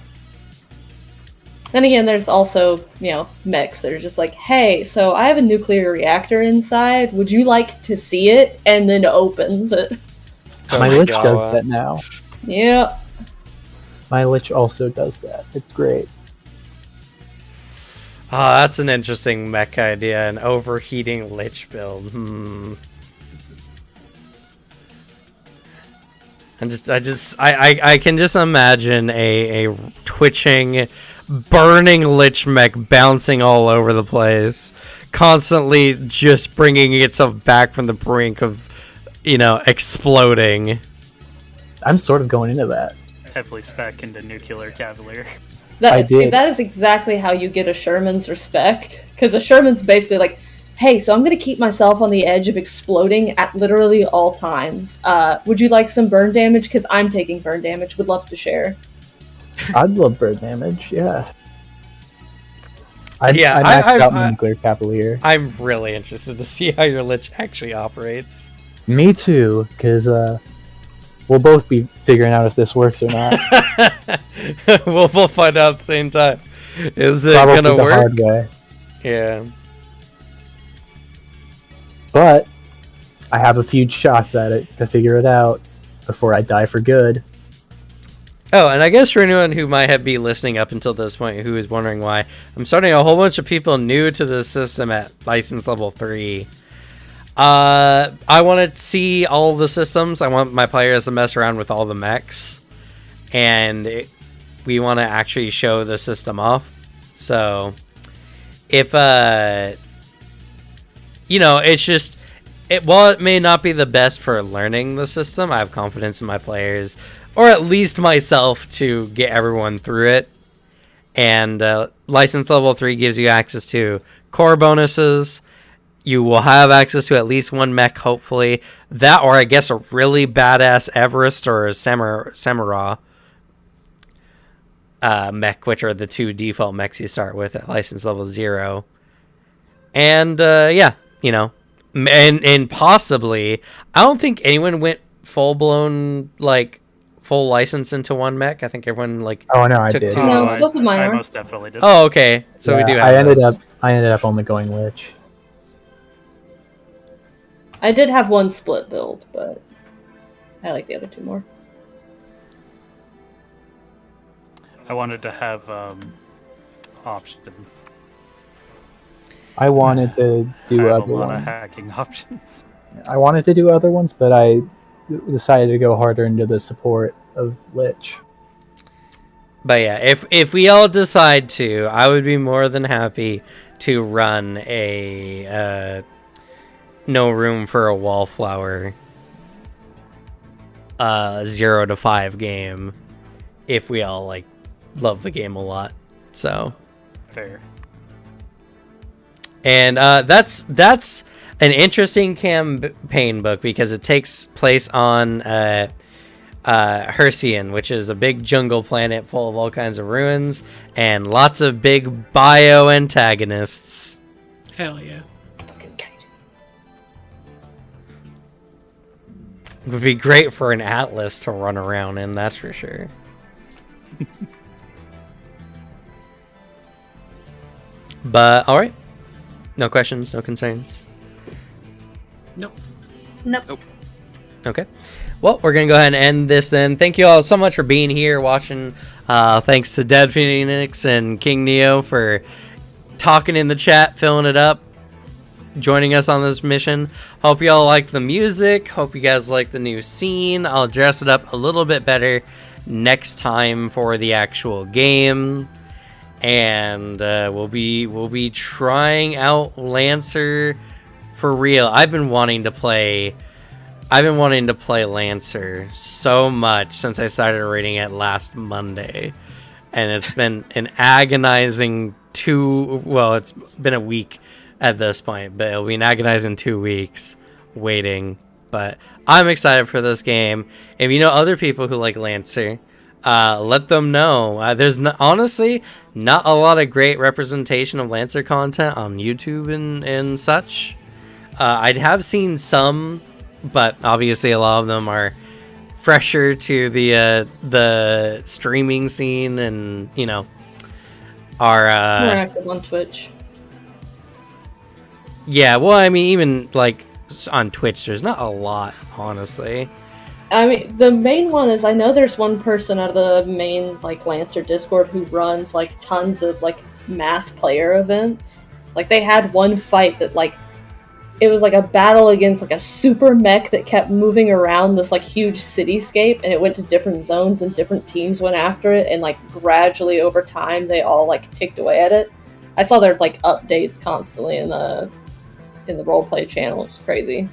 Then again, there's also, mechs that are just like, hey, so I have a nuclear reactor inside. Would you like to see it? And then it opens it. Oh my my Lich God. does that now. Yeah. My Lich also does that. It's great. Oh, that's an interesting mech idea. An overheating Lich build. I can just imagine a twitching, burning Lich mech bouncing all over the place, constantly just bringing itself back from the brink of, exploding. I'm sort of going into that. Heavily spec into Nuclear Cavalier. I See, did. that is exactly how you get a Sherman's respect. Because a Sherman's basically like, hey, so I'm going to keep myself on the edge of exploding at literally all times. Would you like some burn damage? Because I'm taking burn damage. Would love to share. I'd love bird damage, yeah. I Yeah, maxed out my I- nuclear cavalier. I'm really interested to see how your Lich actually operates. Me too, because we'll both be figuring out if this works or not. we'll find out at the same time. Is it Probably gonna the work? hard way. Yeah. But I have a few shots at it to figure it out before I die for good. Oh, and I guess for anyone who might have been listening up until this point who is wondering why, I'm starting a whole bunch of people new to the system at license level 3. I want to see all the systems. I want my players to mess around with all the mechs. And we want to actually show the system off. So, if, it's just... While it may not be the best for learning the system, I have confidence in my players, or at least myself, to get everyone through it. And license level 3 gives you access to core bonuses. You will have access to at least one mech, hopefully. That, or I guess a really badass Everest or a Samara mech, which are the 2 default mechs you start with at license level 0. And, and possibly, I don't think anyone went full-blown, full license into one mech. I think everyone, Oh no, I took did. two. No, I, both of mine I are. most definitely did. Oh, okay. So we Yeah, do have I ended those. up only going Lich. I did have one split build, but I like the other 2 more. I wanted to have options. I wanted to I do have a other lot of ones. hacking options. I wanted to do other ones, but I decided to go harder into the support of Lich. But yeah, if we all decide to, I would be more than happy to run a no room for a wallflower 0 to 5 game if we all love the game a lot. So Fair. and that's an interesting campaign book because it takes place on Hercian, which is a big jungle planet full of all kinds of ruins and lots of big bio antagonists. Hell yeah. It would be great for an atlas to run around in, that's for sure. But all right, no questions, no concerns. Nope. Nope. Okay. Well, we're going to go ahead and end this then. Thank you all so much for being here, watching. Thanks to Dead Phoenix and King Neo for talking in the chat, filling it up, joining us on this mission. Hope you all like the music. Hope you guys like the new scene. I'll dress it up a little bit better next time for the actual game. And we'll be trying out Lancer for real. I've been wanting to play I've been wanting to play Lancer so much since I started reading it last Monday. And it's been an agonizing it's been a week at this point, but it'll be an agonizing 2 weeks waiting. But I'm excited for this game. If you know other people who like Lancer, let them know. There's honestly not a lot of great representation of Lancer content on YouTube and such. I have seen some, but obviously a lot of them are fresher to the streaming scene, and are More active on Twitch. yeah. Well, I mean, even like on Twitch, there's not a lot, honestly. I mean, the main one is I know there's one person out of the main like Lancer Discord who runs like tons of like mass player events. Like they had one fight that like it was like a battle against like a super mech that kept moving around this like huge cityscape, and it went to different zones and different teams went after it, and like gradually over time they all like ticked away at it. I saw their like updates constantly in the roleplay channel. It's crazy.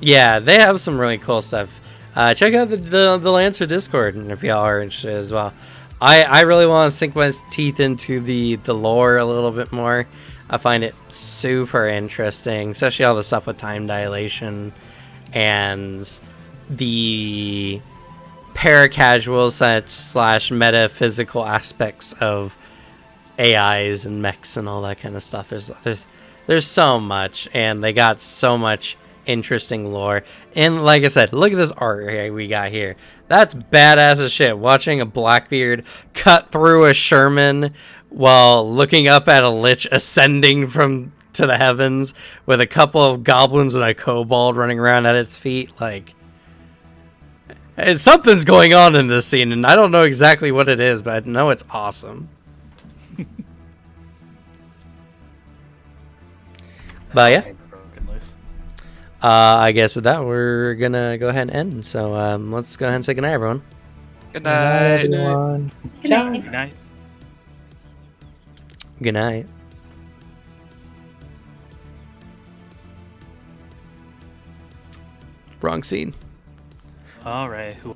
Yeah, they have some really cool stuff. Check out the Lancer Discord if y'all are interested as well. I really want to sink my teeth into the lore a little bit more. I find it super interesting, especially all the stuff with time dilation and the paracasual / metaphysical aspects of AIs and mechs and all that kind of stuff. There's so much, and they got so much interesting lore. And like I said, look at this art we got here. That's badass as shit. Watching a Blackbeard cut through a Sherman while looking up at a Lich ascending to the heavens with a couple of goblins and a kobold running around at its feet. Like, something's going on in this scene, and I don't know exactly what it is, but I know it's awesome. But yeah, I guess with that, we're gonna go ahead and end. So let's go ahead and say goodnight, everyone. Good night. everyone. Good night. Good night. Good night. Wrong scene. All right. Who?